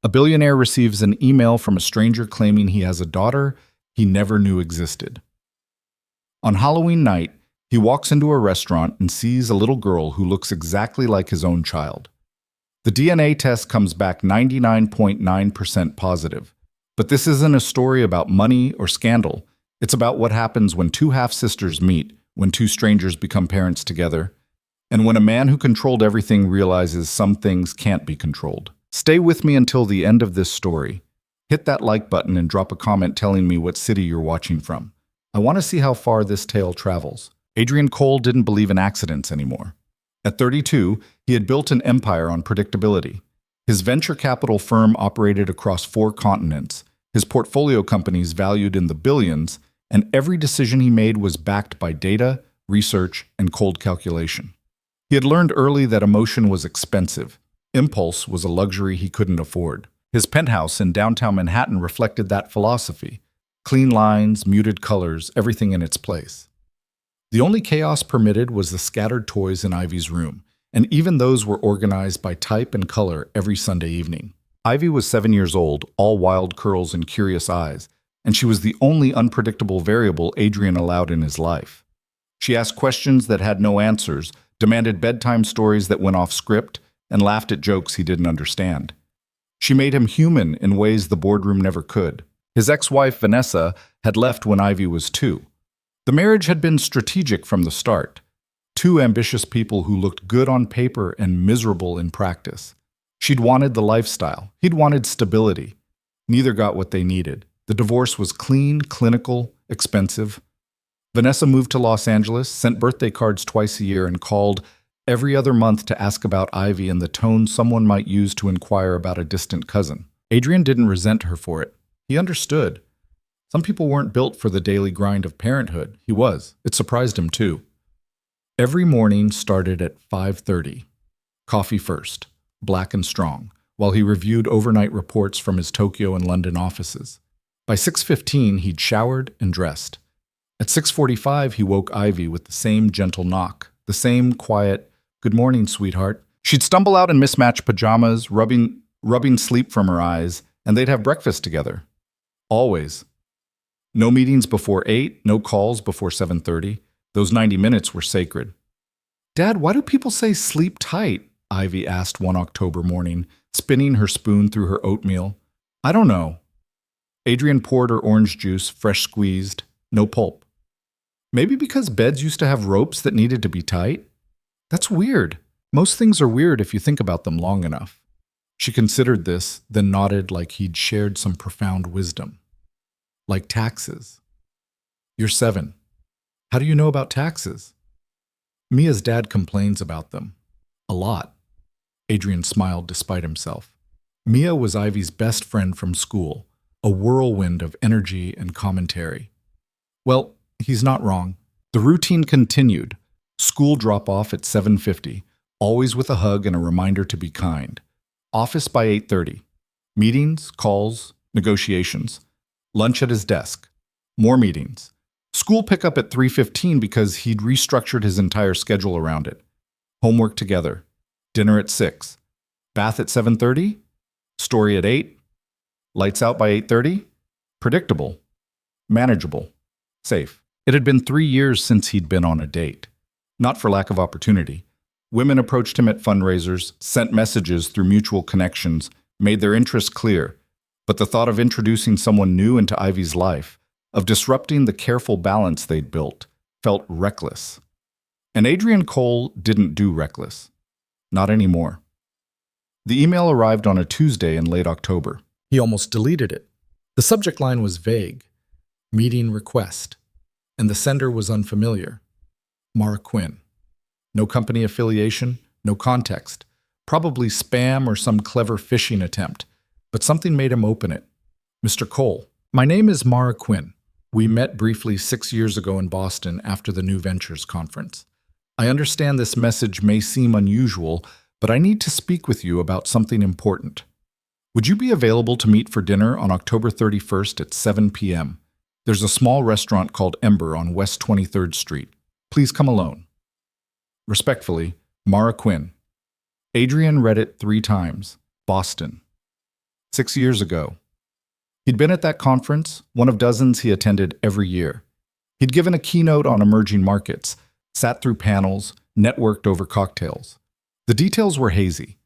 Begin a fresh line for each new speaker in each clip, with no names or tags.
A billionaire receives an email from a stranger claiming he has a daughter he never knew existed. On Halloween night, he walks into a restaurant and sees a little girl who looks exactly like his own child. The DNA test comes back 99.9% positive. But this isn't a story about money or scandal. It's about what happens when two half-sisters meet, when two strangers become parents together, and when a man who controlled everything realizes some things can't be controlled. Stay with me until the end of this story. Hit that like button and drop a comment telling me what city you're watching from. I want to see how far this tale travels. Adrian Cole didn't believe in accidents anymore. At 32, he had built an empire on predictability. His venture capital firm operated across 4 continents, his portfolio companies valued in the billions, and every decision he made was backed by data, research, and cold calculation. He had learned early that emotion was expensive. Impulse was a luxury he couldn't afford. His penthouse in downtown Manhattan reflected that philosophy. Clean lines, muted colors, everything in its place. The only chaos permitted was the scattered toys in Ivy's room, and even those were organized by type and color every Sunday evening. Ivy was 7 years old, all wild curls and curious eyes, and she was the only unpredictable variable Adrian allowed in his life. She asked questions that had no answers, demanded bedtime stories that went off script, and laughed at jokes he didn't understand. She made him human in ways the boardroom never could. His ex-wife, Vanessa, had left when Ivy was 2. The marriage had been strategic from the start. 2 ambitious people who looked good on paper and miserable in practice. She'd wanted the lifestyle. He'd wanted stability. Neither got what they needed. The divorce was clean, clinical, expensive. Vanessa moved to Los Angeles, sent birthday cards twice a year, and called every other month to ask about Ivy in the tone someone might use to inquire about a distant cousin. Adrian didn't resent her for it. He understood. Some people weren't built for the daily grind of parenthood. He was. It surprised him, too. Every morning started at 5:30. Coffee first, black and strong, while he reviewed overnight reports from his Tokyo and London offices. By 6:15, he'd showered and dressed. At 6:45, he woke Ivy with the same gentle knock, the same quiet, "Good morning, sweetheart." She'd stumble out in mismatched pajamas, rubbing sleep from her eyes, and they'd have breakfast together. Always. No meetings before 8, no calls before 7:30. Those 90 minutes were sacred. "Dad, why do people say sleep tight?" Ivy asked one October morning, spinning her spoon through her oatmeal. "I don't know." Adrian poured her orange juice, fresh squeezed, no pulp. "Maybe because beds used to have ropes that needed to be tight? That's weird. Most things are weird if you think about them long enough." She considered this, then nodded like he'd shared some profound wisdom. "Like taxes. You're 7. How do you know about taxes?" "Mia's dad complains about them. A lot." Adrian smiled despite himself. Mia was Ivy's best friend from school, a whirlwind of energy and commentary. Well, he's not wrong. The routine continued. School drop-off at 7:50, always with a hug and a reminder to be kind. Office by 8:30. Meetings, calls, negotiations. Lunch at his desk. More meetings. School pickup at 3:15 because he'd restructured his entire schedule around it. Homework together. Dinner at 6. Bath at 7:30. Story at 8. Lights out by 8:30. Predictable. Manageable. Safe. It had been 3 years since he'd been on a date. Not for lack of opportunity. Women approached him at fundraisers, sent messages through mutual connections, made their interest clear. But the thought of introducing someone new into Ivy's life, of disrupting the careful balance they'd built, felt reckless. And Adrian Cole didn't do reckless. Not anymore. The email arrived on a Tuesday in late October. He almost deleted it. The subject line was vague. Meeting request. And the sender was unfamiliar. Mara Quinn. No company affiliation, no context. Probably spam or some clever phishing attempt. But something made him open it. "Mr. Cole, my name is Mara Quinn. We met briefly 6 years ago in Boston after the New Ventures conference. I understand this message may seem unusual, but I need to speak with you about something important. Would you be available to meet for dinner on October 31st at 7 p.m.? There's a small restaurant called Ember on West 23rd Street. Please come alone. Respectfully, Mara Quinn." Adrian read it 3 times. Boston. 6 years ago. He'd been at that conference, one of dozens he attended every year. He'd given a keynote on emerging markets, sat through panels, networked over cocktails. The details were hazy.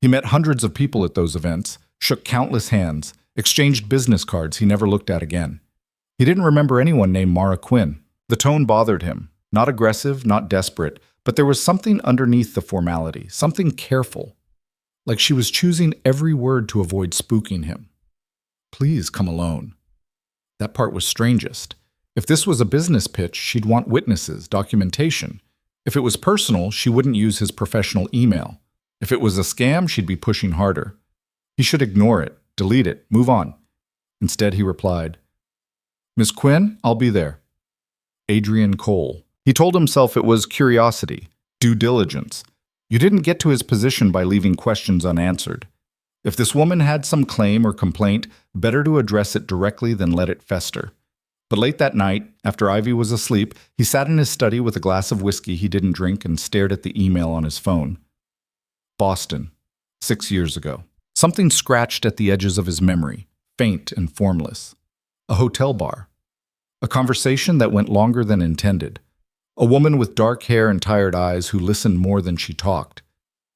He met hundreds of people at those events, shook countless hands, exchanged business cards he never looked at again. He didn't remember anyone named Mara Quinn. The tone bothered him. Not aggressive, not desperate, but there was something underneath the formality, something careful. Like she was choosing every word to avoid spooking him. Please come alone. That part was strangest. If this was a business pitch, she'd want witnesses, documentation. If it was personal, she wouldn't use his professional email. If it was a scam, she'd be pushing harder. He should ignore it, delete it, move on. Instead, he replied, "Miss Quinn, I'll be there." Adrian Cole. He told himself it was curiosity, due diligence. You didn't get to his position by leaving questions unanswered. If this woman had some claim or complaint, better to address it directly than let it fester. But late that night, after Ivy was asleep, he sat in his study with a glass of whiskey he didn't drink and stared at the email on his phone. Boston, 6 years ago. Something scratched at the edges of his memory, faint and formless. A hotel bar. A conversation that went longer than intended. A woman with dark hair and tired eyes who listened more than she talked.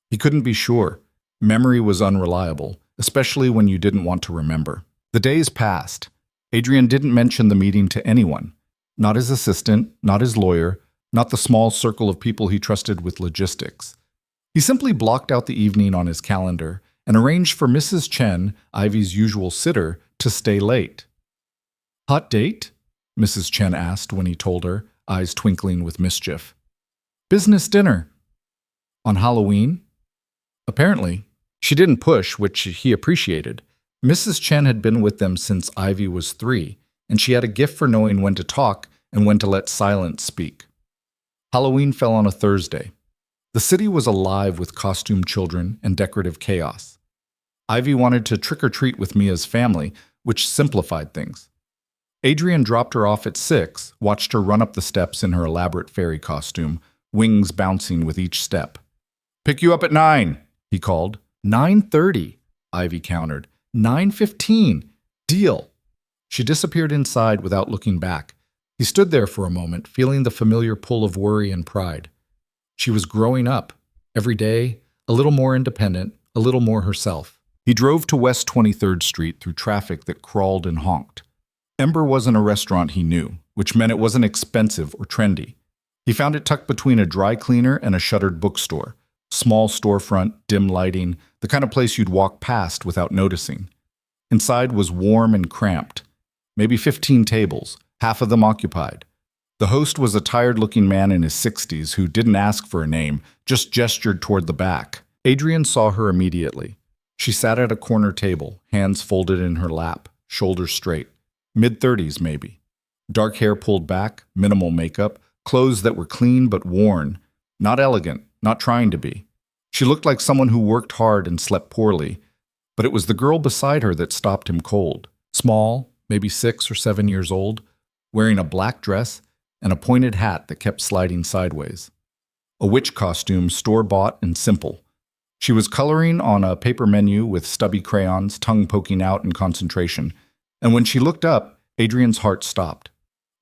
He couldn't be sure. Memory was unreliable, especially when you didn't want to remember. The days passed. Adrian didn't mention the meeting to anyone. Not his assistant, not his lawyer, not the small circle of people he trusted with logistics. He simply blocked out the evening on his calendar and arranged for Mrs. Chen, Ivy's usual sitter, to stay late. "Hot date?" Mrs. Chen asked when he told her, eyes twinkling with mischief. "Business dinner." "On Halloween?" Apparently. She didn't push, which he appreciated. Mrs. Chen had been with them since Ivy was 3, and she had a gift for knowing when to talk and when to let silence speak. Halloween fell on a Thursday. The city was alive with costumed children and decorative chaos. Ivy wanted to trick-or-treat with Mia's family, which simplified things. Adrian dropped her off at 6, watched her run up the steps in her elaborate fairy costume, wings bouncing with each step. "Pick you up at 9, he called. 9:30, Ivy countered. 9:15. Deal. She disappeared inside without looking back. He stood there for a moment, feeling the familiar pull of worry and pride. She was growing up, every day, a little more independent, a little more herself. He drove to West 23rd Street through traffic that crawled and honked. Ember wasn't a restaurant he knew, which meant it wasn't expensive or trendy. He found it tucked between a dry cleaner and a shuttered bookstore. Small storefront, dim lighting, the kind of place you'd walk past without noticing. Inside was warm and cramped. Maybe 15 tables, half of them occupied. The host was a tired-looking man in his 60s who didn't ask for a name, just gestured toward the back. Adrian saw her immediately. She sat at a corner table, hands folded in her lap, shoulders straight. Mid-30s, maybe. Dark hair pulled back, minimal makeup, clothes that were clean but worn. Not elegant, not trying to be. She looked like someone who worked hard and slept poorly, but it was the girl beside her that stopped him cold. Small, maybe 6 or 7 years old, wearing a black dress and a pointed hat that kept sliding sideways. A witch costume, store-bought and simple. She was coloring on a paper menu with stubby crayons, tongue poking out in concentration, and when she looked up, Adrian's heart stopped.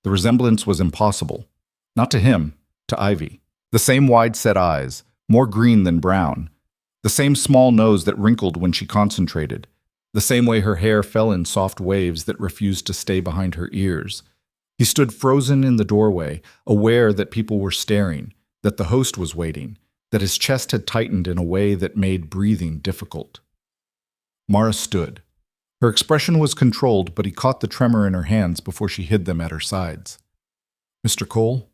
The resemblance was impossible. Not to him, to Ivy. The same wide-set eyes, more green than brown. The same small nose that wrinkled when she concentrated. The same way her hair fell in soft waves that refused to stay behind her ears. He stood frozen in the doorway, aware that people were staring, that the host was waiting, that his chest had tightened in a way that made breathing difficult. Mara stood. Her expression was controlled, but he caught the tremor in her hands before she hid them at her sides. "Mr. Cole,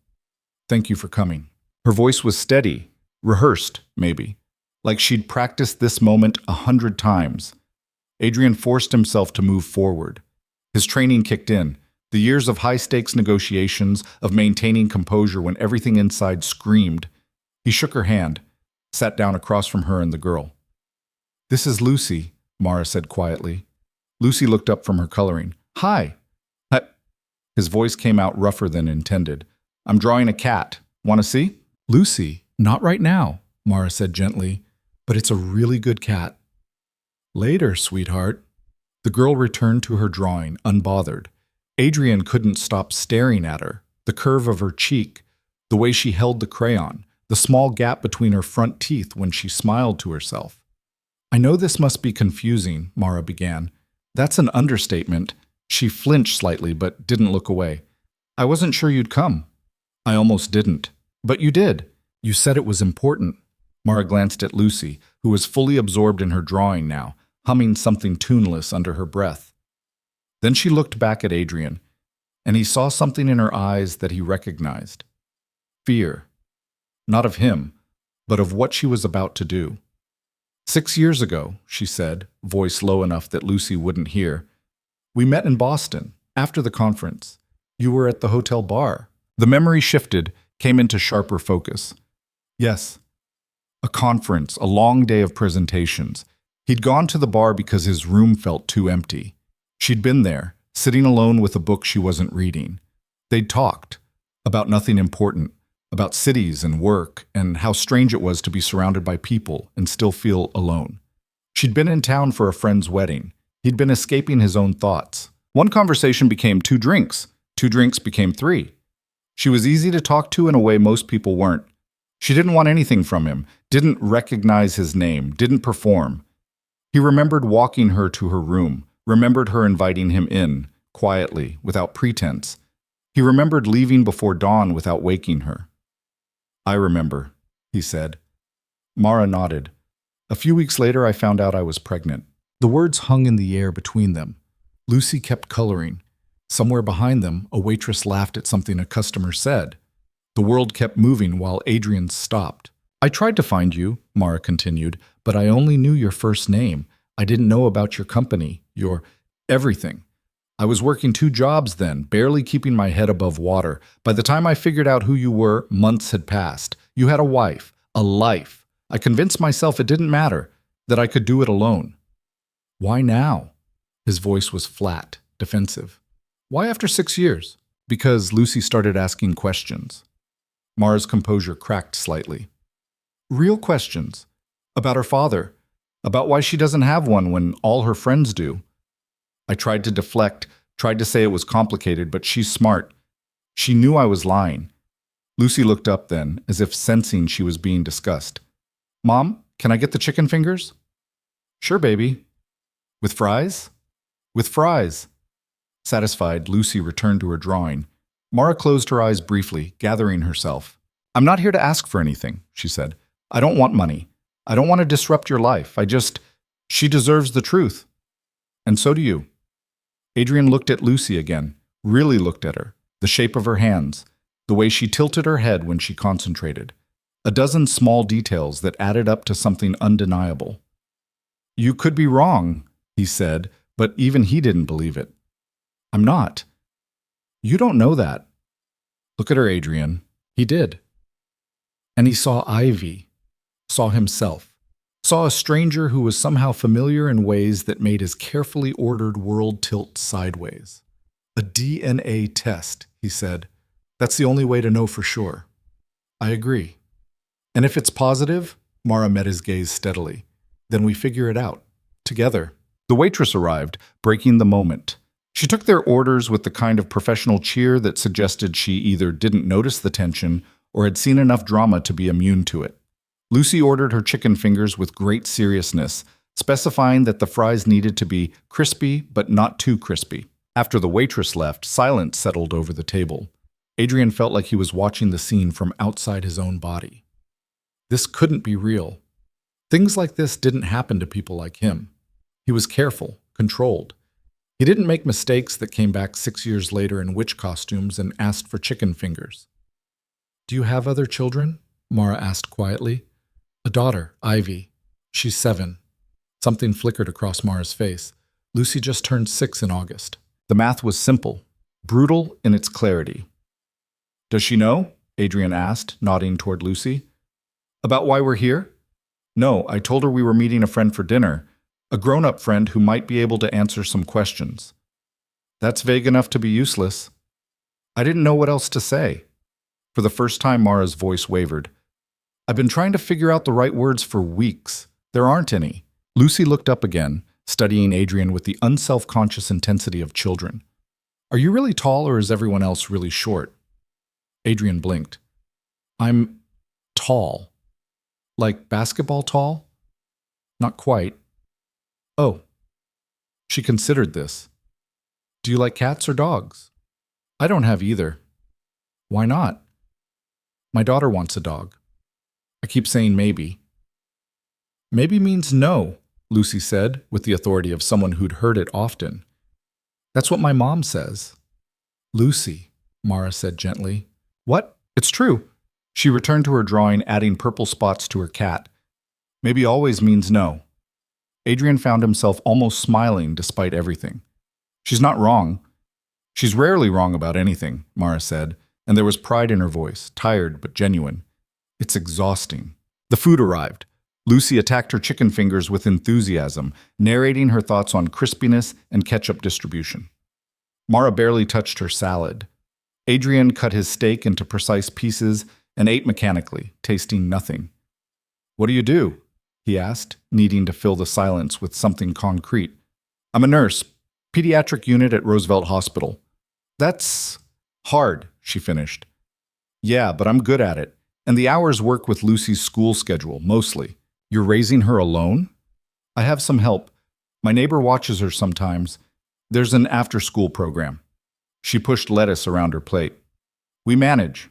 thank you for coming." Her voice was steady, rehearsed, maybe, like she'd practiced this moment 100 times. Adrian forced himself to move forward. His training kicked in, the years of high-stakes negotiations, of maintaining composure when everything inside screamed. He shook her hand, sat down across from her and the girl. "This is Lucy," Mara said quietly. Lucy looked up from her coloring. "Hi." His voice came out rougher than intended. "I'm drawing a cat. Want to see?" "Lucy, not right now," Mara said gently, "but it's a really good cat." "Later, sweetheart." The girl returned to her drawing, unbothered. Adrian couldn't stop staring at her, the curve of her cheek, the way she held the crayon, the small gap between her front teeth when she smiled to herself. I know this must be confusing, Mara began. That's an understatement. She flinched slightly but didn't look away. I wasn't sure you'd come. I almost didn't. But you did. You said it was important. Mara glanced at Lucy, who was fully absorbed in her drawing now, humming something tuneless under her breath. Then she looked back at Adrian, and he saw something in her eyes that he recognized. Fear. Not of him, but of what she was about to do. 6 years ago, she said, voice low enough that Lucy wouldn't hear. We met in Boston, after the conference. You were at the hotel bar. The memory shifted, came into sharper focus. Yes. A conference, a long day of presentations. He'd gone to the bar because his room felt too empty. She'd been there, sitting alone with a book she wasn't reading. They'd talked about nothing important, about cities and work, and how strange it was to be surrounded by people and still feel alone. She'd been in town for a friend's wedding. He'd been escaping his own thoughts. One conversation became 2 drinks. 2 drinks became 3. She was easy to talk to in a way most people weren't. She didn't want anything from him, didn't recognize his name, didn't perform. He remembered walking her to her room, remembered her inviting him in, quietly, without pretense. He remembered leaving before dawn without waking her. I remember, he said. Mara nodded. A few weeks later, I found out I was pregnant. The words hung in the air between them. Lucy kept coloring. Somewhere behind them, a waitress laughed at something a customer said. The world kept moving while Adrian stopped. I tried to find you, Mara continued, but I only knew your first name. I didn't know about your company, your everything. I was working 2 jobs then, barely keeping my head above water. By the time I figured out who you were, months had passed. You had a wife, a life. I convinced myself it didn't matter, that I could do it alone. Why now? His voice was flat, defensive. Why after 6 years? Because Lucy started asking questions. Mara's composure cracked slightly. Real questions. About her father. About why she doesn't have one when all her friends do. I tried to deflect, tried to say it was complicated, but she's smart. She knew I was lying. Lucy looked up then, as if sensing she was being discussed. Mom, can I get the chicken fingers? Sure, baby. With fries? With fries. Satisfied, Lucy returned to her drawing. Mara closed her eyes briefly, gathering herself. I'm not here to ask for anything, she said. I don't want money. I don't want to disrupt your life. She deserves the truth. And so do you. Adrian looked at Lucy again, really looked at her, the shape of her hands, the way she tilted her head when she concentrated. A dozen small details that added up to something undeniable. You could be wrong, he said, but even he didn't believe it. I'm not. You don't know that. Look at her, Adrian. He did. And he saw Ivy, saw himself, saw a stranger who was somehow familiar in ways that made his carefully ordered world tilt sideways. A DNA test, he said. That's the only way to know for sure. I agree. And if it's positive, Mara met his gaze steadily, then we figure it out, together. The waitress arrived, breaking the moment. She took their orders with the kind of professional cheer that suggested she either didn't notice the tension or had seen enough drama to be immune to it. Lucy ordered her chicken fingers with great seriousness, specifying that the fries needed to be crispy but not too crispy. After the waitress left, silence settled over the table. Adrian felt like he was watching the scene from outside his own body. This couldn't be real. Things like this didn't happen to people like him. He was careful, controlled. He didn't make mistakes that came back 6 years later in witch costumes and asked for chicken fingers. Do you have other children? Mara asked quietly. A daughter, Ivy. She's 7. Something flickered across Mara's face. Lucy just turned 6 in August. The math was simple, brutal in its clarity. Does she know? Adrian asked, nodding toward Lucy. About why we're here? No, I told her we were meeting a friend for dinner, a grown-up friend who might be able to answer some questions. That's vague enough to be useless. I didn't know what else to say. For the first time, Mara's voice wavered. I've been trying to figure out the right words for weeks. There aren't any. Lucy looked up again, studying Adrian with the unself-conscious intensity of children. Are you really tall or is everyone else really short? Adrian blinked. I'm tall. Like basketball tall? Not quite. Oh. She considered this. Do you like cats or dogs? I don't have either. Why not? My daughter wants a dog. I keep saying maybe. Maybe means no, Lucy said, with the authority of someone who'd heard it often. That's what my mom says. Lucy, Mara said gently. What? It's true. She returned to her drawing, adding purple spots to her cat. Maybe always means no. Adrian found himself almost smiling despite everything. She's not wrong. She's rarely wrong about anything, Mara said, and there was pride in her voice, tired but genuine. It's exhausting. The food arrived. Lucy attacked her chicken fingers with enthusiasm, narrating her thoughts on crispiness and ketchup distribution. Mara barely touched her salad. Adrian cut his steak into precise pieces and ate mechanically, tasting nothing. What do you do? He asked, needing to fill the silence with something concrete. I'm a nurse, pediatric unit at Roosevelt Hospital. That's hard, she finished. Yeah, but I'm good at it. And the hours work with Lucy's school schedule, mostly. You're raising her alone? I have some help. My neighbor watches her sometimes. There's an after-school program. She pushed lettuce around her plate. We manage.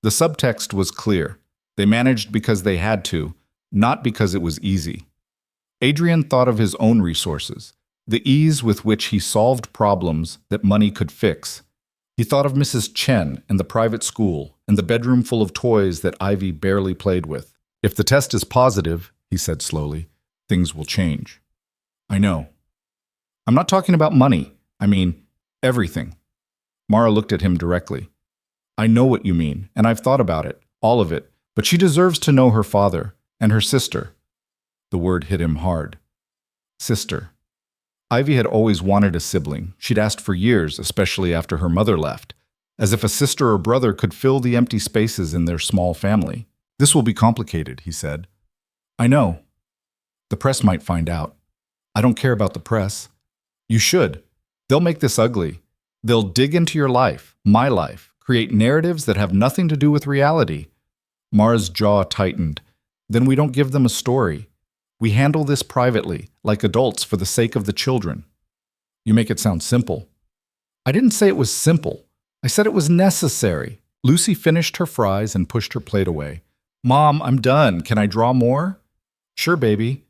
The subtext was clear. They managed because they had to, not because it was easy. Adrian thought of his own resources, the ease with which he solved problems that money could fix. He thought of Mrs. Chen and the private school and the bedroom full of toys that Ivy barely played with. If the test is positive, he said slowly, things will change. I know. I'm not talking about money. I mean, everything. Mara looked at him directly. I know what you mean, and I've thought about it, all of it, but she deserves to know her father and her sister. The word hit him hard. Sister. Ivy had always wanted a sibling. She'd asked for years, especially after her mother left, as if a sister or brother could fill the empty spaces in their small family. This will be complicated, he said. I know. The press might find out. I don't care about the press. You should. They'll make this ugly. They'll dig into your life, my life, create narratives that have nothing to do with reality. Mara's jaw tightened. Then we don't give them a story. We handle this privately, like adults for the sake of the children. You make it sound simple. I didn't say it was simple. I said it was necessary. Lucy finished her fries and pushed her plate away. Mom, I'm done. Can I draw more? Sure, baby.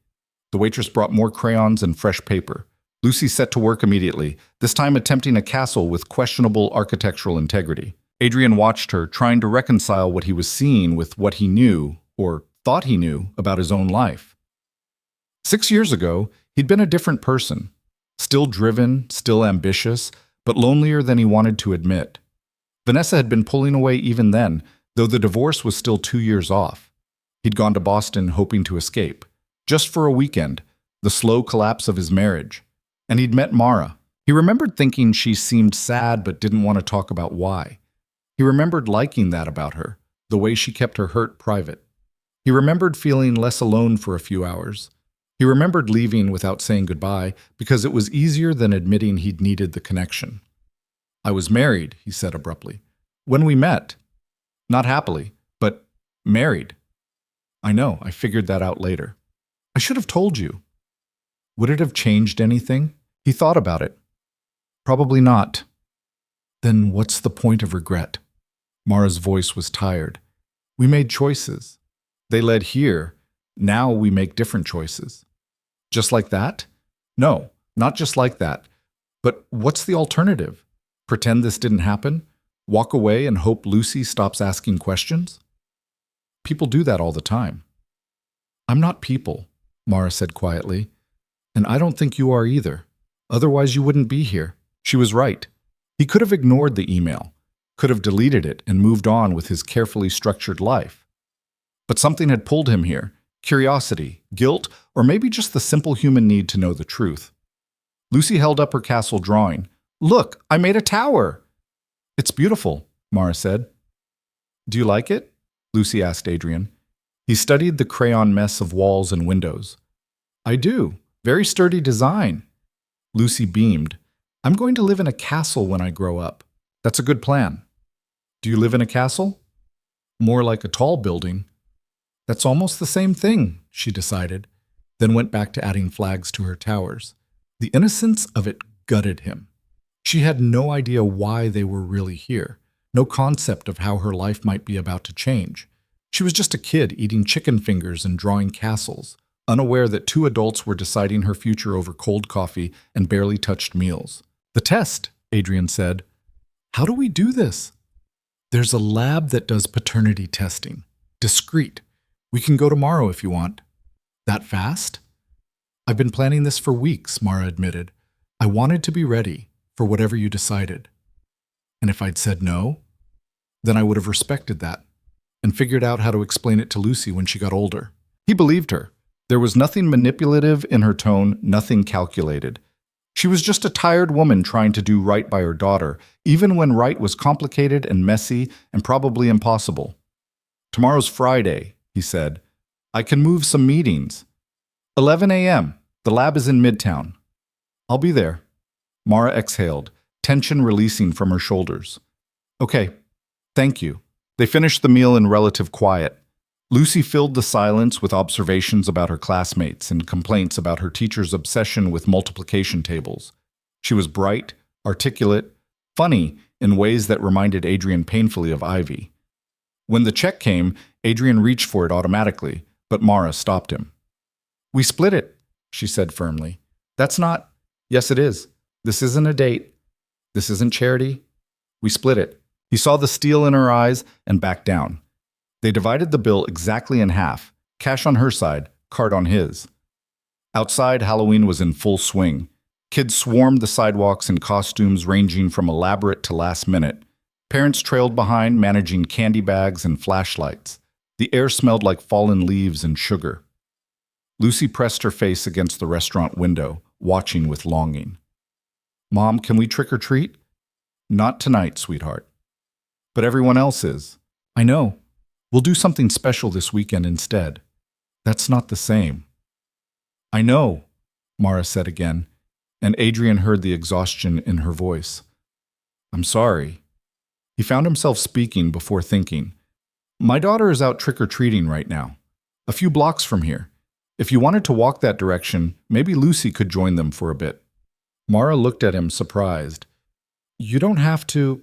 The waitress brought more crayons and fresh paper. Lucy set to work immediately, this time attempting a castle with questionable architectural integrity. Adrian watched her, trying to reconcile what he was seeing with what he knew, or thought he knew, about his own life. 6 years ago, he'd been a different person. Still driven, still ambitious, but lonelier than he wanted to admit. Vanessa had been pulling away even then, though the divorce was still 2 years off. He'd gone to Boston hoping to escape. Just for a weekend, the slow collapse of his marriage. And he'd met Mara. He remembered thinking she seemed sad but didn't want to talk about why. He remembered liking that about her, the way she kept her hurt private. He remembered feeling less alone for a few hours. He remembered leaving without saying goodbye because it was easier than admitting he'd needed the connection. I was married, he said abruptly. When we met. Not happily, but married. I know, I figured that out later. I should have told you. Would it have changed anything? He thought about it. Probably not. Then what's the point of regret? Mara's voice was tired. We made choices. They led here. Now we make different choices. Just like that? No, not just like that. But what's the alternative? Pretend this didn't happen? Walk away and hope Lucy stops asking questions? People do that all the time. I'm not people, Mara said quietly. And I don't think you are either. Otherwise you wouldn't be here. She was right. He could have ignored the email, could have deleted it and moved on with his carefully structured life. But something had pulled him here. Curiosity, guilt, or maybe just the simple human need to know the truth. Lucy held up her castle drawing. Look, I made a tower. It's beautiful, Mara said. Do you like it? Lucy asked Adrian. He studied the crayon mess of walls and windows. I do. Very sturdy design. Lucy beamed. I'm going to live in a castle when I grow up. That's a good plan. Do you live in a castle? More like a tall building. That's almost the same thing, she decided, then went back to adding flags to her towers. The innocence of it gutted him. She had no idea why they were really here, no concept of how her life might be about to change. She was just a kid eating chicken fingers and drawing castles, unaware that two adults were deciding her future over cold coffee and barely touched meals. The test, Adrian said. How do we do this? There's a lab that does paternity testing. Discreet. We can go tomorrow if you want. That fast? I've been planning this for weeks, Mara admitted. I wanted to be ready for whatever you decided. And if I'd said no, then I would have respected that and figured out how to explain it to Lucy when she got older. He believed her. There was nothing manipulative in her tone, nothing calculated. She was just a tired woman trying to do right by her daughter, even when right was complicated and messy and probably impossible. Tomorrow's Friday, he said. I can move some meetings. 11 a.m. The lab is in Midtown. I'll be there. Mara exhaled, tension releasing from her shoulders. Okay, thank you. They finished the meal in relative quiet. Lucy filled the silence with observations about her classmates and complaints about her teacher's obsession with multiplication tables. She was bright, articulate, funny in ways that reminded Adrian painfully of Ivy. When the check came, Adrian reached for it automatically, but Mara stopped him. We split it, she said firmly. That's not… Yes, it is. This isn't a date. This isn't charity. We split it. He saw the steel in her eyes and backed down. They divided the bill exactly in half, cash on her side, card on his. Outside, Halloween was in full swing. Kids swarmed the sidewalks in costumes ranging from elaborate to last minute. Parents trailed behind, managing candy bags and flashlights. The air smelled like fallen leaves and sugar. Lucy pressed her face against the restaurant window, watching with longing. Mom, can we trick or treat? Not tonight, sweetheart. But everyone else is. I know. We'll do something special this weekend instead. That's not the same. I know, Mara said again, and Adrian heard the exhaustion in her voice. I'm sorry. He found himself speaking before thinking. My daughter is out trick-or-treating right now, a few blocks from here. If you wanted to walk that direction, maybe Lucy could join them for a bit. Mara looked at him surprised. You don't have to…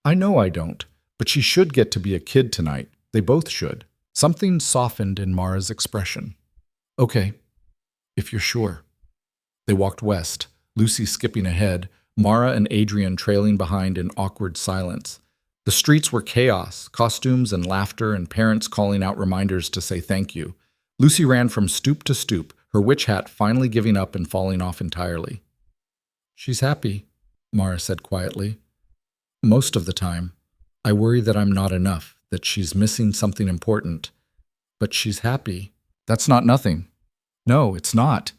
I know I don't, but she should get to be a kid tonight. They both should. Something softened in Mara's expression. Okay, if you're sure. They walked west, Lucy skipping ahead, Mara and Adrian trailing behind in awkward silence. The streets were chaos, costumes and laughter and parents calling out reminders to say thank you. Lucy ran from stoop to stoop, her witch hat finally giving up and falling off entirely. She's happy, Mara said quietly. Most of the time. I worry that I'm not enough, that she's missing something important. But she's happy. That's not nothing. No, it's not.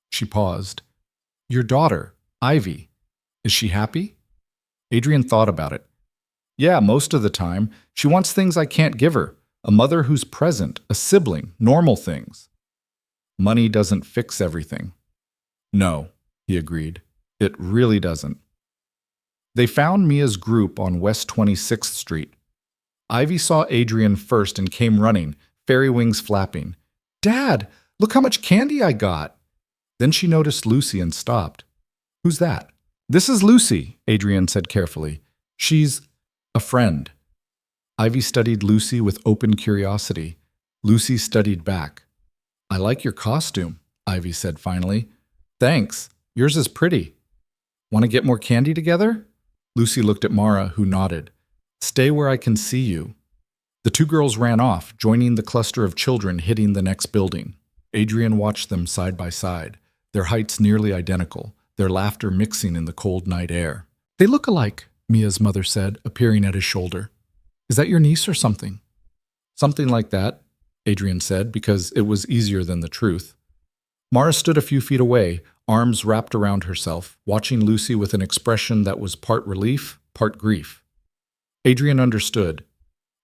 She paused. Your daughter, Ivy, is she happy? Adrian thought about it. Yeah, most of the time. She wants things I can't give her. A mother who's present, a sibling, normal things. Money doesn't fix everything. No, he agreed. It really doesn't. They found Mia's group on West 26th Street. Ivy saw Adrian first and came running, fairy wings flapping. Dad, look how much candy I got! Then she noticed Lucy and stopped. Who's that? This is Lucy, Adrian said carefully. She's a friend. Ivy studied Lucy with open curiosity. Lucy studied back. I like your costume, Ivy said finally. Thanks. Yours is pretty. Want to get more candy together? Lucy looked at Mara, who nodded. Stay where I can see you. The two girls ran off, joining the cluster of children hitting the next building. Adrian watched them side by side, their heights nearly identical, their laughter mixing in the cold night air. They look alike, Mia's mother said, appearing at his shoulder. Is that your niece or something? Something like that, Adrian said, because it was easier than the truth. Mara stood a few feet away, arms wrapped around herself, watching Lucy with an expression that was part relief, part grief. Adrian understood.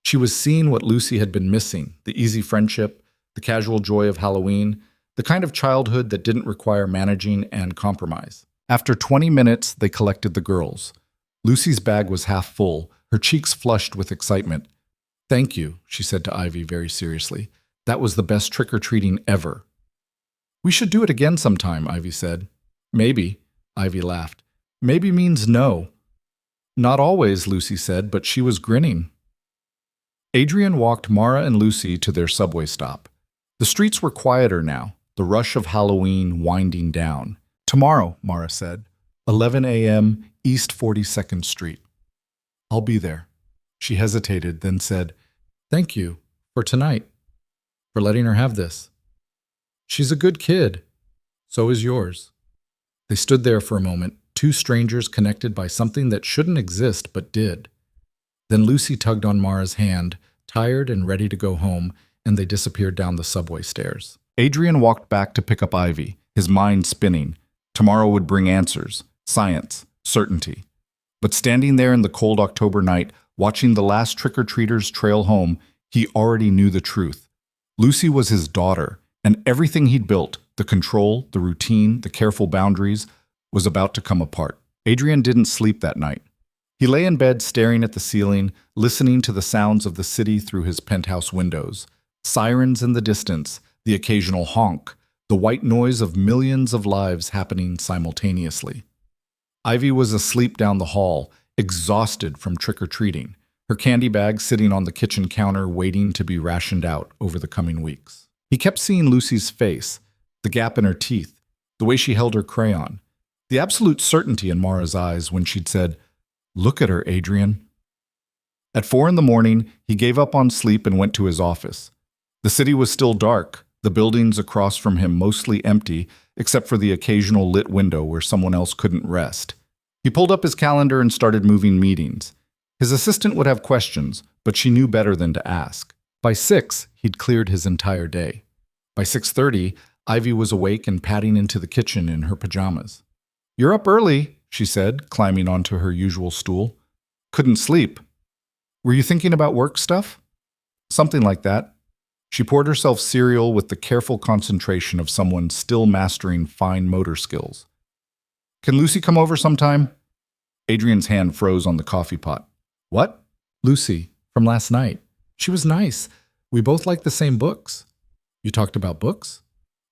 She was seeing what Lucy had been missing, the easy friendship, the casual joy of Halloween, The kind of childhood that didn't require managing and compromise. After 20 minutes, they collected the girls. Lucy's bag was half full, her cheeks flushed with excitement. "Thank you," she said to Ivy very seriously. "That was the best trick-or-treating ever." "We should do it again sometime," Ivy said. "Maybe," Ivy laughed. "Maybe means no." "Not always," Lucy said, but she was grinning. Adrian walked Mara and Lucy to their subway stop. The streets were quieter now, the rush of Halloween winding down. "Tomorrow," Mara said, 11 a.m. East 42nd Street. "I'll be there." She hesitated, then said, "Thank you for tonight, for letting her have this. She's a good kid. So is yours." They stood there for a moment, two strangers connected by something that shouldn't exist but did. Then Lucy tugged on Mara's hand, tired and ready to go home, and they disappeared down the subway stairs. Adrian walked back to pick up Ivy, his mind spinning. Tomorrow would bring answers, science, certainty. But standing there in the cold October night, watching the last trick-or-treaters trail home, he already knew the truth. Lucy was his daughter, and everything he'd built, the control, the routine, the careful boundaries, was about to come apart. Adrian didn't sleep that night. He lay in bed staring at the ceiling, listening to the sounds of the city through his penthouse windows. Sirens in the distance, the occasional honk, the white noise of millions of lives happening simultaneously. Ivy was asleep down the hall, exhausted from trick-or-treating, her candy bag sitting on the kitchen counter waiting to be rationed out over the coming weeks. He kept seeing Lucy's face, the gap in her teeth, the way she held her crayon, the absolute certainty in Mara's eyes when she'd said, "Look at her, Adrian." At 4 a.m, he gave up on sleep and went to his office. The city was still dark, the buildings across from him mostly empty, except for the occasional lit window where someone else couldn't rest. He pulled up his calendar and started moving meetings. His assistant would have questions, but she knew better than to ask. By 6, he'd cleared his entire day. By 6:30, Ivy was awake and padding into the kitchen in her pajamas. "You're up early," she said, climbing onto her usual stool. "Couldn't sleep. Were you thinking about work stuff?" "Something like that." She poured herself cereal with the careful concentration of someone still mastering fine motor skills. "Can Lucy come over sometime?" Adrian's hand froze on the coffee pot. "What?" "Lucy, from last night. She was nice. We both like the same books." "You talked about books?"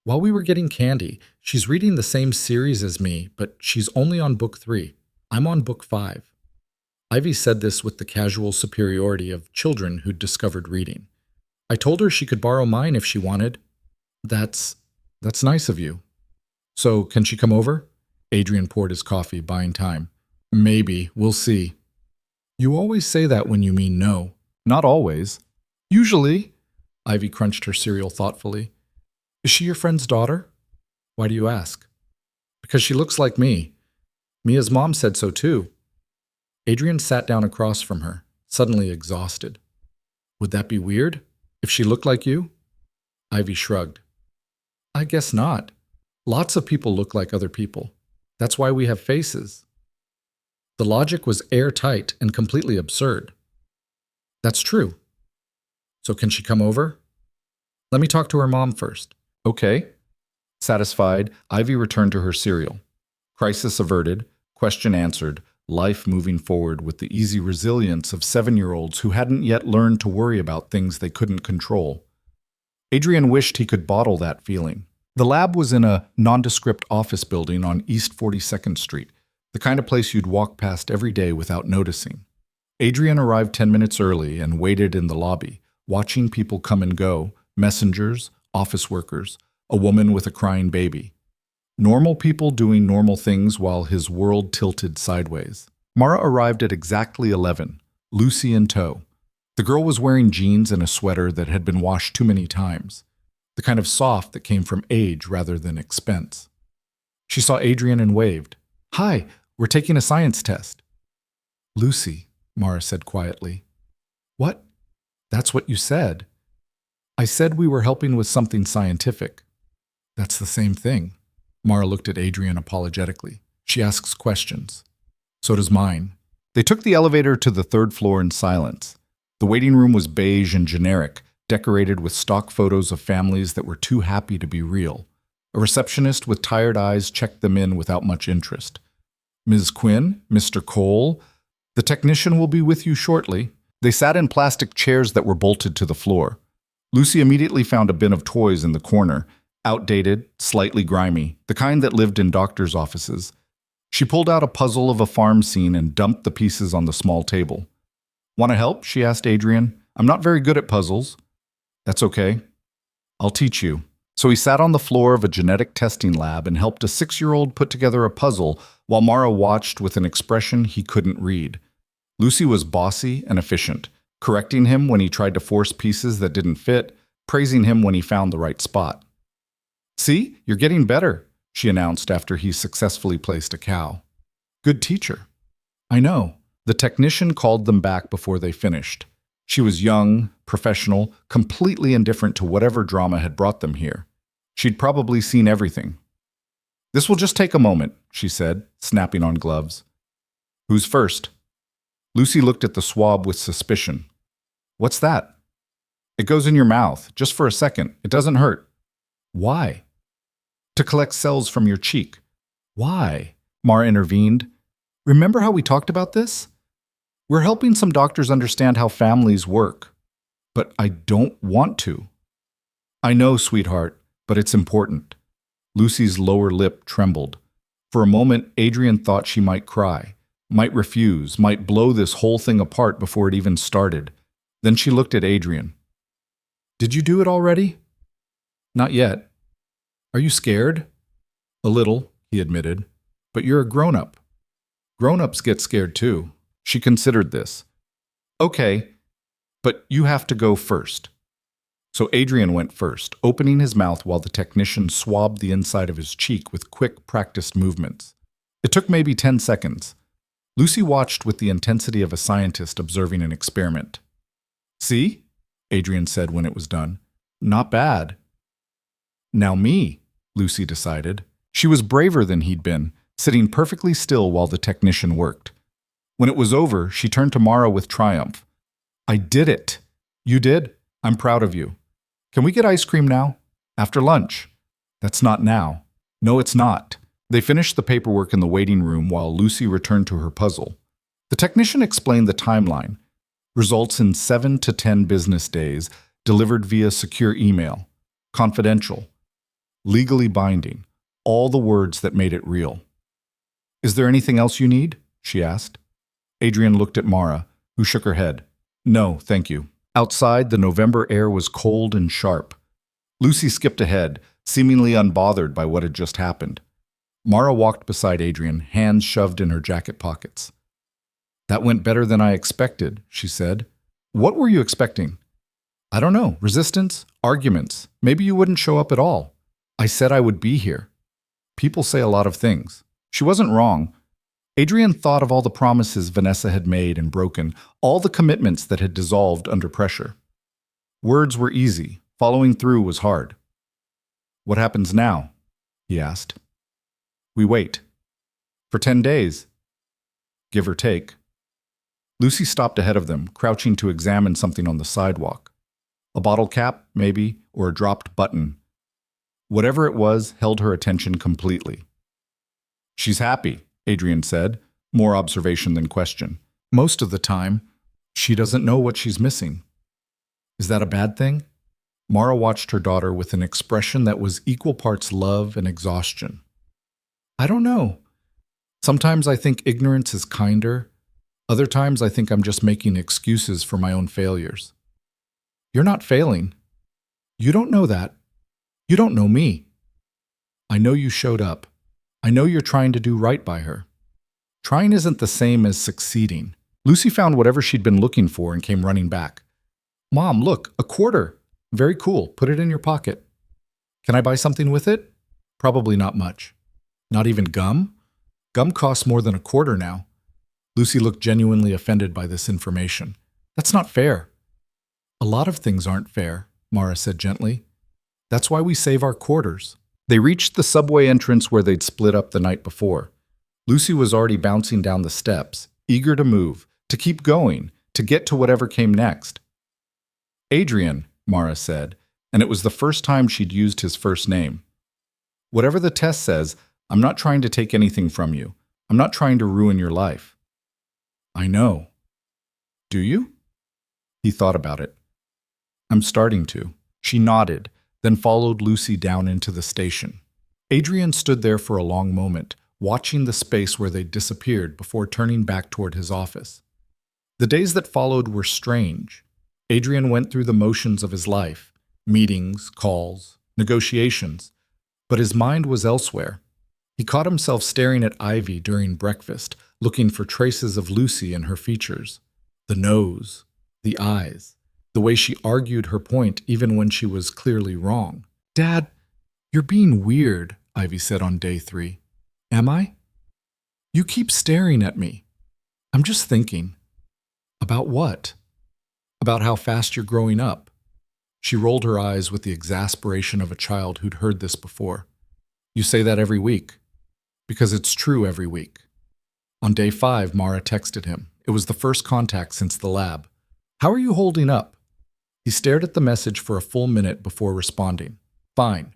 "While we were getting candy, she's reading the same series as me, but she's only on book 3. I'm on book 5. Ivy said this with the casual superiority of children who'd discovered reading. "I told her she could borrow mine if she wanted." That's nice of you." "So, can she come over?" Adrian poured his coffee, buying time. "Maybe. We'll see." "You always say that when you mean no." "Not always." "Usually." Ivy crunched her cereal thoughtfully. "Is she your friend's daughter?" "Why do you ask?" "Because she looks like me. Mia's mom said so too." Adrian sat down across from her, suddenly exhausted. "Would that be weird? If she looked like you?" Ivy shrugged. "I guess not. Lots of people look like other people. That's why we have faces." The logic was airtight and completely absurd. "That's true. So can she come over?" "Let me talk to her mom first." "Okay." Satisfied, Ivy returned to her cereal. Crisis averted, question answered, life moving forward with the easy resilience of 7-year-olds who hadn't yet learned to worry about things they couldn't control. Adrian wished he could bottle that feeling. The lab was in a nondescript office building on East 42nd Street, the kind of place you'd walk past every day without noticing. Adrian arrived 10 minutes early and waited in the lobby, watching people come and go, messengers, office workers, a woman with a crying baby. Normal people doing normal things while his world tilted sideways. Mara arrived at exactly 11, Lucy in tow. The girl was wearing jeans and a sweater that had been washed too many times, the kind of soft that came from age rather than expense. She saw Adrian and waved. "Hi, we're taking a science test." "Lucy," Mara said quietly. "What? That's what you said." "I said we were helping with something scientific." "That's the same thing." Mara looked at Adrian apologetically. "She asks questions." "So does mine." They took the elevator to the 3rd floor in silence. The waiting room was beige and generic, decorated with stock photos of families that were too happy to be real. A receptionist with tired eyes checked them in without much interest. Ms. Quinn, Mr. Cole, the technician will be with you shortly. They sat in plastic chairs that were bolted to the floor. Lucy immediately found a bin of toys in the corner, outdated, slightly grimy, the kind that lived in doctors' offices. She pulled out a puzzle of a farm scene and dumped the pieces on the small table. Want to help? She asked Adrian. I'm not very good at puzzles. That's okay. I'll teach you. So he sat on the floor of a genetic testing lab and helped a 6-year-old put together a puzzle while Mara watched with an expression he couldn't read. Lucy was bossy and efficient, correcting him when he tried to force pieces that didn't fit, praising him when he found the right spot. See, you're getting better, she announced after he successfully placed a cow. Good teacher. I know. The technician called them back before they finished. She was young, professional, completely indifferent to whatever drama had brought them here. She'd probably seen everything. This will just take a moment, she said, snapping on gloves. Who's first? Lucy looked at the swab with suspicion. What's that? It goes in your mouth, just for a second. It doesn't hurt. Why? To collect cells from your cheek. Why? Mara intervened. Remember how we talked about this? We're helping some doctors understand how families work. But I don't want to. I know, sweetheart, but it's important. Lucy's lower lip trembled. For a moment, Adrian thought she might cry, might refuse, might blow this whole thing apart before it even started. Then she looked at Adrian. Did you do it already? Not yet. Are you scared? A little, he admitted. But you're a grown-up. Grown-ups get scared too. She considered this. Okay, but you have to go first. So Adrian went first, opening his mouth while the technician swabbed the inside of his cheek with quick, practiced movements. It took maybe 10 seconds. Lucy watched with the intensity of a scientist observing an experiment. See? Adrian said when it was done. Not bad. Now me, Lucy decided. She was braver than he'd been, sitting perfectly still while the technician worked. When it was over, she turned to Mara with triumph. I did it. You did? I'm proud of you. Can we get ice cream now? After lunch. That's not now. No, it's not. They finished the paperwork in the waiting room while Lucy returned to her puzzle. The technician explained the timeline. Results in 7 to 10 business days, delivered via secure email. Confidential. Legally binding. All the words that made it real. Is there anything else you need? She asked. Adrian looked at Mara, who shook her head. No, thank you. Outside, the November air was cold and sharp. Lucy skipped ahead, seemingly unbothered by what had just happened. Mara walked beside Adrian, hands shoved in her jacket pockets. That went better than I expected, she said. What were you expecting? I don't know. Resistance? Arguments. Maybe you wouldn't show up at all. I said I would be here. People say a lot of things. She wasn't wrong. Adrian thought of all the promises Vanessa had made and broken, all the commitments that had dissolved under pressure. Words were easy. Following through was hard. What happens now? He asked. We wait. For 10 days. Give or take. Lucy stopped ahead of them, crouching to examine something on the sidewalk. A bottle cap, maybe, or a dropped button. Whatever it was held her attention completely. She's happy, Adrian said, more observation than question. Most of the time, she doesn't know what she's missing. Is that a bad thing? Mara watched her daughter with an expression that was equal parts love and exhaustion. I don't know. Sometimes I think ignorance is kinder. Other times I think I'm just making excuses for my own failures. You're not failing. You don't know that. You don't know me. I know you showed up. I know you're trying to do right by her. Trying isn't the same as succeeding. Lucy found whatever she'd been looking for and came running back. Mom, look, a quarter. Very cool. Put it in your pocket. Can I buy something with it? Probably not much. Not even gum? Gum costs more than a quarter now. Lucy looked genuinely offended by this information. That's not fair. A lot of things aren't fair, Mara said gently. That's why we save our quarters. They reached the subway entrance where they'd split up the night before. Lucy was already bouncing down the steps, eager to move, to keep going, to get to whatever came next. Adrian, Mara said, and it was the first time she'd used his first name. Whatever the test says, I'm not trying to take anything from you. I'm not trying to ruin your life. I know. Do you? He thought about it. I'm starting to. She nodded, then followed Lucy down into the station. Adrian stood there for a long moment, watching the space where they disappeared before turning back toward his office. The days that followed were strange. Adrian went through the motions of his life, meetings, calls, negotiations, but his mind was elsewhere. He caught himself staring at Ivy during breakfast, looking for traces of Lucy in her features. The nose, the eyes, the way she argued her point even when she was clearly wrong. Dad, you're being weird, Ivy said on day 3. Am I? You keep staring at me. I'm just thinking. About what? About how fast you're growing up. She rolled her eyes with the exasperation of a child who'd heard this before. You say that every week. Because it's true every week. On day 5, Mara texted him. It was the first contact since the lab. How are you holding up? He stared at the message for a full minute before responding. Fine.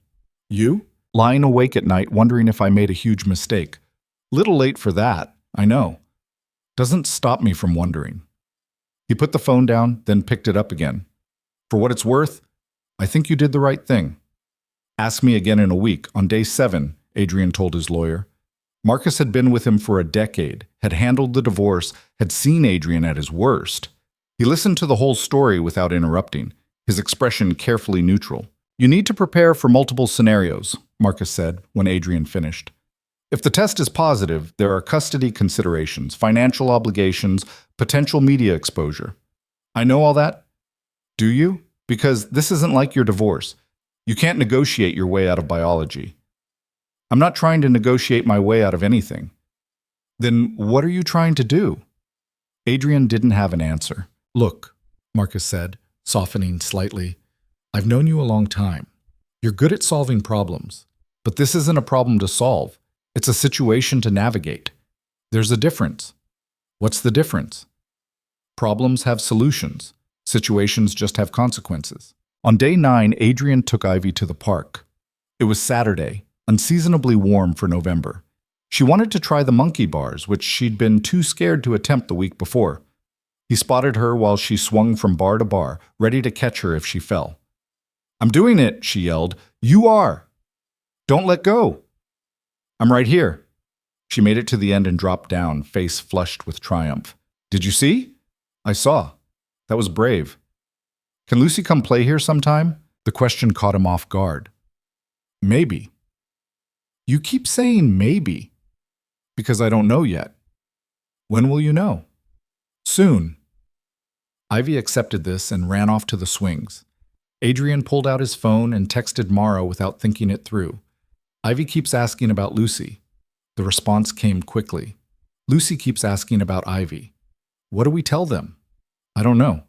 You? Lying awake at night wondering if I made a huge mistake. Little late for that, I know. Doesn't stop me from wondering. He put the phone down, then picked it up again. For what it's worth, I think you did the right thing. Ask me again in a week, on day 7, Adrian told his lawyer. Marcus had been with him for a decade, had handled the divorce, had seen Adrian at his worst. He listened to the whole story without interrupting, his expression carefully neutral. You need to prepare for multiple scenarios, Marcus said when Adrian finished. If the test is positive, there are custody considerations, financial obligations, potential media exposure. I know all that. Do you? Because this isn't like your divorce. You can't negotiate your way out of biology. I'm not trying to negotiate my way out of anything. Then what are you trying to do? Adrian didn't have an answer. Look, Marcus said, softening slightly, I've known you a long time. You're good at solving problems, but this isn't a problem to solve. It's a situation to navigate. There's a difference. What's the difference? Problems have solutions. Situations just have consequences. On day 9, Adrian took Ivy to the park. It was Saturday, unseasonably warm for November. She wanted to try the monkey bars, which she'd been too scared to attempt the week before. He spotted her while she swung from bar to bar, ready to catch her if she fell. I'm doing it, she yelled. You are. Don't let go. I'm right here. She made it to the end and dropped down, face flushed with triumph. Did you see? I saw. That was brave. Can Lucy come play here sometime? The question caught him off guard. Maybe. You keep saying maybe. Because I don't know yet. When will you know? Soon. Ivy accepted this and ran off to the swings. Adrian pulled out his phone and texted Mara without thinking it through. Ivy keeps asking about Lucy. The response came quickly. Lucy keeps asking about Ivy. What do we tell them? I don't know.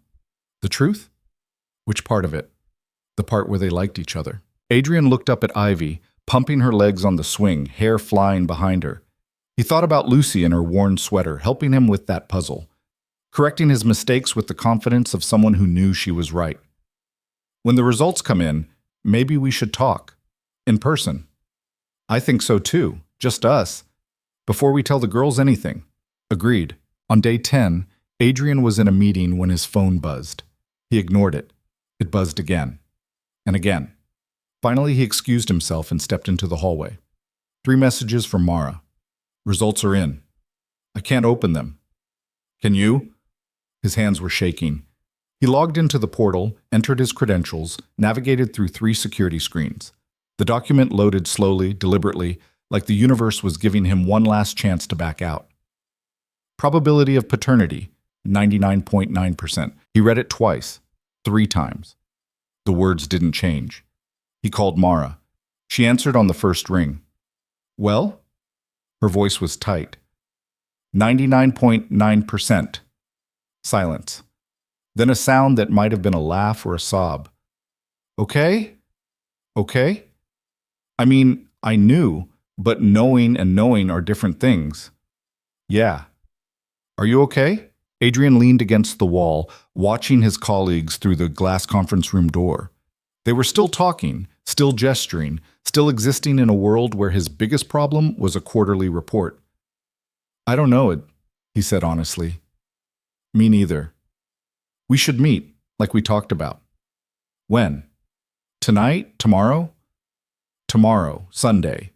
The truth? Which part of it? The part where they liked each other. Adrian looked up at Ivy, pumping her legs on the swing, hair flying behind her. He thought about Lucy in her worn sweater, helping him with that puzzle, correcting his mistakes with the confidence of someone who knew she was right. When the results come in, maybe we should talk. In person. I think so too, just us. Before we tell the girls anything. Agreed. On day 10, Adrian was in a meeting when his phone buzzed. He ignored it. It buzzed again. And again. Finally, he excused himself and stepped into the hallway. 3 messages from Mara. Results are in. I can't open them. Can you? His hands were shaking. He logged into the portal, entered his credentials, navigated through 3 security screens. The document loaded slowly, deliberately, like the universe was giving him one last chance to back out. Probability of paternity, 99.9%. He read it twice, 3 times. The words didn't change. He called Mara. She answered on the first ring. Well? Her voice was tight. 99.9%. Silence. Then a sound that might have been a laugh or a sob. Okay? Okay? I mean, I knew, but knowing and knowing are different things. Yeah. Are you okay? Adrian leaned against the wall, watching his colleagues through the glass conference room door. They were still talking, still gesturing, still existing in a world where his biggest problem was a quarterly report. I don't know it, he said honestly. Me neither. We should meet, like we talked about. When? Tonight? Tomorrow? Tomorrow, Sunday.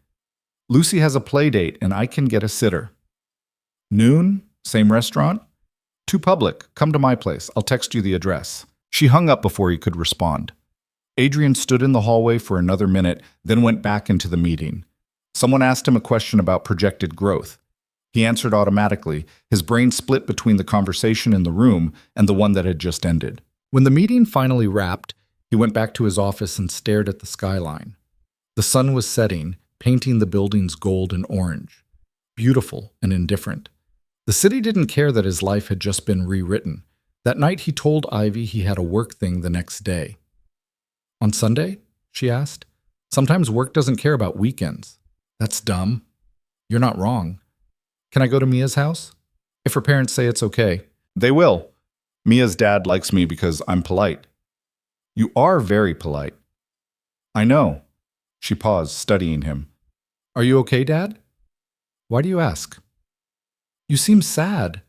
Lucy has a play date and I can get a sitter. Noon? Same restaurant? Too public. Come to my place. I'll text you the address. She hung up before he could respond. Adrian stood in the hallway for another minute, then went back into the meeting. Someone asked him a question about projected growth. He answered automatically, his brain split between the conversation in the room and the one that had just ended. When the meeting finally wrapped, he went back to his office and stared at the skyline. The sun was setting, painting the buildings gold and orange. Beautiful and indifferent. The city didn't care that his life had just been rewritten. That night he told Ivy he had a work thing the next day. On Sunday? She asked. Sometimes work doesn't care about weekends. That's dumb. You're not wrong. Can I go to Mia's house? If her parents say it's okay. They will. Mia's dad likes me because I'm polite. You are very polite. I know. She paused, studying him. Are you okay, Dad? Why do you ask? You seem sad.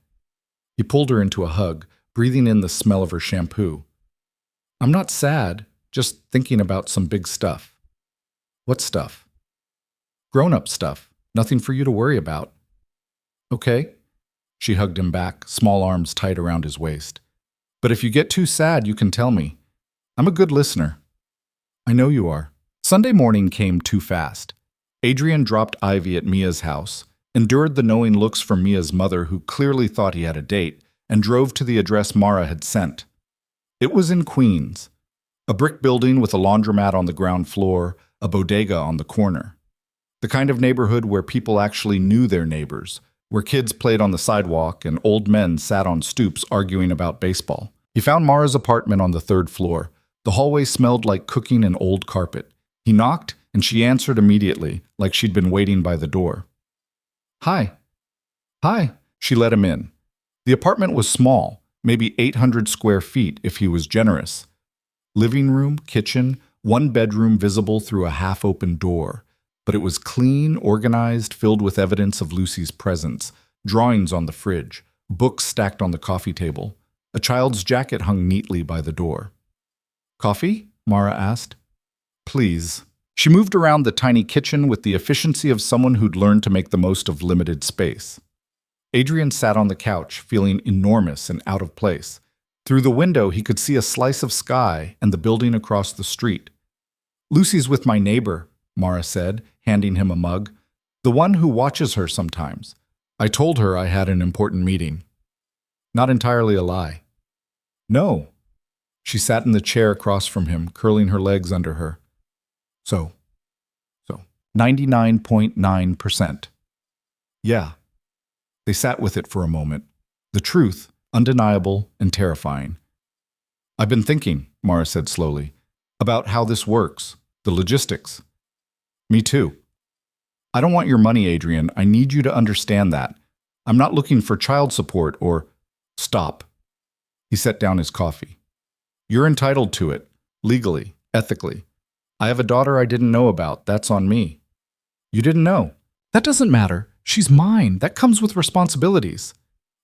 He pulled her into a hug, breathing in the smell of her shampoo. I'm not sad, just thinking about some big stuff. What stuff? Grown-up stuff. Nothing for you to worry about. Okay. She hugged him back, small arms tight around his waist. But if you get too sad, you can tell me. I'm a good listener. I know you are. Sunday morning came too fast. Adrian dropped Ivy at Mia's house, endured the knowing looks from Mia's mother who clearly thought he had a date, and drove to the address Mara had sent. It was in Queens. A brick building with a laundromat on the ground floor, a bodega on the corner. The kind of neighborhood where people actually knew their neighbors, where kids played on the sidewalk and old men sat on stoops arguing about baseball. He found Mara's apartment on the third floor. The hallway smelled like cooking and old carpet. He knocked, and she answered immediately, like she'd been waiting by the door. Hi. Hi. She let him in. The apartment was small, maybe 800 square feet if he was generous. Living room, kitchen, one bedroom visible through a half-open door. But it was clean, organized, filled with evidence of Lucy's presence, drawings on the fridge, books stacked on the coffee table. A child's jacket hung neatly by the door. Coffee? Mara asked. Please. She moved around the tiny kitchen with the efficiency of someone who'd learned to make the most of limited space. Adrian sat on the couch, feeling enormous and out of place. Through the window, he could see a slice of sky and the building across the street. Lucy's with my neighbor, Mara said, handing him a mug. The one who watches her sometimes. I told her I had an important meeting. Not entirely a lie. No. She sat in the chair across from him, curling her legs under her. So, 99.9%. Yeah. They sat with it for a moment. The truth, undeniable and terrifying. I've been thinking, Mara said slowly, about how this works, the logistics. Me too. I don't want your money, Adrian. I need you to understand that. I'm not looking for child support or... Stop. He set down his coffee. You're entitled to it, legally, ethically. I have a daughter I didn't know about. That's on me. You didn't know. That doesn't matter. She's mine. That comes with responsibilities.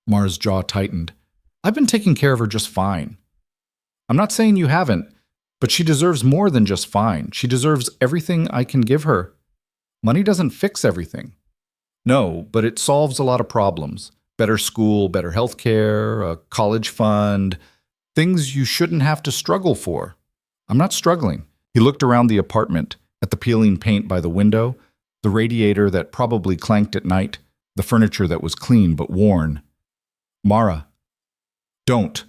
Mara's jaw tightened. I've been taking care of her just fine. I'm not saying you haven't, but she deserves more than just fine. She deserves everything I can give her. Money doesn't fix everything. No, but it solves a lot of problems. Better school, better health care, a college fund, things you shouldn't have to struggle for. I'm not struggling. He looked around the apartment, at the peeling paint by the window, the radiator that probably clanked at night, the furniture that was clean but worn. Mara. Don't.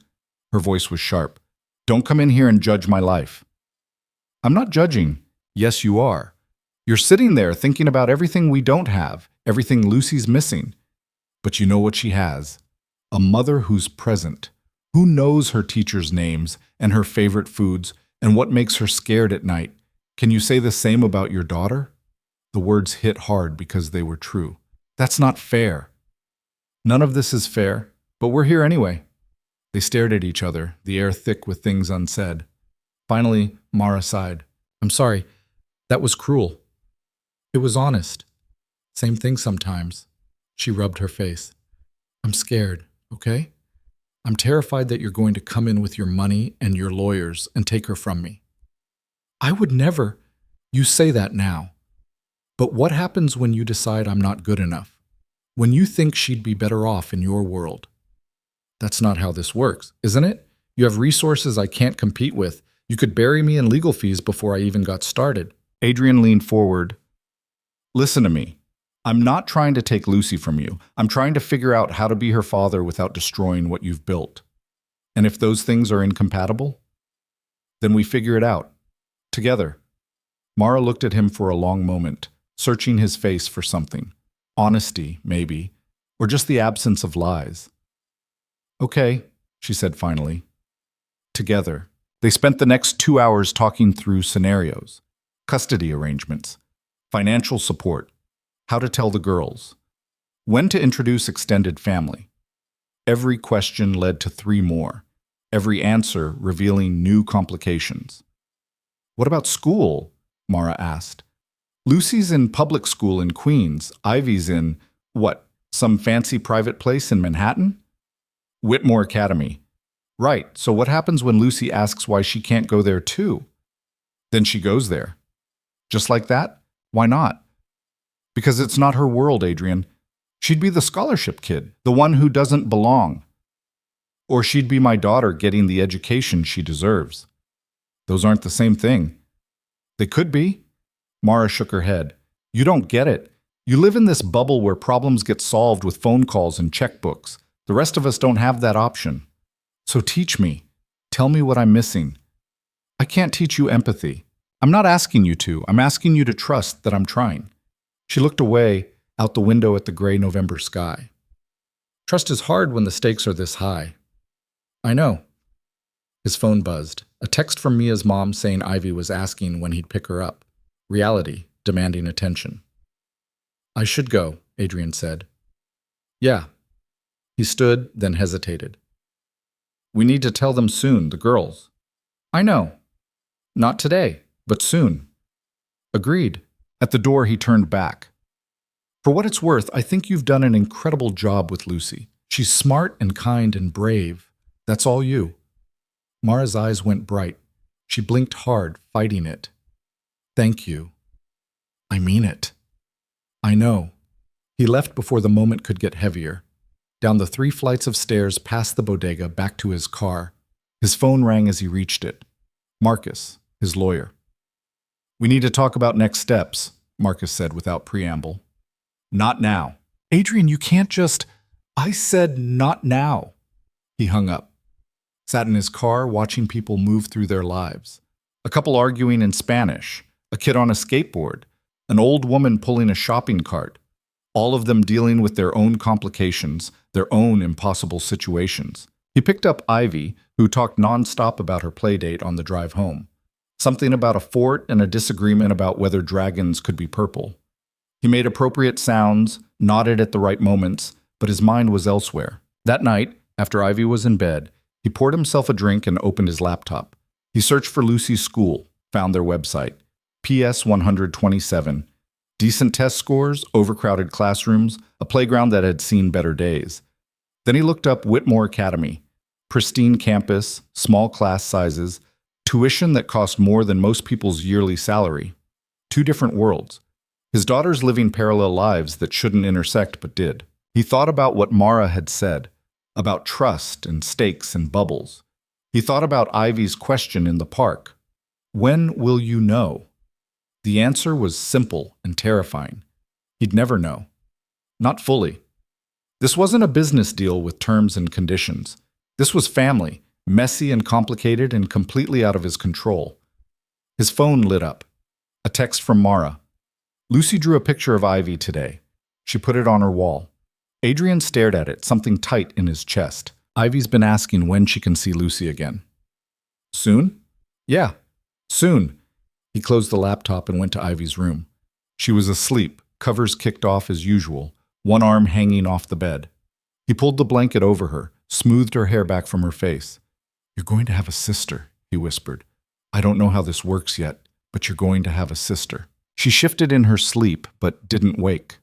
Her voice was sharp. Don't come in here and judge my life. I'm not judging. Yes, you are. You're sitting there thinking about everything we don't have, everything Lucy's missing. But you know what she has? A mother who's present, who knows her teachers' names and her favorite foods and what makes her scared at night. Can you say the same about your daughter? The words hit hard because they were true. That's not fair. None of this is fair, but we're here anyway. They stared at each other, the air thick with things unsaid. Finally, Mara sighed. I'm sorry. That was cruel. It was honest. Same thing sometimes. She rubbed her face. I'm scared, okay? I'm terrified that you're going to come in with your money and your lawyers and take her from me. I would never. You say that now. But what happens when you decide I'm not good enough? When you think she'd be better off in your world? That's not how this works, isn't it? You have resources I can't compete with. You could bury me in legal fees before I even got started. Adrian leaned forward. Listen to me. I'm not trying to take Lucy from you. I'm trying to figure out how to be her father without destroying what you've built. And if those things are incompatible, then we figure it out. Together. Mara looked at him for a long moment, searching his face for something. Honesty, maybe, or just the absence of lies. Okay, she said finally. Together. They spent the next 2 hours talking through scenarios, custody arrangements, financial support, how to tell the girls, when to introduce extended family. Every question led to 3 more, every answer revealing new complications. What about school? Mara asked. Lucy's in public school in Queens. Ivy's in, what, some fancy private place in Manhattan? Whitmore Academy. Right, so what happens when Lucy asks why she can't go there too? Then she goes there. Just like that? Why not? Because it's not her world, Adrian. She'd be the scholarship kid, the one who doesn't belong. Or she'd be my daughter getting the education she deserves. Those aren't the same thing. They could be. Mara shook her head. You don't get it. You live in this bubble where problems get solved with phone calls and checkbooks. The rest of us don't have that option. So teach me. Tell me what I'm missing. I can't teach you empathy. I'm not asking you to. I'm asking you to trust that I'm trying. She looked away, out the window at the gray November sky. Trust is hard when the stakes are this high. I know. His phone buzzed. A text from Mia's mom saying Ivy was asking when he'd pick her up. Reality, demanding attention. I should go, Adrian said. Yeah. He stood, then hesitated. We need to tell them soon, the girls. I know. Not today, but soon. Agreed. At the door, he turned back. For what it's worth, I think you've done an incredible job with Lucy. She's smart and kind and brave. That's all you. Mara's eyes went bright. She blinked hard, fighting it. Thank you. I mean it. I know. He left before the moment could get heavier. Down the 3 flights of stairs past the bodega back to his car. His phone rang as he reached it. Marcus, his lawyer. We need to talk about next steps, Marcus said without preamble. Not now. Adrian, you can't just... I said not now. He hung up. Sat in his car watching people move through their lives. A couple arguing in Spanish, a kid on a skateboard, an old woman pulling a shopping cart, all of them dealing with their own complications, their own impossible situations. He picked up Ivy, who talked nonstop about her playdate on the drive home. Something about a fort and a disagreement about whether dragons could be purple. He made appropriate sounds, nodded at the right moments, but his mind was elsewhere. That night, after Ivy was in bed, he poured himself a drink and opened his laptop. He searched for Lucy's school, found their website, PS 127. Decent test scores, overcrowded classrooms, a playground that had seen better days. Then he looked up Whitmore Academy. Pristine campus, small class sizes, tuition that cost more than most people's yearly salary. 2 different worlds. His daughters living parallel lives that shouldn't intersect but did. He thought about what Mara had said, about trust and stakes and bubbles. He thought about Ivy's question in the park. When will you know? The answer was simple and terrifying. He'd never know. Not fully. This wasn't a business deal with terms and conditions. This was family, messy and complicated and completely out of his control. His phone lit up. A text from Mara. Lucy drew a picture of Ivy today. She put it on her wall. Adrian stared at it, something tight in his chest. Ivy's been asking when she can see Lucy again. Soon? Yeah, soon. He closed the laptop and went to Ivy's room. She was asleep, covers kicked off as usual, one arm hanging off the bed. He pulled the blanket over her, smoothed her hair back from her face. You're going to have a sister, he whispered. I don't know how this works yet. but you're going to have a sister. She shifted in her sleep, but didn't wake.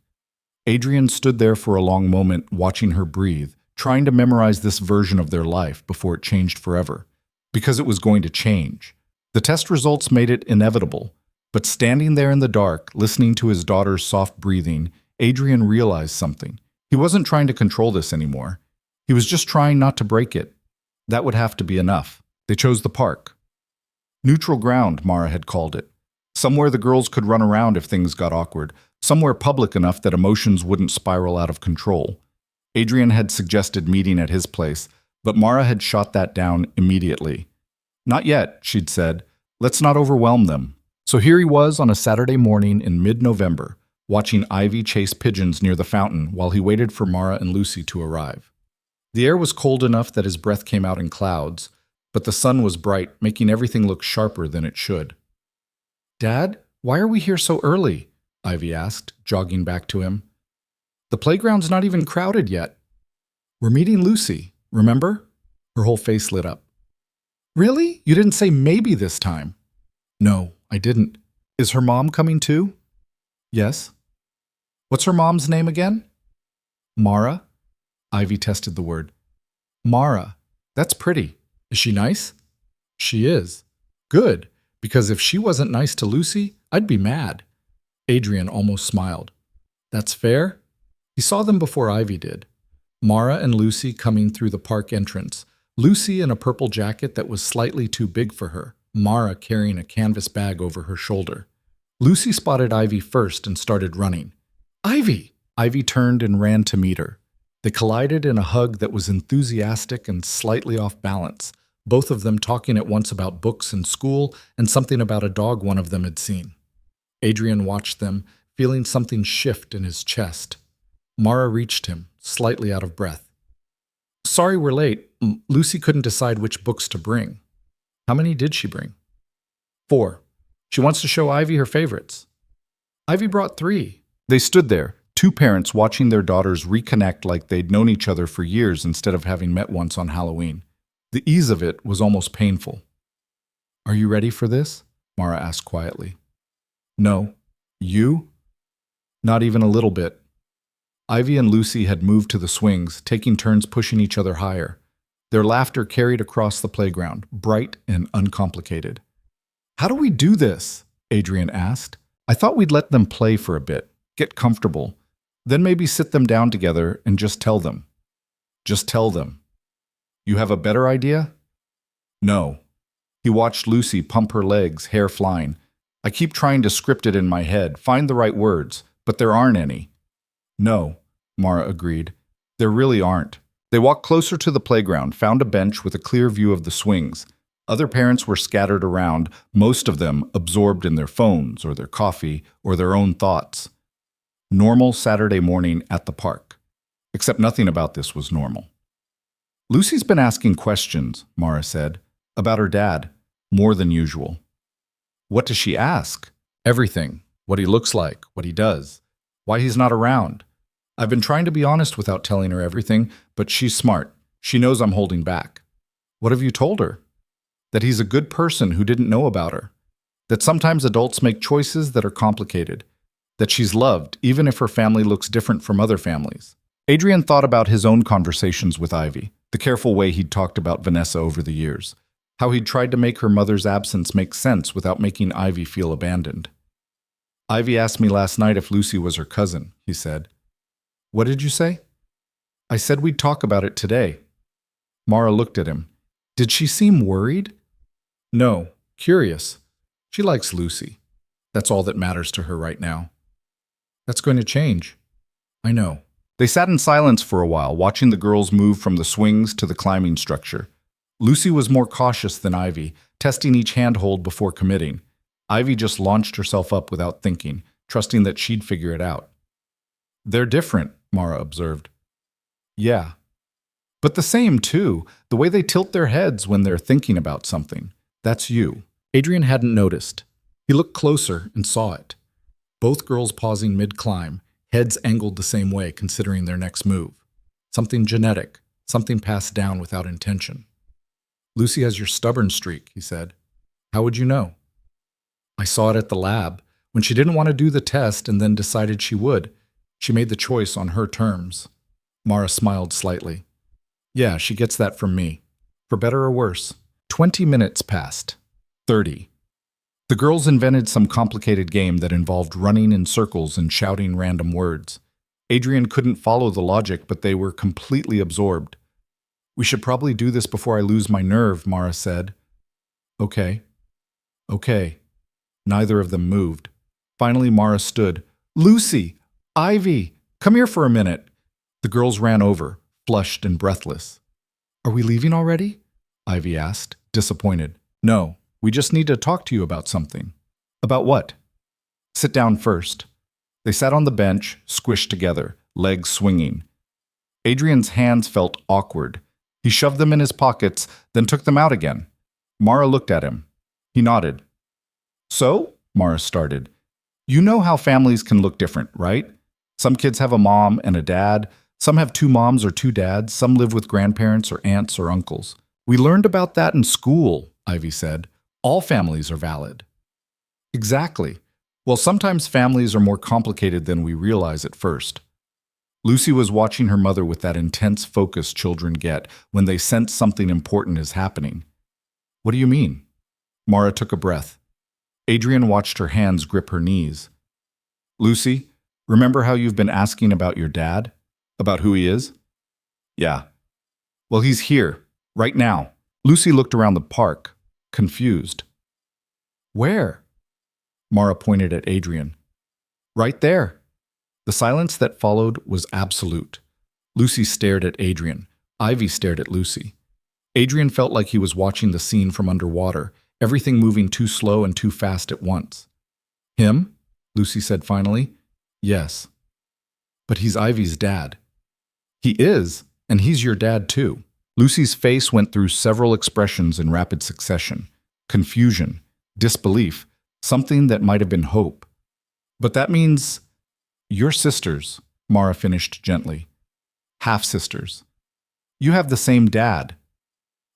Adrian stood there for a long moment, watching her breathe, trying to memorize this version of their life before it changed forever. Because it was going to change. The test results made it inevitable. But standing there in the dark, listening to his daughter's soft breathing, Adrian realized something. He wasn't trying to control this anymore. He was just trying not to break it. That would have to be enough. They chose the park. Neutral ground, Mara had called it. Somewhere the girls could run around if things got awkward. Somewhere public enough that emotions wouldn't spiral out of control. Adrian had suggested meeting at his place, but Mara had shot that down immediately. Not yet, she'd said. Let's not overwhelm them. So here he was on a Saturday morning in mid-November, watching Ivy chase pigeons near the fountain while he waited for Mara and Lucy to arrive. The air was cold enough that his breath came out in clouds, but the sun was bright, making everything look sharper than it should. "Dad, why are we here so early?" Ivy asked, jogging back to him. "The playground's not even crowded yet." "We're meeting Lucy, remember?" Her whole face lit up. "Really? You didn't say maybe this time?" "No, I didn't. Is her mom coming too?" "Yes." "What's her mom's name again?" "Mara." Ivy tested the word. "Mara. That's pretty. Is she nice?" "She is." "Good, because if she wasn't nice to Lucy, I'd be mad." Adrian almost smiled. "That's fair." He saw them before Ivy did. Mara and Lucy coming through the park entrance. Lucy in a purple jacket that was slightly too big for her, Mara carrying a canvas bag over her shoulder. Lucy spotted Ivy first and started running. "Ivy!" Ivy turned and ran to meet her. They collided in a hug that was enthusiastic and slightly off balance, both of them talking at once about books and school and something about a dog one of them had seen. Adrian watched them, feeling something shift in his chest. Mara reached him, slightly out of breath. "Sorry we're late. Lucy couldn't decide which books to bring." "How many did she bring?" 4. She wants to show Ivy her favorites." "Ivy brought 3. They stood there, two parents watching their daughters reconnect like they'd known each other for years instead of having met once on Halloween. The ease of it was almost painful. "Are you ready for this?" Mara asked quietly. "No. You?" "Not even a little bit." Ivy and Lucy had moved to the swings, taking turns pushing each other higher. Their laughter carried across the playground, bright and uncomplicated. "How do we do this?" Adrian asked. "I thought we'd let them play for a bit, get comfortable, then maybe sit them down together and just tell them." "Just tell them." "You have a better idea?" "No." He watched Lucy pump her legs, hair flying. "I keep trying to script it in my head, find the right words, but there aren't any." "No," Mara agreed. "There really aren't." They walked closer to the playground, found a bench with a clear view of the swings. Other parents were scattered around, most of them absorbed in their phones or their coffee or their own thoughts. Normal Saturday morning at the park. Except nothing about this was normal. "Lucy's been asking questions," Mara said, "about her dad, more than usual." "What does she ask?" "Everything. What he looks like, what he does, why he's not around. I've been trying to be honest without telling her everything, but she's smart. She knows I'm holding back." "What have you told her?" "That he's a good person who didn't know about her. That sometimes adults make choices that are complicated. That she's loved, even if her family looks different from other families." Adrian thought about his own conversations with Ivy, the careful way he'd talked about Vanessa over the years, how he'd tried to make her mother's absence make sense without making Ivy feel abandoned. "Ivy asked me last night if Lucy was her cousin," he said. "What did you say?" "I said we'd talk about it today." Mara looked at him. "Did she seem worried?" "No, curious. She likes Lucy. That's all that matters to her right now." "That's going to change." "I know." They sat in silence for a while, watching the girls move from the swings to the climbing structure. Lucy was more cautious than Ivy, testing each handhold before committing. Ivy just launched herself up without thinking, trusting that she'd figure it out. "They're different," Mara observed. "Yeah. But the same, too. The way they tilt their heads when they're thinking about something. That's you." Adrian hadn't noticed. He looked closer and saw it. Both girls pausing mid-climb, heads angled the same way, considering their next move. Something genetic, something passed down without intention. "Lucy has your stubborn streak," he said. "How would you know?" I saw it at the lab. When she didn't want to do the test and then decided she would, she made the choice on her terms. Mara smiled slightly. Yeah, she gets that from me. For better or worse. 20 minutes passed. 30. The girls invented some complicated game that involved running in circles and shouting random words. Adrian couldn't follow the logic, but they were completely absorbed. We should probably do this before I lose my nerve, Mara said. Okay. Okay. Neither of them moved. Finally, Mara stood. Lucy! Ivy! Come here for a minute. The girls ran over, flushed and breathless. Are we leaving already? Ivy asked, disappointed. No, we just need to talk to you about something. About what? Sit down first. They sat on the bench, squished together, legs swinging. Adrian's hands felt awkward. He shoved them in his pockets, then took them out again. Mara looked at him. He nodded. So, Mara started, you know how families can look different, right? Some kids have a mom and a dad. Some have two moms or two dads. Some live with grandparents or aunts or uncles. We learned about that in school, Ivy said. All families are valid. Exactly. Well, sometimes families are more complicated than we realize at first. Lucy was watching her mother with that intense focus children get when they sense something important is happening. What do you mean? Mara took a breath. Adrian watched her hands grip her knees. Lucy, remember how you've been asking about your dad? About who he is? Yeah. Well, he's here, right now. Lucy looked around the park, confused. Where? Mara pointed at Adrian. Right there. The silence that followed was absolute. Lucy stared at Adrian. Ivy stared at Lucy. Adrian felt like he was watching the scene from underwater, everything moving too slow and too fast at once. Him? Lucy said finally. Yes. But he's Ivy's dad. He is, and he's your dad too. Lucy's face went through several expressions in rapid succession. Confusion, disbelief, something that might have been hope. But that means you're sisters, Mara finished gently. Half-sisters. You have the same dad.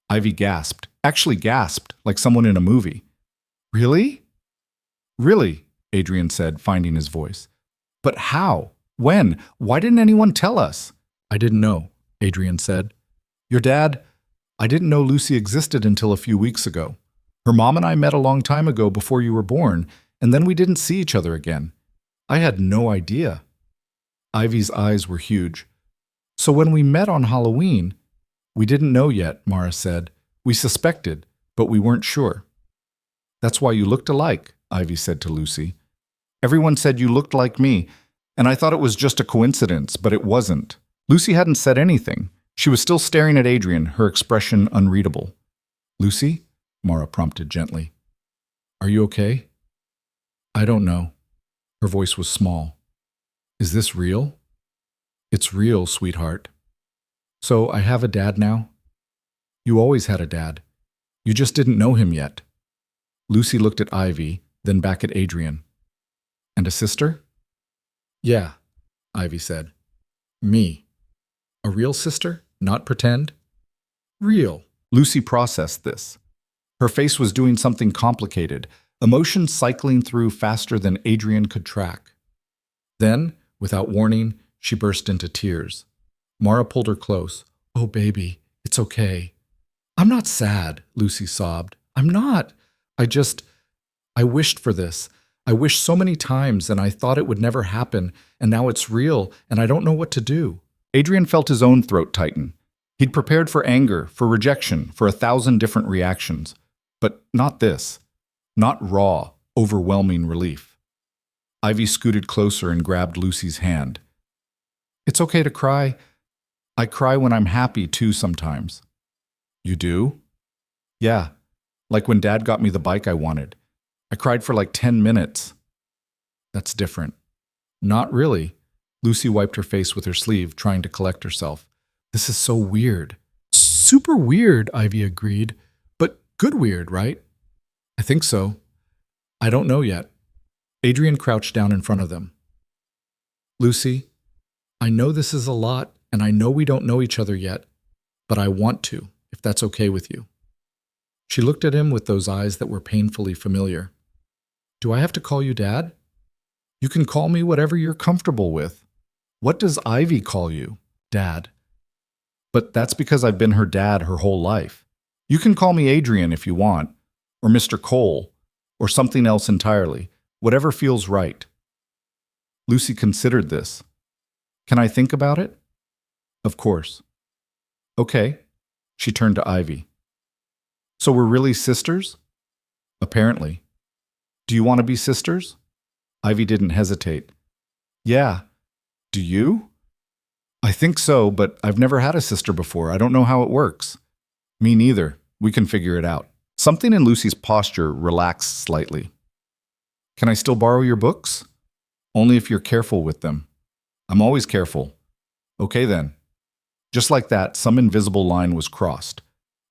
Ivy gasped, actually gasped, like someone in a movie. Really? Really, Adrian said, finding his voice. But how? When? Why didn't anyone tell us? I didn't know, Adrian said. Your dad? I didn't know Lucy existed until a few weeks ago. Her mom and I met a long time ago before you were born, and then we didn't see each other again. I had no idea. Ivy's eyes were huge. So when we met on Halloween, we didn't know yet, Mara said. We suspected, but we weren't sure. That's why you looked alike, Ivy said to Lucy. Everyone said you looked like me, and I thought it was just a coincidence, but it wasn't. Lucy hadn't said anything. She was still staring at Adrian, her expression unreadable. Lucy? Mara prompted gently. Are you okay? I don't know. Her voice was small. Is this real? It's real, sweetheart. So I have a dad now? You always had a dad. You just didn't know him yet. Lucy looked at Ivy, then back at Adrian. And a sister? Yeah, Ivy said. Me. A real sister? Not pretend? Real. Lucy processed this. Her face was doing something complicated, emotions cycling through faster than Adrian could track. Then, without warning, she burst into tears. Mara pulled her close. Oh, baby, it's okay. I'm not sad, Lucy sobbed. I'm not. I wished for this. I wished so many times, and I thought it would never happen, and now it's real, and I don't know what to do. Adrian felt his own throat tighten. He'd prepared for anger, for rejection, for 1,000 different reactions. But not this. Not raw, overwhelming relief. Ivy scooted closer and grabbed Lucy's hand. It's okay to cry. I cry when I'm happy, too, sometimes. You do? Yeah. Like when Dad got me the bike I wanted. I cried for like 10 minutes. That's different. Not really. Lucy wiped her face with her sleeve, trying to collect herself. This is so weird. Super weird, Ivy agreed. But good weird, right? I think so. I don't know yet. Adrian crouched down in front of them. Lucy, I know this is a lot, and I know we don't know each other yet, but I want to, if that's okay with you. She looked at him with those eyes that were painfully familiar. Do I have to call you Dad? You can call me whatever you're comfortable with. What does Ivy call you? Dad. But that's because I've been her dad her whole life. You can call me Adrian if you want, or Mr. Cole, or something else entirely, whatever feels right. Lucy considered this. Can I think about it? Of course. Okay. She turned to Ivy. So we're really sisters? Apparently. Do you want to be sisters? Ivy didn't hesitate. Yeah. Do you? I think so, but I've never had a sister before. I don't know how it works. Me neither. We can figure it out. Something in Lucy's posture relaxed slightly. Can I still borrow your books? Only if you're careful with them. I'm always careful. Okay then. Just like that, some invisible line was crossed.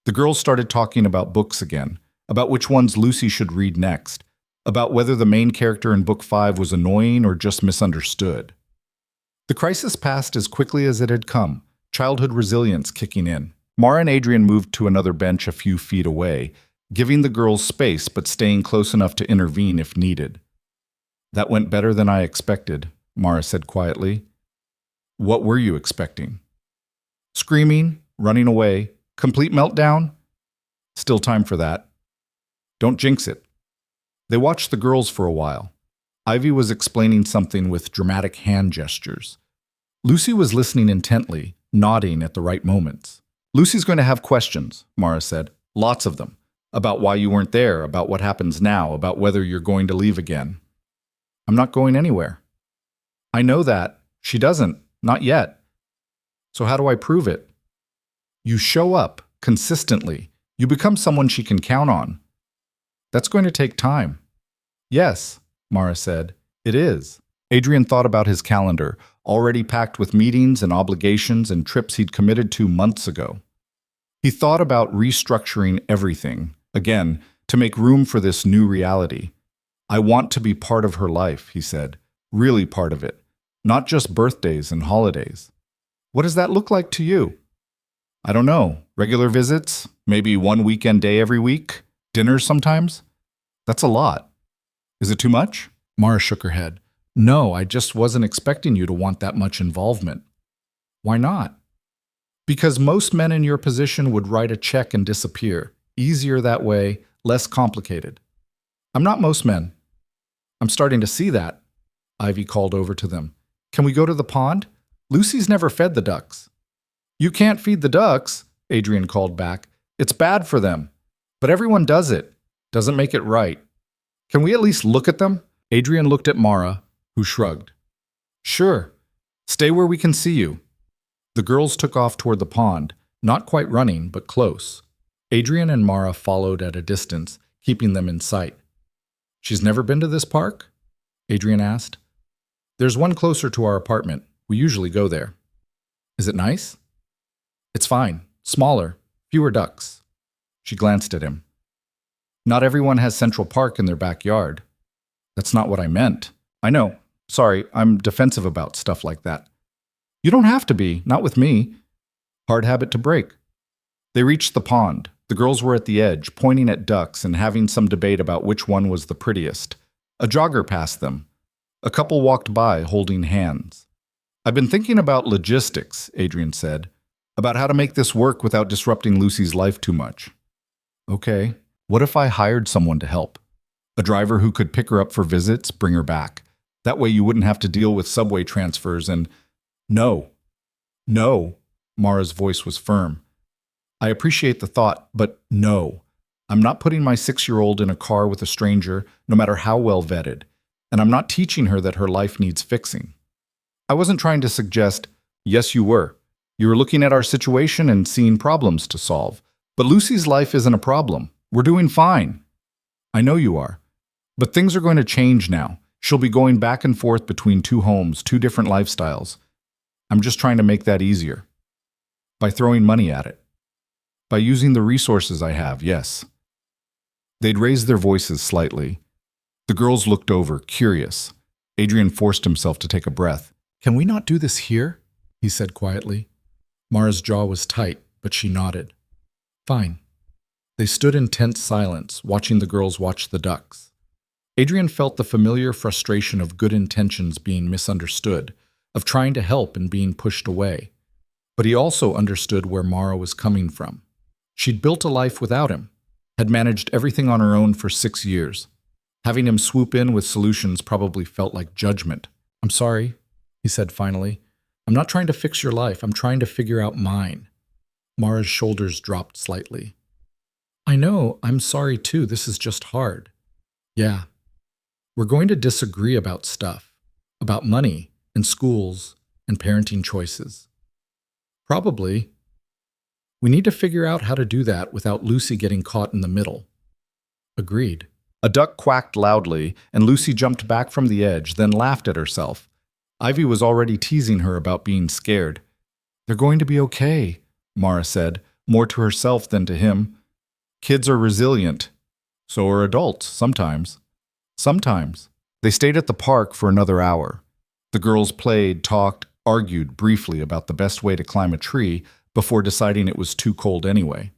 The girls started talking about books again, about which ones Lucy should read next, about whether the main character in Book 5 was annoying or just misunderstood. The crisis passed as quickly as it had come, childhood resilience kicking in. Mara and Adrian moved to another bench a few feet away, giving the girls space but staying close enough to intervene if needed. That went better than I expected, Mara said quietly. What were you expecting? Screaming, running away, complete meltdown? Still time for that. Don't jinx it. They watched the girls for a while. Ivy was explaining something with dramatic hand gestures. Lucy was listening intently, nodding at the right moments. Lucy's going to have questions, Mara said. Lots of them. About why you weren't there, about what happens now, about whether you're going to leave again. I'm not going anywhere. I know that. She doesn't. Not yet. So how do I prove it? You show up, consistently. You become someone she can count on. That's going to take time. Yes, Mara said. It is. Adrian thought about his calendar, already packed with meetings and obligations and trips he'd committed to months ago. He thought about restructuring everything, again, to make room for this new reality. I want to be part of her life, he said. Really part of it. Not just birthdays and holidays. What does that look like to you? I don't know. Regular visits? Maybe one weekend day every week? Dinners sometimes? That's a lot. Is it too much? Mara shook her head. No, I just wasn't expecting you to want that much involvement. Why not? Because most men in your position would write a check and disappear. Easier that way, less complicated. I'm not most men. I'm starting to see that. Ivy called over to them. Can we go to the pond? Lucy's never fed the ducks. You can't feed the ducks, Adrian called back. It's bad for them. But everyone does it. Doesn't make it right. Can we at least look at them? Adrian looked at Mara, who shrugged. Sure. Stay where we can see you. The girls took off toward the pond, not quite running, but close. Adrian and Mara followed at a distance, keeping them in sight. She's never been to this park? Adrian asked. There's one closer to our apartment. We usually go there. Is it nice? It's fine. Smaller. Fewer ducks. She glanced at him. Not everyone has Central Park in their backyard. That's not what I meant. I know. Sorry, I'm defensive about stuff like that. You don't have to be, not with me. Hard habit to break. They reached the pond. The girls were at the edge, pointing at ducks and having some debate about which one was the prettiest. A jogger passed them. A couple walked by, holding hands. I've been thinking about logistics, Adrian said, about how to make this work without disrupting Lucy's life too much. Okay, what if I hired someone to help? A driver who could pick her up for visits, bring her back. That way you wouldn't have to deal with subway transfers and… No. No. Mara's voice was firm. I appreciate the thought, but no. I'm not putting my 6-year-old in a car with a stranger, no matter how well vetted. And I'm not teaching her that her life needs fixing. I wasn't trying to suggest, yes, you were. You were looking at our situation and seeing problems to solve. But Lucy's life isn't a problem. We're doing fine. I know you are. But things are going to change now. She'll be going back and forth between 2 homes, 2 different lifestyles. I'm just trying to make that easier. By throwing money at it. By using the resources I have, yes. They'd raised their voices slightly. The girls looked over, curious. Adrian forced himself to take a breath. Can we not do this here? He said quietly. Mara's jaw was tight, but she nodded. Fine. They stood in tense silence, watching the girls watch the ducks. Adrian felt the familiar frustration of good intentions being misunderstood, of trying to help and being pushed away. But he also understood where Mara was coming from. She'd built a life without him, had managed everything on her own for 6 years. Having him swoop in with solutions probably felt like judgment. "I'm sorry," he said finally. "I'm not trying to fix your life. I'm trying to figure out mine." Mara's shoulders dropped slightly. "I know. I'm sorry too. This is just hard." "Yeah. We're going to disagree about stuff. About money and schools and parenting choices." "Probably. We need to figure out how to do that without Lucy getting caught in the middle." "Agreed." A duck quacked loudly, and Lucy jumped back from the edge, then laughed at herself. Ivy was already teasing her about being scared. "They're going to be okay," Mara said, more to herself than to him. "Kids are resilient. So are adults, sometimes." Sometimes. They stayed at the park for another hour. The girls played, talked, argued briefly about the best way to climb a tree before deciding it was too cold anyway.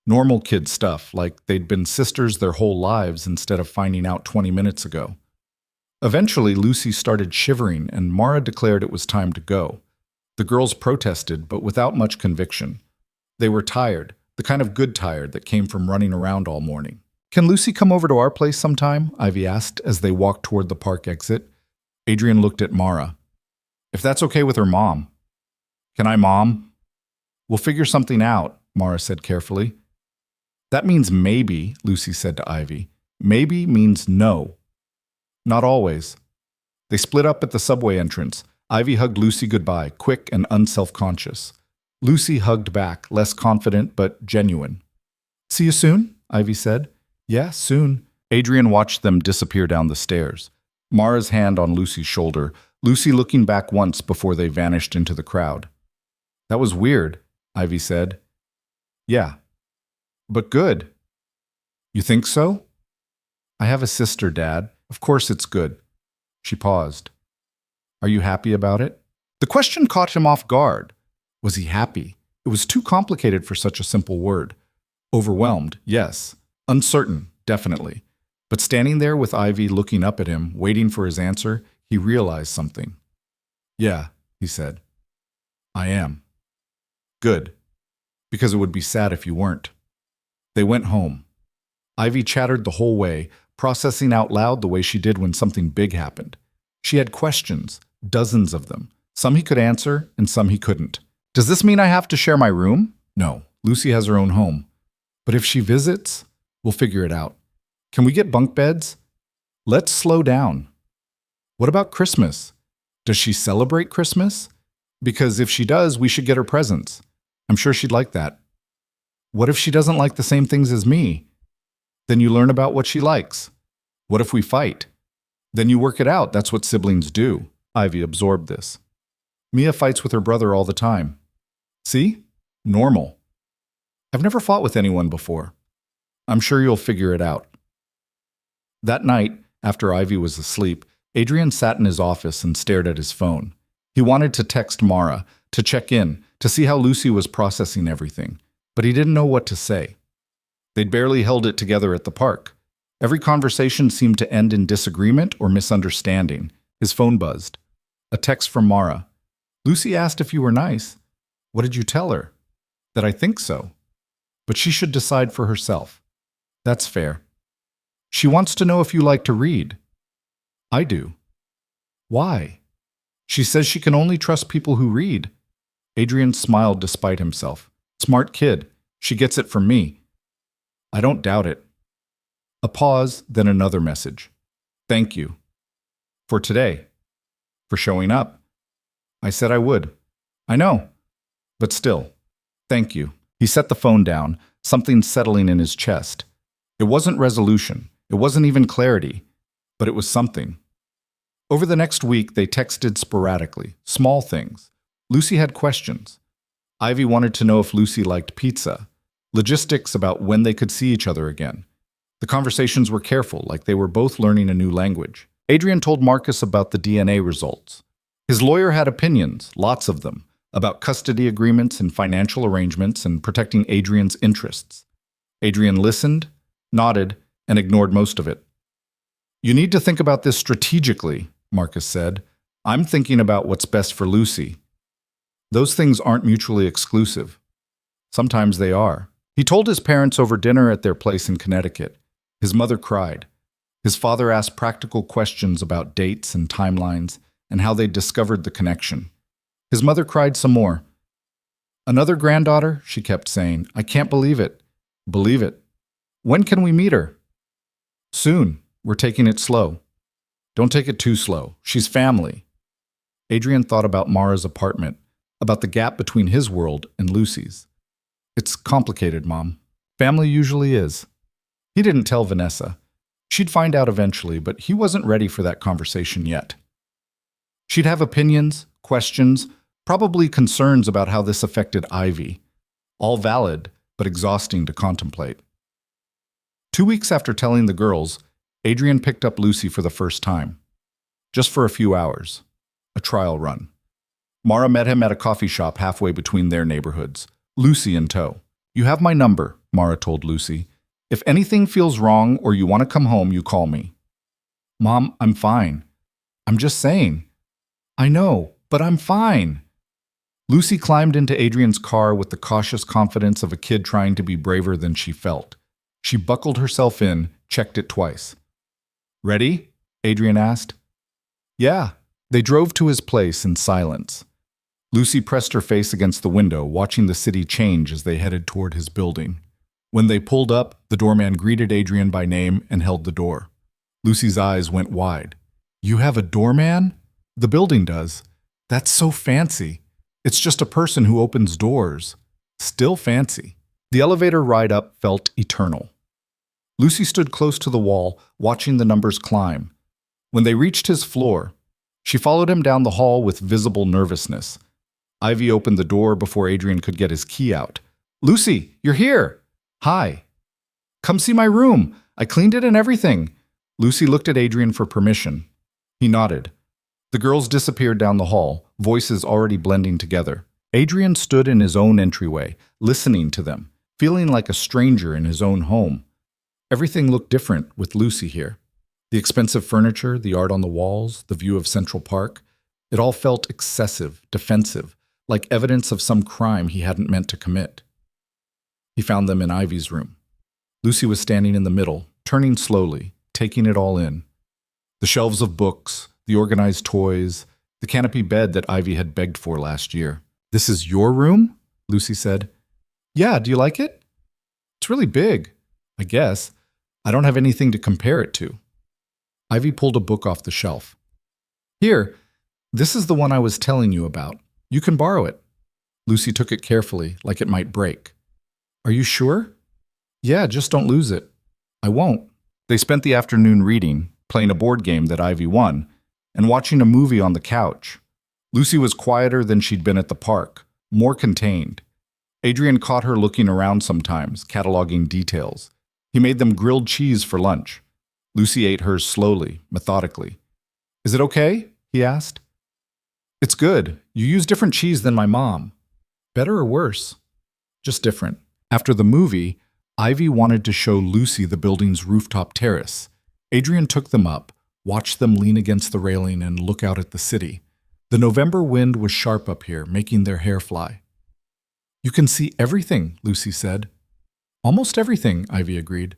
Normal kid stuff, like they'd been sisters their whole lives instead of finding out 20 minutes ago. Eventually, Lucy started shivering, and Mara declared it was time to go. The girls protested, but without much conviction. They were tired, the kind of good tired that came from running around all morning. "Can Lucy come over to our place sometime?" Ivy asked as they walked toward the park exit. Adrian looked at Mara. "If that's okay with her mom." "Can I, Mom?" "We'll figure something out," Mara said carefully. "That means maybe," Lucy said to Ivy. "Maybe means no." "Not always." They split up at the subway entrance. Ivy hugged Lucy goodbye, quick and unself-conscious. Lucy hugged back, less confident but genuine. "See you soon?" Ivy said. "Yeah, soon." Adrian watched them disappear down the stairs. Mara's hand on Lucy's shoulder, Lucy looking back once before they vanished into the crowd. "That was weird," Ivy said. "Yeah. But good." "You think so?" "I have a sister, Dad. Of course it's good." She paused. "Are you happy about it?" The question caught him off guard. Was he happy? It was too complicated for such a simple word. Overwhelmed, yes. Uncertain, definitely. But standing there with Ivy looking up at him, waiting for his answer, he realized something. "Yeah," he said. "I am." "Good. Because it would be sad if you weren't." They went home. Ivy chattered the whole way, processing out loud the way she did when something big happened. She had questions, dozens of them. Some he could answer, and some he couldn't. "Does this mean I have to share my room?" "No. Lucy has her own home." "But if she visits?" "We'll figure it out." "Can we get bunk beds?" "Let's slow down." "What about Christmas? Does she celebrate Christmas? Because if she does, we should get her presents. I'm sure she'd like that." "What if she doesn't like the same things as me?" "Then you learn about what she likes." "What if we fight?" "Then you work it out. That's what siblings do." Ivy absorbed this. "Mia fights with her brother all the time." "See? Normal." "I've never fought with anyone before." "I'm sure you'll figure it out." That night, after Ivy was asleep, Adrian sat in his office and stared at his phone. He wanted to text Mara, to check in, to see how Lucy was processing everything, but he didn't know what to say. They'd barely held it together at the park. Every conversation seemed to end in disagreement or misunderstanding. His phone buzzed. A text from Mara. "Lucy asked if you were nice. What did you tell her?" "That I think so. But she should decide for herself." "That's fair." "She wants to know if you like to read." "I do." "Why?" "She says she can only trust people who read." Adrian smiled despite himself. "Smart kid. She gets it from me." "I don't doubt it." A pause, then another message. "Thank you. For today. For showing up. I said I would. I know. But still. Thank you." He set the phone down, something settling in his chest. It wasn't resolution. It wasn't even clarity. But it was something. Over the next week, they texted sporadically, small things. Lucy had questions. Ivy wanted to know if Lucy liked pizza. Logistics about when they could see each other again. The conversations were careful, like they were both learning a new language. Adrian told Marcus about the DNA results. His lawyer had opinions, lots of them, about custody agreements and financial arrangements and protecting Adrian's interests. Adrian listened, nodded, and ignored most of it. You need to think about this strategically, Marcus said. I'm thinking about what's best for Lucy. Those things aren't mutually exclusive. Sometimes they are. He told his parents over dinner at their place in Connecticut. His mother cried. His father asked practical questions about dates and timelines and how they discovered the connection. His mother cried some more. Another granddaughter, she kept saying. I can't believe it. Believe it. When can we meet her? Soon. We're taking it slow. Don't take it too slow. She's family. Adrian thought about Mara's apartment, about the gap between his world and Lucy's. It's complicated, Mom. Family usually is. He didn't tell Vanessa. She'd find out eventually, but he wasn't ready for that conversation yet. She'd have opinions, questions, probably concerns about how this affected Ivy. All valid, but exhausting to contemplate. 2 weeks after telling the girls, Adrian picked up Lucy for the first time. Just for a few hours. A trial run. Mara met him at a coffee shop halfway between their neighborhoods. Lucy in tow. You have my number, Mara told Lucy. If anything feels wrong or you want to come home, you call me. Mom, I'm fine. I'm just saying. I know, but I'm fine. Lucy climbed into Adrian's car with the cautious confidence of a kid trying to be braver than she felt. She buckled herself in, checked it twice. Ready? Adrian asked. Yeah. They drove to his place in silence. Lucy pressed her face against the window, watching the city change as they headed toward his building. When they pulled up, the doorman greeted Adrian by name and held the door. Lucy's eyes went wide. You have a doorman? The building does. That's so fancy. It's just a person who opens doors. Still fancy. The elevator ride up felt eternal. Lucy stood close to the wall, watching the numbers climb. When they reached his floor, she followed him down the hall with visible nervousness. Ivy opened the door before Adrian could get his key out. Lucy, you're here! Hi. Come see my room. I cleaned it and everything. Lucy looked at Adrian for permission. He nodded. The girls disappeared down the hall, voices already blending together. Adrian stood in his own entryway, listening to them, feeling like a stranger in his own home. Everything looked different with Lucy here. The expensive furniture, the art on the walls, the view of Central Park, it all felt excessive, defensive, like evidence of some crime he hadn't meant to commit. He found them in Ivy's room. Lucy was standing in the middle, turning slowly, taking it all in. The shelves of books, the organized toys, the canopy bed that Ivy had begged for last year. This is your room? Lucy said. Yeah, do you like it? It's really big, I guess. I don't have anything to compare it to. Ivy pulled a book off the shelf. Here, this is the one I was telling you about. You can borrow it. Lucy took it carefully, like it might break. Are you sure? Yeah, just don't lose it. I won't. They spent the afternoon reading, playing a board game that Ivy won, and watching a movie on the couch. Lucy was quieter than she'd been at the park, more contained. Adrian caught her looking around sometimes, cataloging details. He made them grilled cheese for lunch. Lucy ate hers slowly, methodically. Is it okay? He asked. It's good. You use different cheese than my mom. Better or worse? Just different. After the movie, Ivy wanted to show Lucy the building's rooftop terrace. Adrian took them up, watched them lean against the railing and look out at the city. The November wind was sharp up here, making their hair fly. You can see everything, Lucy said. Almost everything, Ivy agreed.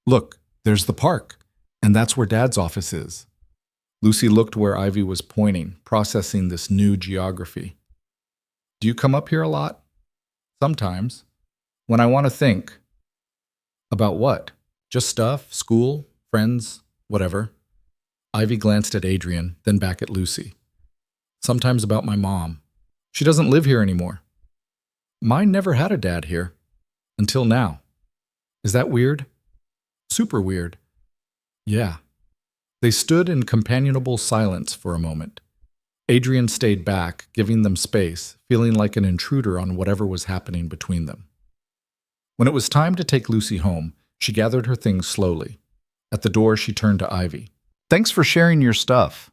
Look, there's the park, and that's where Dad's office is. Lucy looked where Ivy was pointing, processing this new geography. Do you come up here a lot? Sometimes. When I want to think. About what? Just stuff, school, friends, whatever. Ivy glanced at Adrian, then back at Lucy. Sometimes about my mom. She doesn't live here anymore. Mine never had a dad here. Until now. Is that weird? Super weird. Yeah. They stood in companionable silence for a moment. Adrian stayed back, giving them space, feeling like an intruder on whatever was happening between them. When it was time to take Lucy home, she gathered her things slowly. At the door, she turned to Ivy. Thanks for sharing your stuff.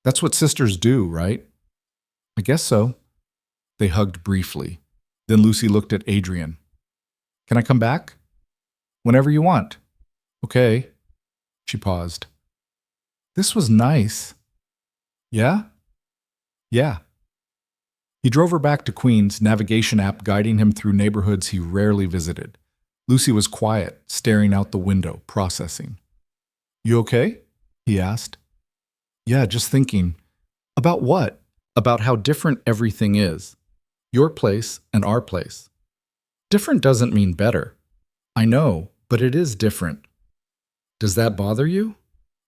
That's what sisters do, right? I guess so. They hugged briefly. Then Lucy looked at Adrian. Can I come back? Whenever you want. Okay. She paused. This was nice. Yeah? Yeah. He drove her back to Queens, navigation app guiding him through neighborhoods he rarely visited. Lucy was quiet, staring out the window, processing. You okay? He asked. Yeah, just thinking. About what? About how different everything is. Your place and our place. Different doesn't mean better. I know, but it is different. Does that bother you?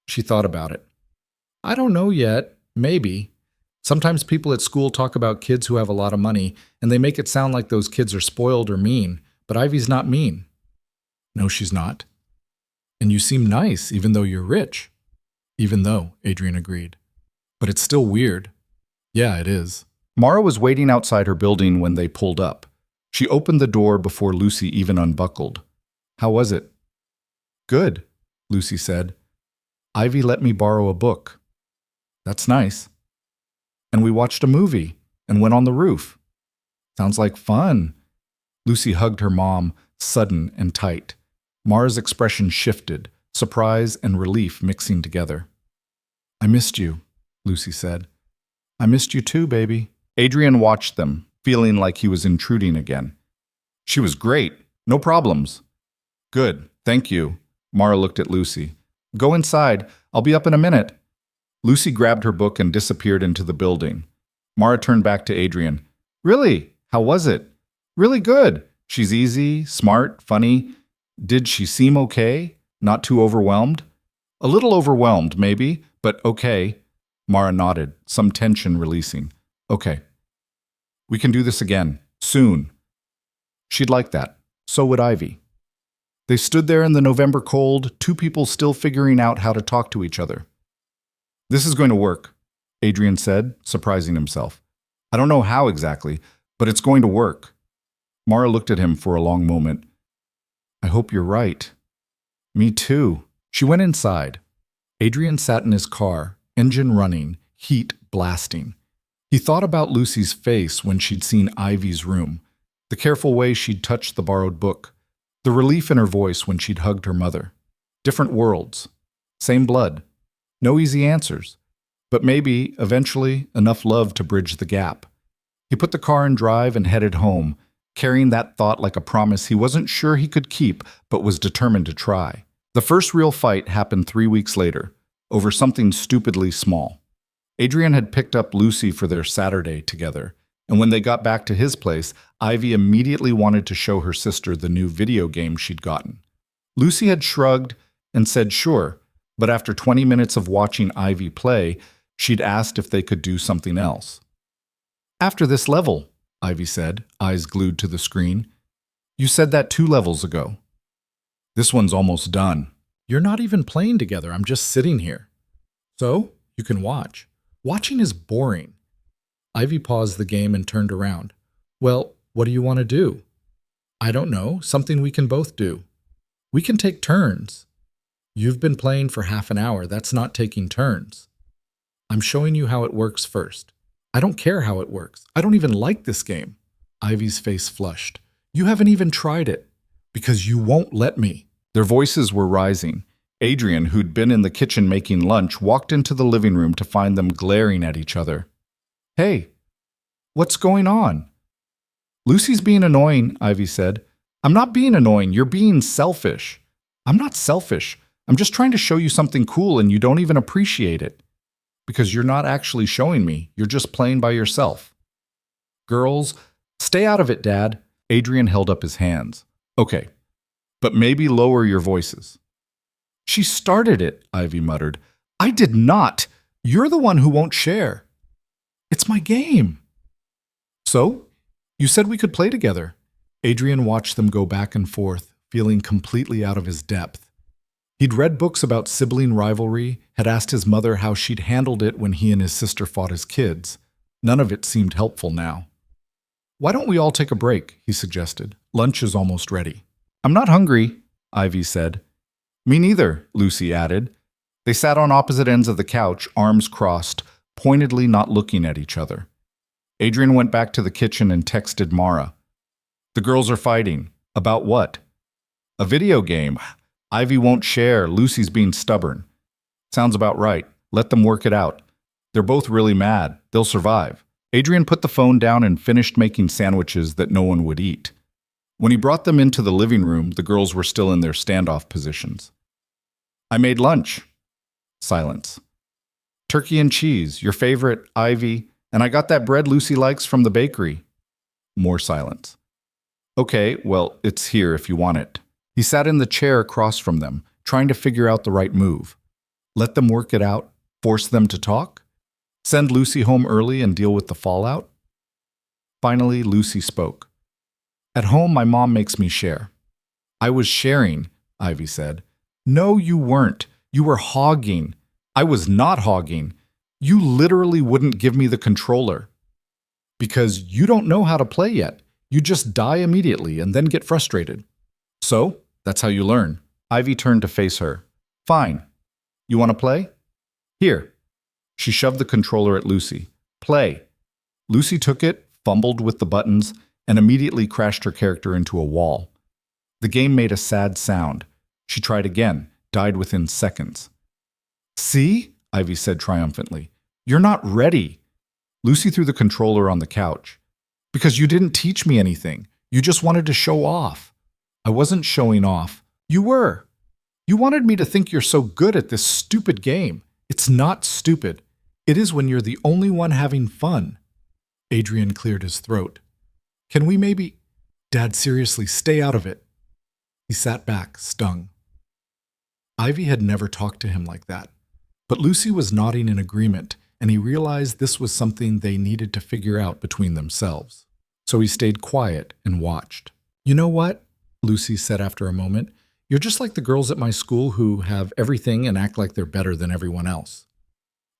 She thought about it. I don't know yet. Maybe. Sometimes people at school talk about kids who have a lot of money, and they make it sound like those kids are spoiled or mean, but Ivy's not mean. No, she's not. And you seem nice, even though you're rich. Even though, Adrian agreed. But it's still weird. Yeah, it is. Mara was waiting outside her building when they pulled up. She opened the door before Lucy even unbuckled. How was it? Good, Lucy said. Ivy let me borrow a book. That's nice. And we watched a movie and went on the roof. Sounds like fun. Lucy hugged her mom, sudden and tight. Mara's expression shifted, surprise and relief mixing together. I missed you, Lucy said. I missed you too, baby. Adrian watched them, feeling like he was intruding again. She was great. No problems. Good. Thank you. Mara looked at Lucy. Go inside. I'll be up in a minute. Lucy grabbed her book and disappeared into the building. Mara turned back to Adrian. Really? How was it? Really good. She's easy, smart, funny. Did she seem okay? Not too overwhelmed? A little overwhelmed, maybe, but okay. Mara nodded, some tension releasing. Okay. We can do this again. Soon. She'd like that. So would Ivy. They stood there in the November cold, two people still figuring out how to talk to each other. This is going to work, Adrian said, surprising himself. I don't know how exactly, but it's going to work. Mara looked at him for a long moment. I hope you're right. Me too. She went inside. Adrian sat in his car, engine running, heat blasting. He thought about Lucy's face when she'd seen Ivy's room, the careful way she'd touched the borrowed book, the relief in her voice when she'd hugged her mother. Different worlds. Same blood. No easy answers. But maybe, eventually, enough love to bridge the gap. He put the car in drive and headed home, carrying that thought like a promise he wasn't sure he could keep, but was determined to try. The first real fight happened 3 weeks later, over something stupidly small. Adrian had picked up Lucy for their Saturday together, and when they got back to his place, Ivy immediately wanted to show her sister the new video game she'd gotten. Lucy had shrugged and said sure, but after 20 minutes of watching Ivy play, she'd asked if they could do something else. After this level, Ivy said, eyes glued to the screen. You said that 2 levels ago. This one's almost done. You're not even playing together, I'm just sitting here. So, you can watch. Watching is boring. Ivy paused the game and turned around. Well, what do you want to do? I don't know, something we can both do. We can take turns. You've been playing for half an hour, that's not taking turns. I'm showing you how it works first. I don't care how it works. I don't even like this game. Ivy's face flushed. You haven't even tried it. Because you won't let me. Their voices were rising. Adrian, who'd been in the kitchen making lunch, walked into the living room to find them glaring at each other. Hey, what's going on? Lucy's being annoying, Ivy said. I'm not being annoying, you're being selfish. I'm not selfish. I'm just trying to show you something cool and you don't even appreciate it. Because you're not actually showing me, you're just playing by yourself. Girls, stay out of it, Dad. Adrian held up his hands. Okay, but maybe lower your voices. She started it, Ivy muttered. I did not. You're the one who won't share. It's my game. So, you said we could play together. Adrian watched them go back and forth, feeling completely out of his depth. He'd read books about sibling rivalry, had asked his mother how she'd handled it when he and his sister fought as kids. None of it seemed helpful now. Why don't we all take a break, he suggested. Lunch is almost ready. I'm not hungry, Ivy said. Me neither, Lucy added. They sat on opposite ends of the couch, arms crossed, pointedly not looking at each other. Adrian went back to the kitchen and texted Mara. The girls are fighting. About what? A video game. Ivy won't share. Lucy's being stubborn. Sounds about right. Let them work it out. They're both really mad. They'll survive. Adrian put the phone down and finished making sandwiches that no one would eat. When he brought them into the living room, the girls were still in their standoff positions. I made lunch. Silence. Turkey and cheese, your favorite, Ivy, and I got that bread Lucy likes from the bakery. More silence. Okay, well, it's here if you want it. He sat in the chair across from them, trying to figure out the right move. Let them work it out? Force them to talk? Send Lucy home early and deal with the fallout? Finally, Lucy spoke. At home, my mom makes me share. I was sharing, Ivy said. No, you weren't. You were hogging. I was not hogging. You literally wouldn't give me the controller. Because you don't know how to play yet. You just die immediately and then get frustrated. So, that's how you learn. Ivy turned to face her. Fine. You want to play? Here. She shoved the controller at Lucy. Play. Lucy took it, fumbled with the buttons, and immediately crashed her character into a wall. The game made a sad sound. She tried again, died within seconds. See? Ivy said triumphantly. You're not ready. Lucy threw the controller on the couch. Because you didn't teach me anything. You just wanted to show off. I wasn't showing off. You were. You wanted me to think you're so good at this stupid game. It's not stupid. It is when you're the only one having fun. Adrian cleared his throat. Can we maybe... Dad, seriously, stay out of it. He sat back, stung. Ivy had never talked to him like that. But Lucy was nodding in agreement, and he realized this was something they needed to figure out between themselves. So he stayed quiet and watched. You know what? Lucy said after a moment. You're just like the girls at my school who have everything and act like they're better than everyone else.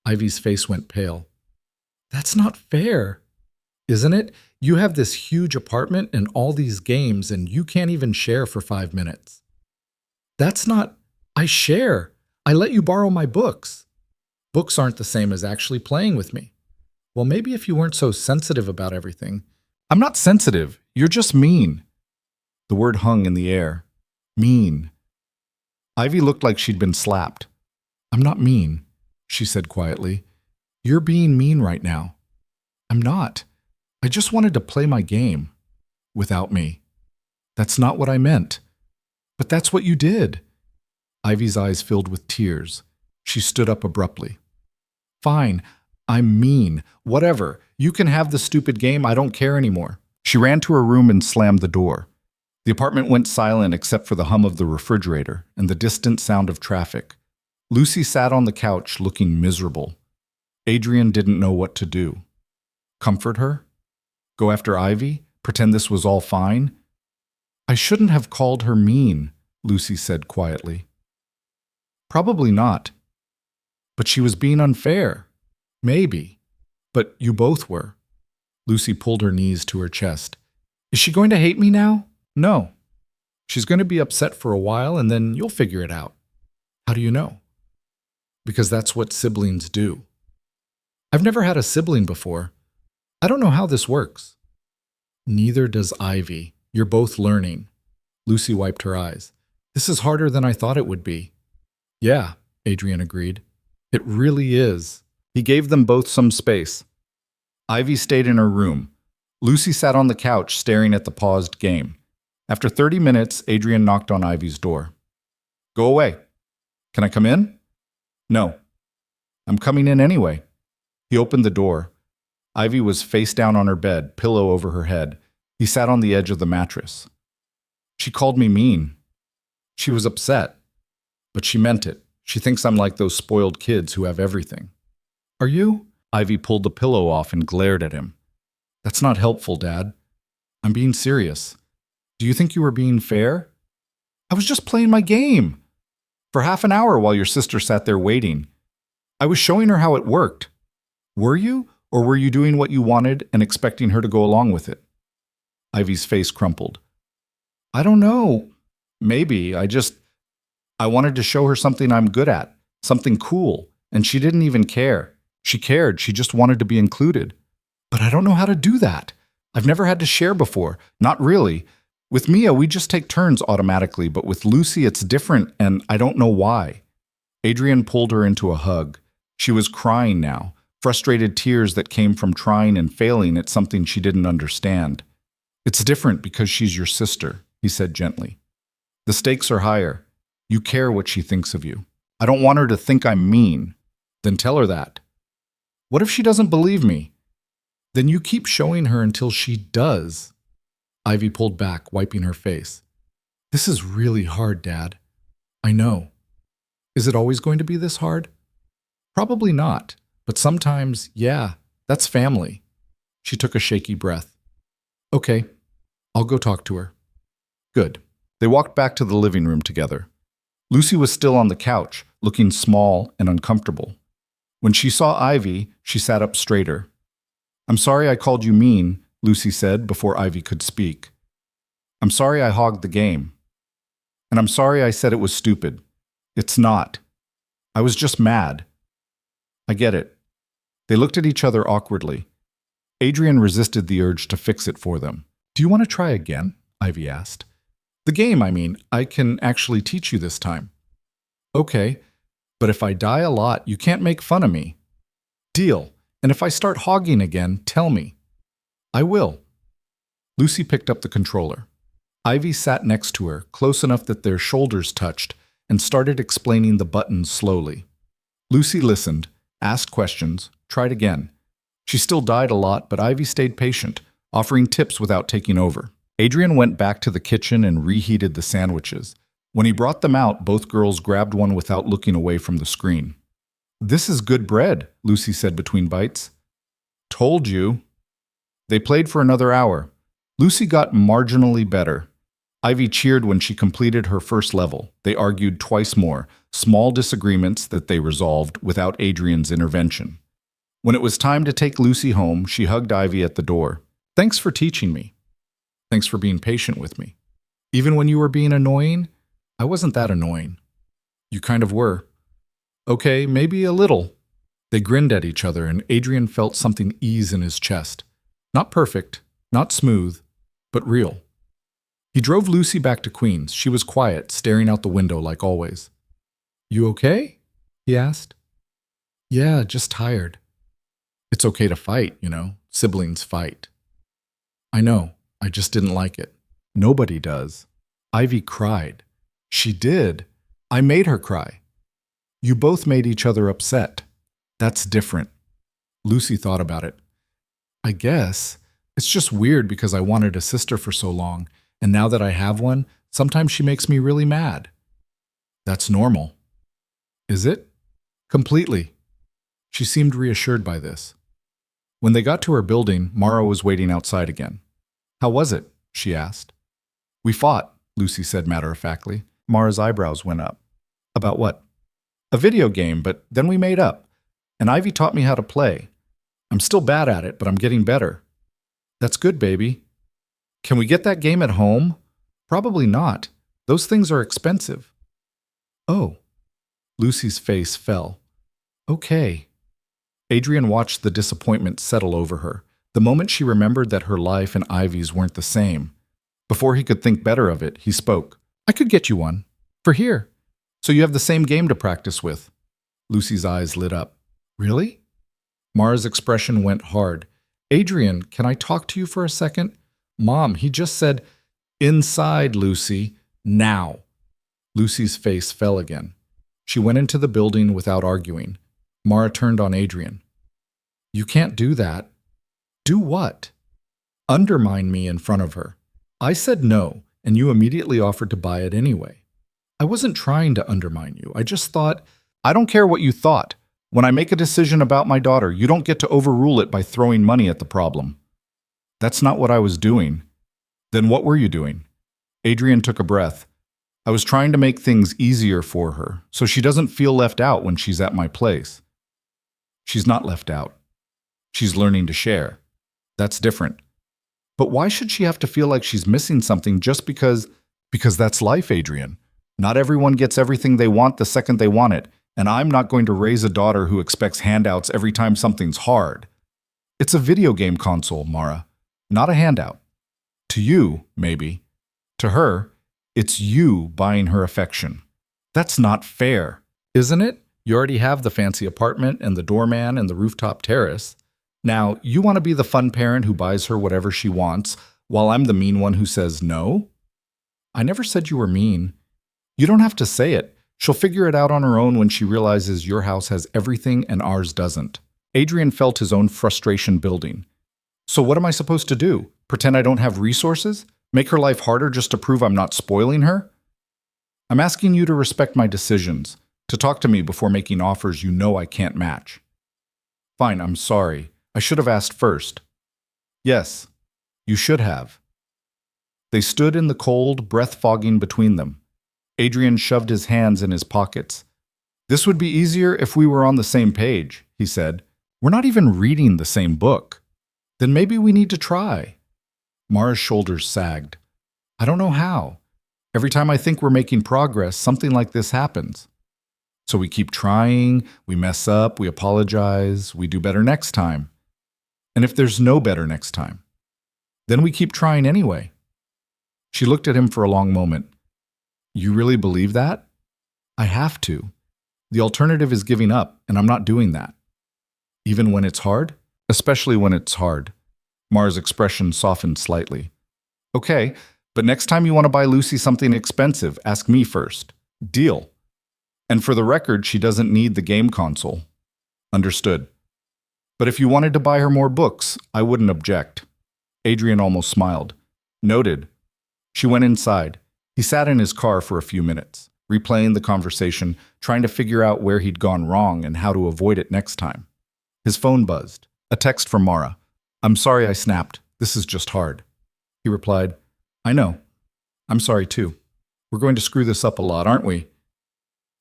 Ivy's face went pale. That's not fair, isn't it? You have this huge apartment and all these games, and you can't even share for 5 minutes. That's not... I share. I let you borrow my books. Books aren't the same as actually playing with me. Well, maybe if you weren't so sensitive about everything. I'm not sensitive. You're just mean. The word hung in the air. Mean. Ivy looked like she'd been slapped. I'm not mean, she said quietly. You're being mean right now. I'm not. I just wanted to play my game. Without me. That's not what I meant. But that's what you did. Ivy's eyes filled with tears. She stood up abruptly. Fine. I'm mean. Whatever. You can have the stupid game. I don't care anymore. She ran to her room and slammed the door. The apartment went silent except for the hum of the refrigerator and the distant sound of traffic. Lucy sat on the couch looking miserable. Adrian didn't know what to do. Comfort her? Go after Ivy? Pretend this was all fine? I shouldn't have called her mean, Lucy said quietly. Probably not. But she was being unfair. Maybe. But you both were. Lucy pulled her knees to her chest. Is she going to hate me now? No. She's going to be upset for a while and then you'll figure it out. How do you know? Because that's what siblings do. I've never had a sibling before. I don't know how this works. Neither does Ivy. You're both learning. Lucy wiped her eyes. This is harder than I thought it would be. Yeah, Adrian agreed. It really is. He gave them both some space. Ivy stayed in her room. Lucy sat on the couch staring at the paused game. After 30 minutes, Adrian knocked on Ivy's door. Go away. Can I come in? No. I'm coming in anyway. He opened the door. Ivy was face down on her bed, pillow over her head. He sat on the edge of the mattress. She called me mean. She was upset. But she meant it. She thinks I'm like those spoiled kids who have everything. Are you? Ivy pulled the pillow off and glared at him. That's not helpful, Dad. I'm being serious. Do you think you were being fair? I was just playing my game. For half an hour while your sister sat there waiting. I was showing her how it worked. Were you? Or were you doing what you wanted and expecting her to go along with it? Ivy's face crumpled. I don't know. Maybe. I wanted to show her something I'm good at. Something cool. And she didn't even care. She cared. She just wanted to be included. But I don't know how to do that. I've never had to share before. Not really. With Mia, we just take turns automatically, but with Lucy, it's different, and I don't know why. Adrian pulled her into a hug. She was crying now, frustrated tears that came from trying and failing at something she didn't understand. It's different because she's your sister, he said gently. The stakes are higher. You care what she thinks of you. I don't want her to think I'm mean. Then tell her that. What if she doesn't believe me? Then you keep showing her until she does. Ivy pulled back, wiping her face. This is really hard, Dad. I know. Is it always going to be this hard? Probably not, but sometimes, yeah, that's family. She took a shaky breath. Okay, I'll go talk to her. Good. They walked back to the living room together. Lucy was still on the couch, looking small and uncomfortable. When she saw Ivy, she sat up straighter. I'm sorry I called you mean, Lucy said before Ivy could speak. I'm sorry I hogged the game. And I'm sorry I said it was stupid. It's not. I was just mad. I get it. They looked at each other awkwardly. Adrian resisted the urge to fix it for them. Do you want to try again? Ivy asked. The game, I mean. I can actually teach you this time. Okay, but if I die a lot, you can't make fun of me. Deal. And if I start hogging again, tell me. I will. Lucy picked up the controller. Ivy sat next to her, close enough that their shoulders touched, and started explaining the buttons slowly. Lucy listened, asked questions, tried again. She still died a lot, but Ivy stayed patient, offering tips without taking over. Adrian went back to the kitchen and reheated the sandwiches. When he brought them out, both girls grabbed one without looking away from the screen. This is good bread, Lucy said between bites. Told you. They played for another hour. Lucy got marginally better. Ivy cheered when she completed her first level. They argued twice more, small disagreements that they resolved without Adrian's intervention. When it was time to take Lucy home, she hugged Ivy at the door. Thanks for teaching me. Thanks for being patient with me. Even when you were being annoying, I wasn't that annoying. You kind of were. Okay, maybe a little. They grinned at each other, and Adrian felt something ease in his chest. Not perfect, not smooth, but real. He drove Lucy back to Queens. She was quiet, staring out the window like always. You okay? He asked. Yeah, just tired. It's okay to fight, you know. Siblings fight. I know. I just didn't like it. Nobody does. Ivy cried. She did. I made her cry. You both made each other upset. That's different. Lucy thought about it. I guess. It's just weird because I wanted a sister for so long, and now that I have one, sometimes she makes me really mad. That's normal. Is it? Completely. She seemed reassured by this. When they got to her building, Mara was waiting outside again. How was it? She asked. We fought, Lucy said matter-of-factly. Mara's eyebrows went up. About what? A video game, but then we made up. And Ivy taught me how to play. I'm still bad at it, but I'm getting better. That's good, baby. Can we get that game at home? Probably not. Those things are expensive. Oh. Lucy's face fell. Okay. Adrian watched the disappointment settle over her, the moment she remembered that her life and Ivy's weren't the same. Before he could think better of it, he spoke. I could get you one. For here. So you have the same game to practice with. Lucy's eyes lit up. Really? Mara's expression went hard. Adrian, can I talk to you for a second? Mom, he just said, inside, Lucy, now. Lucy's face fell again. She went into the building without arguing. Mara turned on Adrian. You can't do that. Do what? Undermine me in front of her. I said no, and you immediately offered to buy it anyway. I wasn't trying to undermine you. I just thought, I don't care what you thought. When I make a decision about my daughter, you don't get to overrule it by throwing money at the problem. That's not what I was doing. Then what were you doing? Adrian took a breath. I was trying to make things easier for her, so she doesn't feel left out when she's at my place. She's not left out. She's learning to share. That's different. But why should she have to feel like she's missing something just because that's life, Adrian? Not everyone gets everything they want the second they want it, and I'm not going to raise a daughter who expects handouts every time something's hard. It's a video game console, Mara, not a handout. To you, maybe. To her, it's you buying her affection. That's not fair, isn't it? You already have the fancy apartment and the doorman and the rooftop terrace. Now, you want to be the fun parent who buys her whatever she wants, while I'm the mean one who says no? I never said you were mean. You don't have to say it. She'll figure it out on her own when she realizes your house has everything and ours doesn't. Adrian felt his own frustration building. So what am I supposed to do? Pretend I don't have resources? Make her life harder just to prove I'm not spoiling her? I'm asking you to respect my decisions, to talk to me before making offers you know I can't match. Fine, I'm sorry. I should have asked first. Yes, you should have. They stood in the cold, breath fogging between them. Adrian shoved his hands in his pockets. This would be easier if we were on the same page, he said. We're not even reading the same book. Then maybe we need to try. Mara's shoulders sagged. I don't know how. Every time I think we're making progress, something like this happens. So we keep trying, we mess up, we apologize, we do better next time. And if there's no better next time, then we keep trying anyway. She looked at him for a long moment. You really believe that? I have to. The alternative is giving up, and I'm not doing that. Even when it's hard? Especially when it's hard. Mara's expression softened slightly. Okay, but next time you want to buy Lucy something expensive, ask me first. Deal. And for the record, she doesn't need the game console. Understood. But if you wanted to buy her more books, I wouldn't object. Adrian almost smiled. Noted. She went inside. He sat in his car for a few minutes, replaying the conversation, trying to figure out where he'd gone wrong and how to avoid it next time. His phone buzzed. A text from Mara. I'm sorry I snapped. This is just hard. He replied, I know. I'm sorry too. We're going to screw this up a lot, aren't we?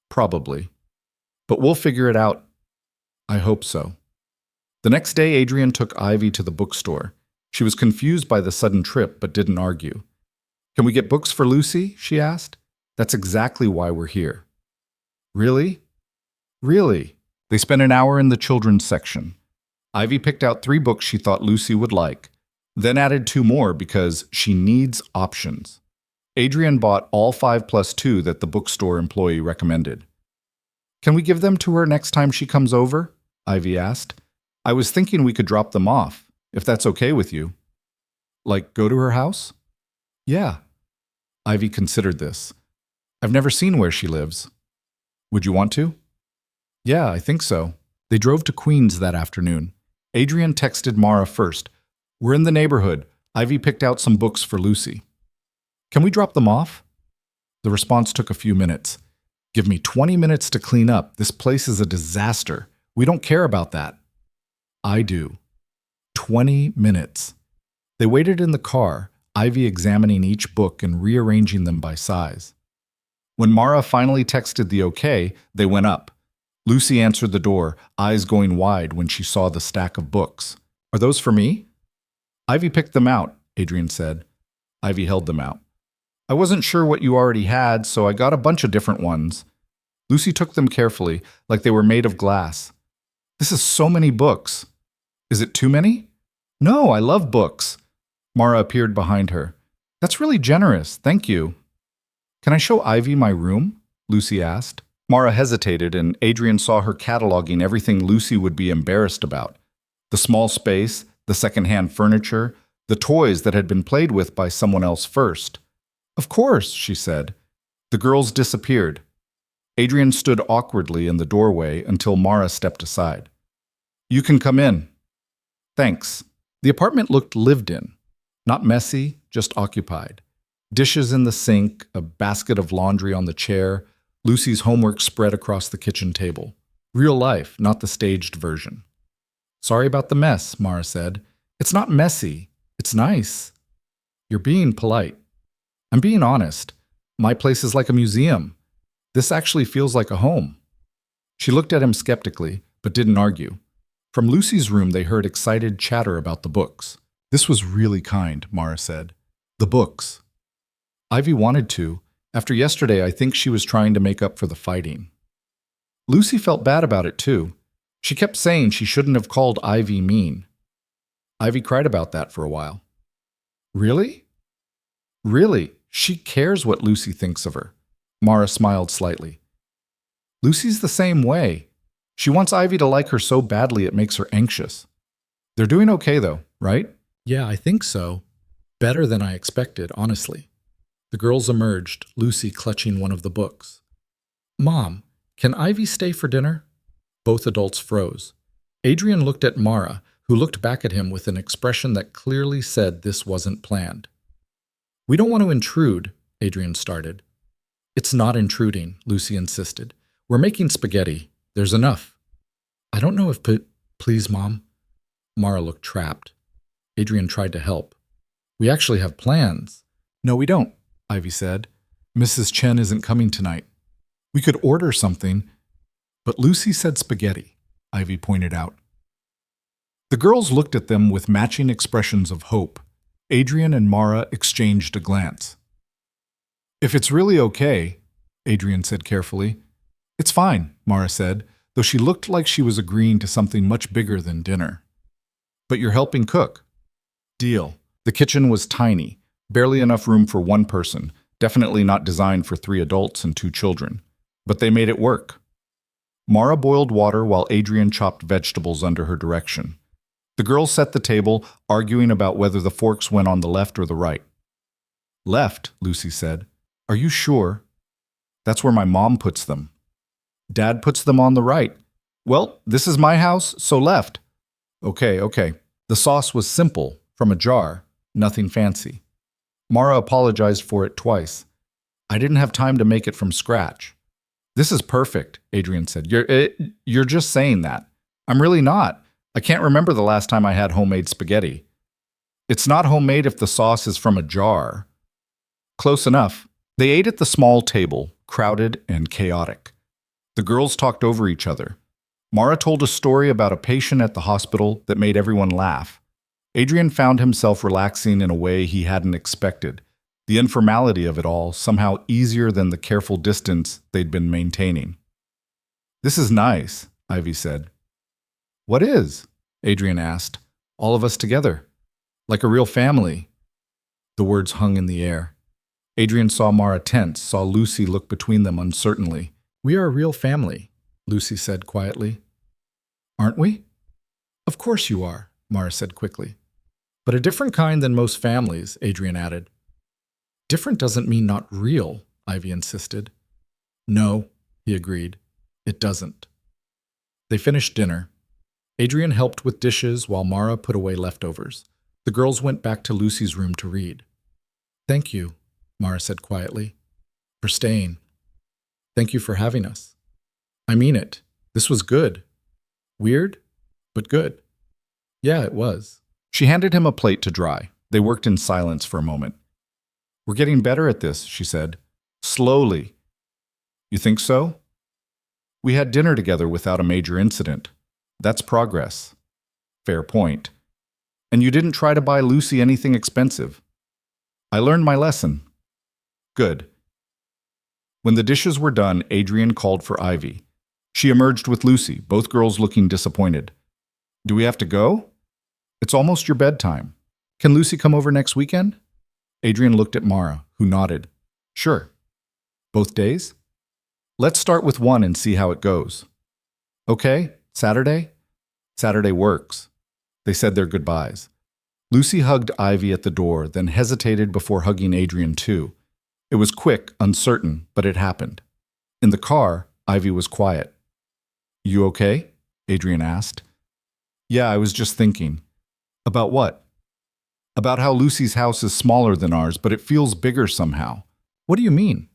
Probably. But we'll figure it out. I hope so. The next day, Adrian took Ivy to the bookstore. She was confused by the sudden trip, but didn't argue. Can we get books for Lucy? She asked. That's exactly why we're here. Really? Really? They spent an hour in the children's section. Ivy picked out 3 books she thought Lucy would like, then added 2 more because she needs options. Adrian bought all 5+2 that the bookstore employee recommended. Can we give them to her next time she comes over? Ivy asked. I was thinking we could drop them off, if that's okay with you. Like go to her house? Yeah. Ivy considered this. I've never seen where she lives. Would you want to? Yeah, I think so. They drove to Queens that afternoon. Adrian texted Mara first. We're in the neighborhood. Ivy picked out some books for Lucy. Can we drop them off? The response took a few minutes. Give me 20 minutes to clean up. This place is a disaster. We don't care about that. I do. 20 minutes. They waited in the car, Ivy examining each book and rearranging them by size. When Mara finally texted the okay, they went up. Lucy answered the door, eyes going wide when she saw the stack of books. Are those for me? Ivy picked them out, Adrian said. Ivy held them out. I wasn't sure what you already had, so I got a bunch of different ones. Lucy took them carefully, like they were made of glass. This is so many books. Is it too many? No, I love books. Mara appeared behind her. That's really generous, thank you. Can I show Ivy my room? Lucy asked. Mara hesitated, and Adrian saw her cataloging everything Lucy would be embarrassed about. The small space, the secondhand furniture, the toys that had been played with by someone else first. Of course, she said. The girls disappeared. Adrian stood awkwardly in the doorway until Mara stepped aside. You can come in. Thanks. The apartment looked lived in. Not messy, just occupied. Dishes in the sink, a basket of laundry on the chair, Lucy's homework spread across the kitchen table. Real life, not the staged version. Sorry about the mess, Mara said. It's not messy. It's nice. You're being polite. I'm being honest. My place is like a museum. This actually feels like a home. She looked at him skeptically, but didn't argue. From Lucy's room, they heard excited chatter about the books. This was really kind, Mara said. The books. Ivy wanted to. After yesterday, I think she was trying to make up for the fighting. Lucy felt bad about it too. She kept saying she shouldn't have called Ivy mean. Ivy cried about that for a while. Really? Really? She cares what Lucy thinks of her. Mara smiled slightly. Lucy's the same way. She wants Ivy to like her so badly it makes her anxious. They're doing okay, though, right?
Yeah, I think so. Better than I expected, honestly. The girls emerged, Lucy clutching one of the books. Mom, can Ivy stay for dinner? Both adults froze. Adrian looked at Mara, who looked back at him with an expression that clearly said this wasn't planned. We don't want to intrude, Adrian started. It's not intruding, Lucy insisted. We're making spaghetti. There's enough. I don't know if please, Mom. Mara looked trapped. Adrian tried to help. We actually have plans.
No, we don't, Ivy said. Mrs. Chen isn't coming tonight. We could order something. But Lucy said spaghetti, Ivy pointed out. The girls looked at them with matching expressions of hope. Adrian and Mara exchanged a glance. If it's really okay, Adrian said carefully. It's fine, Mara said, though she looked like she was agreeing to something much bigger than dinner. But you're helping cook. Deal. The kitchen was tiny, barely enough room for one person, definitely not designed for 3 adults and 2 children. But they made it work. Mara boiled water while Adrian chopped vegetables under her direction. The girls set the table, arguing about whether the forks went on the left or the right. Left, Lucy said. Are you sure? That's where my mom puts them. Dad puts them on the right. Well, this is my house, so left. Okay. The sauce was simple, from a jar, nothing fancy. Mara apologized for it twice. I didn't have time to make it from scratch. This is perfect, Adrian said. You're just saying that. I'm really not. I can't remember the last time I had homemade spaghetti. It's not homemade if the sauce is from a jar. Close enough. They ate at the small table, crowded and chaotic. The girls talked over each other. Mara told a story about a patient at the hospital that made everyone laugh. Adrian found himself relaxing in a way he hadn't expected. The informality of it all somehow easier than the careful distance they'd been maintaining. This is nice, Ivy said. What is? Adrian asked. All of us together. Like a real family. The words hung in the air. Adrian saw Mara tense, saw Lucy look between them uncertainly. We are a real family, Lucy said quietly. Aren't we? Of course you are, Mara said quickly. But a different kind than most families, Adrian added. Different doesn't mean not real, Ivy insisted. No, he agreed. It doesn't. They finished dinner. Adrian helped with dishes while Mara put away leftovers. The girls went back to Lucy's room to read. Thank you, Mara said quietly, for staying. Thank you for having us. I mean it. This was good. Weird, but good. Yeah, it was. She handed him a plate to dry. They worked in silence for a moment. We're getting better at this, she said. Slowly. You think so? We had dinner together without a major incident. That's progress. Fair point. And you didn't try to buy Lucy anything expensive. I learned my lesson. Good. When the dishes were done, Adrian called for Ivy. She emerged with Lucy, both girls looking disappointed. Do we have to go? It's almost your bedtime. Can Lucy come over next weekend? Adrian looked at Mara, who nodded. Sure. Both days? Let's start with one and see how it goes. Okay, Saturday? Saturday works. They said their goodbyes. Lucy hugged Ivy at the door, then hesitated before hugging Adrian too. It was quick, uncertain, but it happened. In the car, Ivy was quiet. You okay? Adrian asked. Yeah, I was just thinking. About what? About how Lucy's house is smaller than ours, but it feels bigger somehow. What do you mean?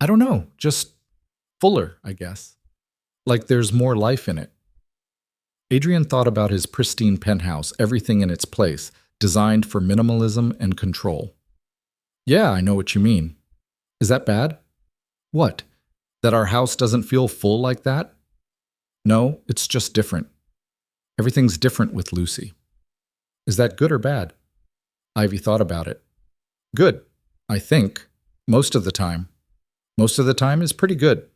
I don't know, just fuller, I guess. Like there's more life in it. Adrian thought about his pristine penthouse, everything in its place, designed for minimalism and control. Yeah, I know what you mean. Is that bad? What? That our house doesn't feel full like that? No, it's just different. Everything's different with Lucy. Is that good or bad? Ivy thought about it. Good, I think. Most of the time. Most of the time is pretty good.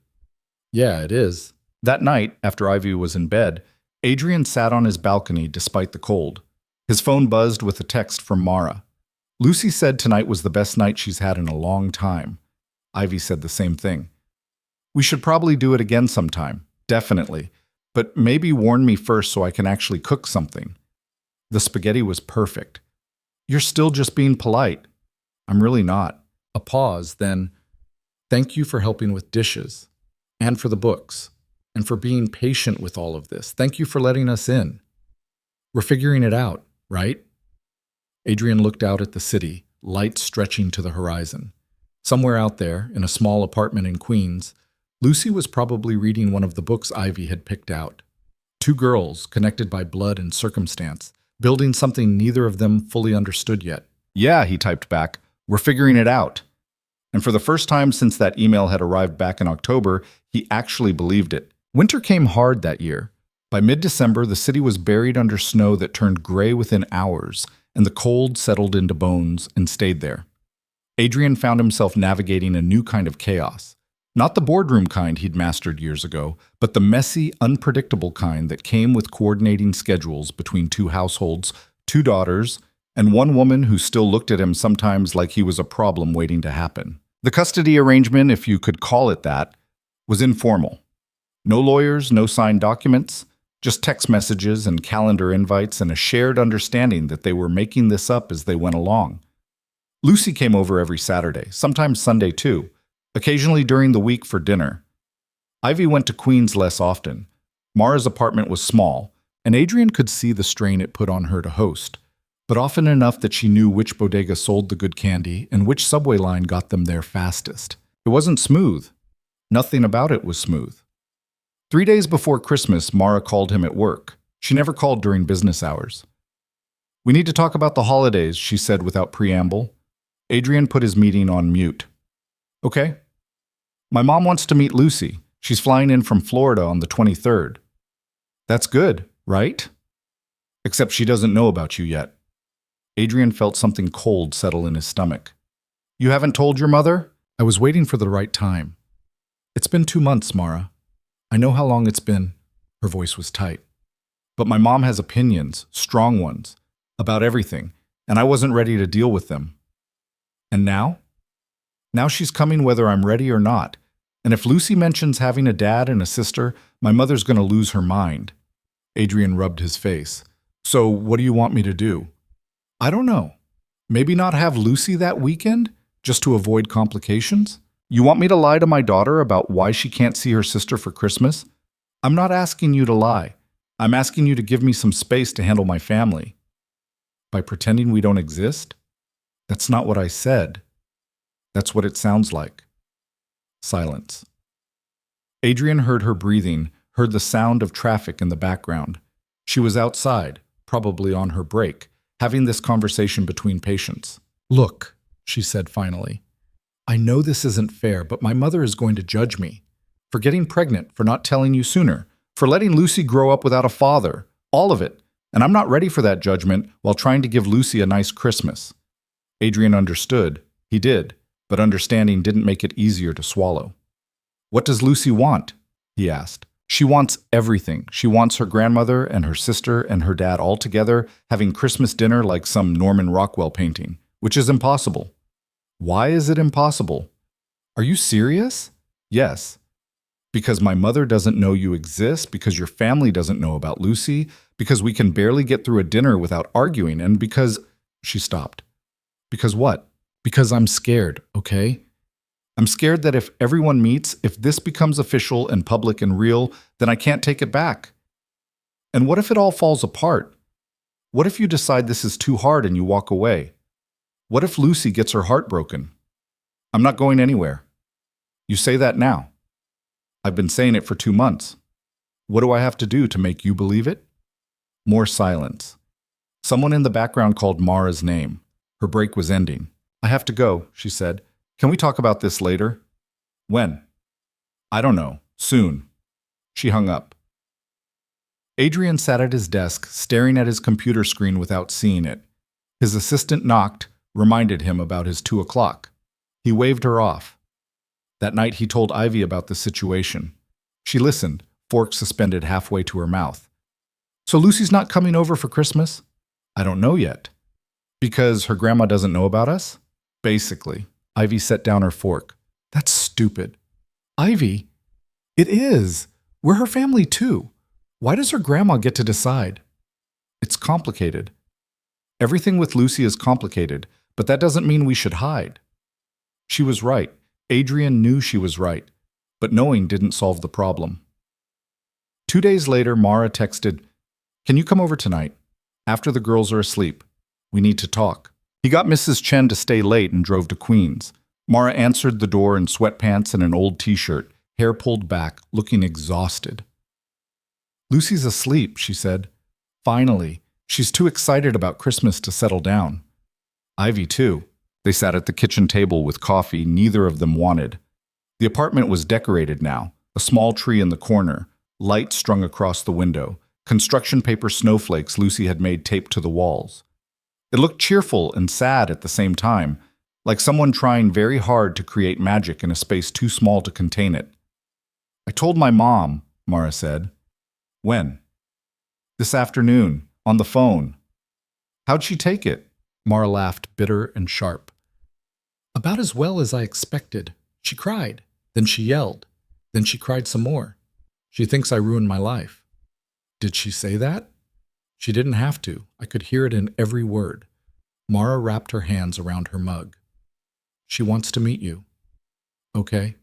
Yeah, it is. That night, after Ivy was in bed, Adrian sat on his balcony despite the cold. His phone buzzed with a text from Mara. Lucy said tonight was the best night she's had in a long time. Ivy said the same thing. We should probably do it again sometime. Definitely. But maybe warn me first so I can actually cook something. The spaghetti was perfect. You're still just being polite. I'm really not.
A pause, then, thank you for helping with dishes, and for the books, and for being patient with all of this. Thank you for letting us in. We're figuring it out, right? Adrian looked out at the city, lights stretching to the horizon. Somewhere out there, in a small apartment in Queens, Lucy was probably reading one of the books Ivy had picked out. Two girls, connected by blood and circumstance, building something neither of them fully understood yet.
Yeah, he typed back. We're figuring it out. And for the first time since that email had arrived back in October, he actually believed it. Winter came hard that year. By mid-December, the city was buried under snow that turned gray within hours, and the cold settled into bones and stayed there. Adrian found himself navigating a new kind of chaos. Not the boardroom kind he'd mastered years ago, but the messy, unpredictable kind that came with coordinating schedules between two households, two daughters, and one woman who still looked at him sometimes like he was a problem waiting to happen. The custody arrangement, if you could call it that, was informal. No lawyers, no signed documents, just text messages and calendar invites and a shared understanding that they were making this up as they went along. Lucy came over every Saturday, sometimes Sunday too, occasionally during the week for dinner. Ivy went to Queens less often. Mara's apartment was small, and Adrian could see the strain it put on her to host, but often enough that she knew which bodega sold the good candy and which subway line got them there fastest. It wasn't smooth. Nothing about it was smooth. 3 days before Christmas, Mara called him at work. She never called during business hours. We need to talk about the holidays, she said without preamble. Adrian put his meeting on mute. Okay. My mom wants to meet Lucy. She's flying in from Florida on the 23rd. That's good, right? Except she doesn't know about you yet. Adrian felt something cold settle in his stomach. You haven't told your mother?
I was waiting for the right time. It's been 2 months, Mara. I know how long it's been. Her voice was tight.
But my mom has opinions, strong ones, about everything, and I wasn't ready to deal with them. And now? Now she's coming whether I'm ready or not. And if Lucy mentions having a dad and a sister, my mother's going to lose her mind. Adrian rubbed his face. So what do you want me to do? I don't know. Maybe not have Lucy that weekend, just to avoid complications? You want me to lie to my daughter about why she can't see her sister for Christmas? I'm not asking you to lie. I'm asking you to give me some space to handle my family. By pretending we don't exist? That's not what I said. That's what it sounds like. Silence. Adrian heard her breathing, heard the sound of traffic in the background. She was outside, probably on her break, having this conversation between patients.
Look, she said finally, I know this isn't fair, but my mother is going to judge me. For getting pregnant, for not telling you sooner, for letting Lucy grow up without a father, all of it. And I'm not ready for that judgment while trying to give Lucy a nice Christmas. Adrian understood. He did, but understanding didn't make it easier to swallow. What does Lucy want? He asked. She wants everything. She wants her grandmother and her sister and her dad all together, having Christmas dinner like some Norman Rockwell painting, which is impossible. Why is it impossible? Are you serious? Yes. Because my mother doesn't know you exist, because your family doesn't know about Lucy, because we can barely get through a dinner without arguing, and because… She stopped. Because what? Because I'm scared, okay? I'm scared that if everyone meets, if this becomes official and public and real, then I can't take it back. And what if it all falls apart? What if you decide this is too hard and you walk away? What if Lucy gets her heart broken? I'm not going anywhere. You say that now. I've been saying it for 2 months. What do I have to do to make you believe it? More silence. Someone in the background called Mara's name. Her break was ending. I have to go, she said. Can we talk about this later? When? I don't know. Soon. She hung up. Adrian sat at his desk, staring at his computer screen without seeing it. His assistant knocked, reminded him about his 2 o'clock. He waved her off. That night he told Ivy about the situation. She listened, fork suspended halfway to her mouth. So Lucy's not coming over for Christmas? I don't know yet. Because her grandma doesn't know about us? Basically. Ivy set down her fork. That's stupid. Ivy,
It is. We're her family too. Why does her grandma get to decide? It's complicated. Everything with Lucy is complicated, but that doesn't mean we should hide. She was right. Adrian knew she was right, but knowing didn't solve the problem. 2 days later, Mara texted, "Can you come over tonight? After the girls are asleep. We need to talk." He got Mrs. Chen to stay late and drove to Queens. Mara answered the door in sweatpants and an old t-shirt, hair pulled back, looking exhausted. "Lucy's asleep," she said. "Finally. She's too excited about Christmas to settle down." Ivy, too. They sat at the kitchen table with coffee neither of them wanted. The apartment was decorated now, a small tree in the corner, lights strung across the window, construction paper snowflakes Lucy had made taped to the walls. It looked cheerful and sad at the same time, like someone trying very hard to create magic in a space too small to contain it. "I told my mom," Mara said. "When?" "This afternoon, on the phone." "How'd she take it?" Mara laughed, bitter and sharp. "About as well as I expected. She cried. Then she yelled. Then she cried some more. She thinks I ruined my life." "Did she say that?" "She didn't have to. I could hear it in every word." Mara wrapped her hands around her mug. "She wants to meet you." "Okay."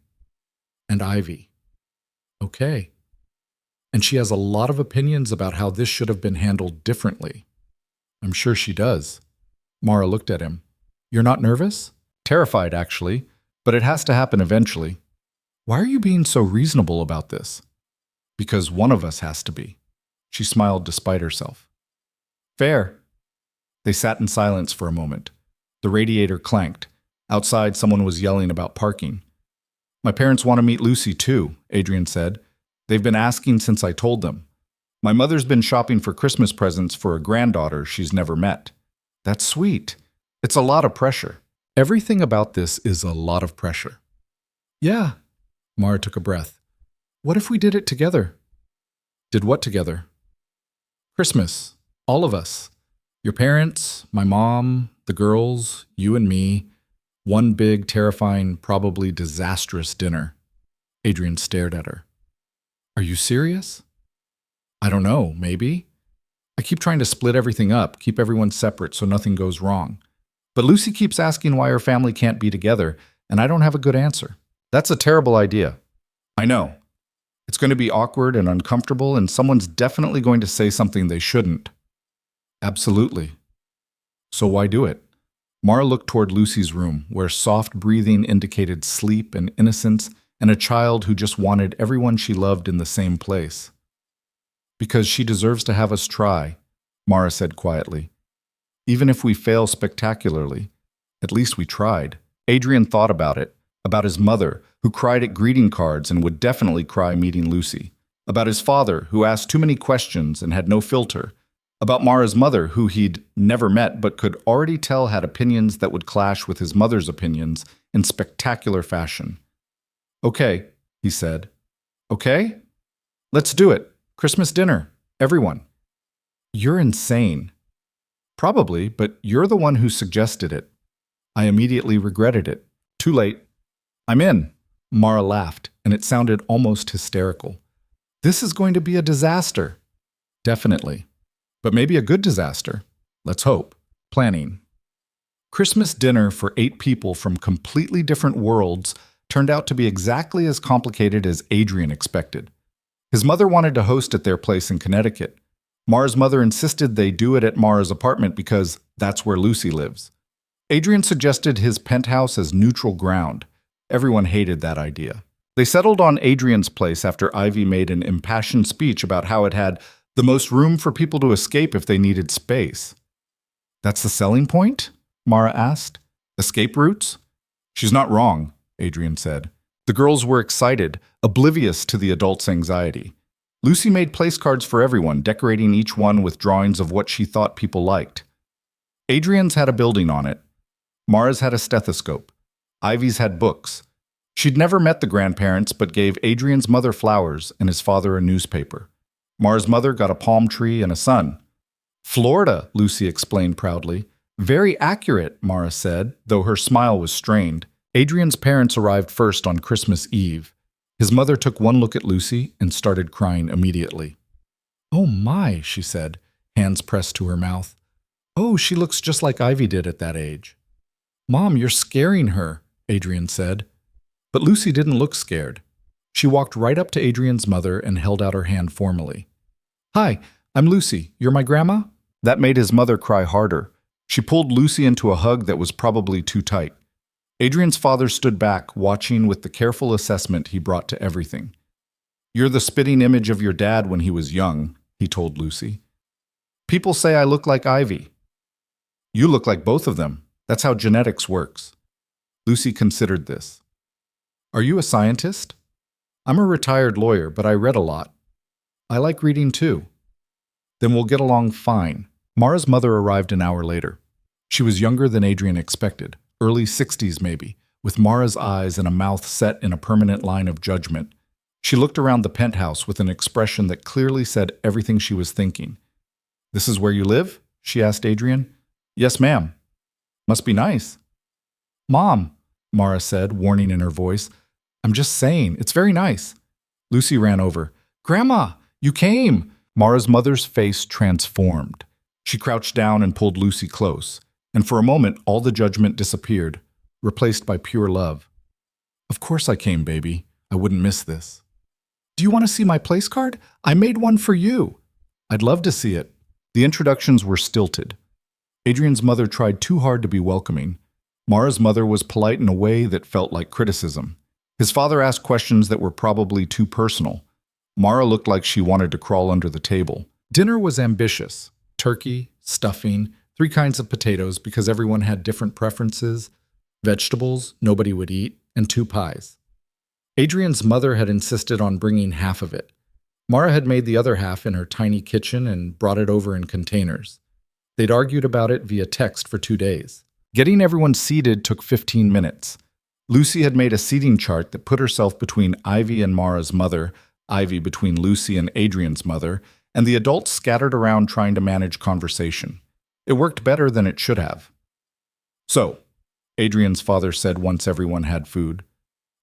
"And Ivy." "Okay." "And she has a lot of opinions about how this should have been handled differently." "I'm sure she does." Mara looked at him. "You're not nervous?" "Terrified, actually, but it has to happen eventually." "Why are you being so reasonable about this?" "Because one of us has to be." She smiled despite herself. "Fair." They sat in silence for a moment. The radiator clanked. Outside, someone was yelling about parking. "My parents want to meet Lucy, too," Adrian said. "They've been asking since I told them. My mother's been shopping for Christmas presents for a granddaughter she's never met." "That's sweet. It's a lot of pressure." "Everything about this is a lot of pressure." "Yeah." Mara took a breath. "What if we did it together?" "Did what together?" "Christmas. All of us. Your parents, my mom, the girls, you and me. One big, terrifying, probably disastrous dinner." Adrian stared at her. "Are you serious?" "I don't know, maybe. I keep trying to split everything up, keep everyone separate so nothing goes wrong. But Lucy keeps asking why her family can't be together, and I don't have a good answer." "That's a terrible idea." "I know. It's going to be awkward and uncomfortable, and someone's definitely going to say something they shouldn't." "Absolutely. So why do it?" Mara looked toward Lucy's room, where soft breathing indicated sleep and innocence and a child who just wanted everyone she loved in the same place. "Because she deserves to have us try," Mara said quietly. "Even if we fail spectacularly, at least we tried." Adrian thought about it, about his mother, who cried at greeting cards and would definitely cry meeting Lucy, about his father, who asked too many questions and had no filter, about Mara's mother, who he'd never met but could already tell had opinions that would clash with his mother's opinions in spectacular fashion. "Okay," he said. "Okay? Let's do it. Christmas dinner. Everyone." "You're insane." "Probably, but you're the one who suggested it." I immediately regretted it. "Too late." "I'm in." Mara laughed, and it sounded almost hysterical. "This is going to be a disaster." "Definitely. But maybe a good disaster. Let's hope." Planning. Christmas dinner for 8 people from completely different worlds turned out to be exactly as complicated as Adrian expected. His mother wanted to host at their place in Connecticut. Mara's mother insisted they do it at Mara's apartment because that's where Lucy lives. Adrian suggested his penthouse as neutral ground. Everyone hated that idea. They settled on Adrian's place after Ivy made an impassioned speech about how it had the most room for people to escape if they needed space. "That's the selling point?" Mara asked. "Escape routes?" "She's not wrong," Adrian said. The girls were excited, oblivious to the adults' anxiety. Lucy made place cards for everyone, decorating each one with drawings of what she thought people liked. Adrian's had a building on it. Mara's had a stethoscope. Ivy's had books. She'd never met the grandparents, but gave Adrian's mother flowers and his father a newspaper. Mara's mother got a palm tree and a sun. "Florida," Lucy explained proudly. "Very accurate," Mara said, though her smile was strained. Adrian's parents arrived first on Christmas Eve. His mother took one look at Lucy and started crying immediately. "Oh my," she said, hands pressed to her mouth. "Oh, she looks just like Ivy did at that age." "Mom, you're scaring her," Adrian said. But Lucy didn't look scared. She walked right up to Adrian's mother and held out her hand formally. "Hi, I'm Lucy. You're my grandma?" That made his mother cry harder. She pulled Lucy into a hug that was probably too tight. Adrian's father stood back, watching with the careful assessment he brought to everything. "You're the spitting image of your dad when he was young," he told Lucy. "People say I look like Ivy." "You look like both of them. That's how genetics works." Lucy considered this. "Are you a scientist?" "I'm a retired lawyer, but I read a lot." "I like reading too." "Then we'll get along fine." Mara's mother arrived an hour later. She was younger than Adrian expected, early 60s maybe, with Mara's eyes and a mouth set in a permanent line of judgment. She looked around the penthouse with an expression that clearly said everything she was thinking. "This is where you live?" she asked Adrian. "Yes, ma'am." "Must be nice." "Mom," Mara said, warning in her voice, "I'm just saying, it's very nice." Lucy ran over. "Grandma, you came!" Mara's mother's face transformed. She crouched down and pulled Lucy close, and for a moment all the judgment disappeared, replaced by pure love. "Of course I came, baby. I wouldn't miss this." "Do you want to see my place card? I made one for you." "I'd love to see it." The introductions were stilted. Adrian's mother tried too hard to be welcoming. Mara's mother was polite in a way that felt like criticism. His father asked questions that were probably too personal. Mara looked like she wanted to crawl under the table. Dinner was ambitious. Turkey, stuffing, 3 kinds of potatoes because everyone had different preferences, vegetables nobody would eat, and 2 pies. Adrian's mother had insisted on bringing half of it. Mara had made the other half in her tiny kitchen and brought it over in containers. They'd argued about it via text for 2 days. Getting everyone seated took 15 minutes. Lucy had made a seating chart that put herself between Ivy and Mara's mother, Ivy between Lucy and Adrian's mother, and the adults scattered around trying to manage conversation. It worked better than it should have. "So," Adrian's father said once everyone had food,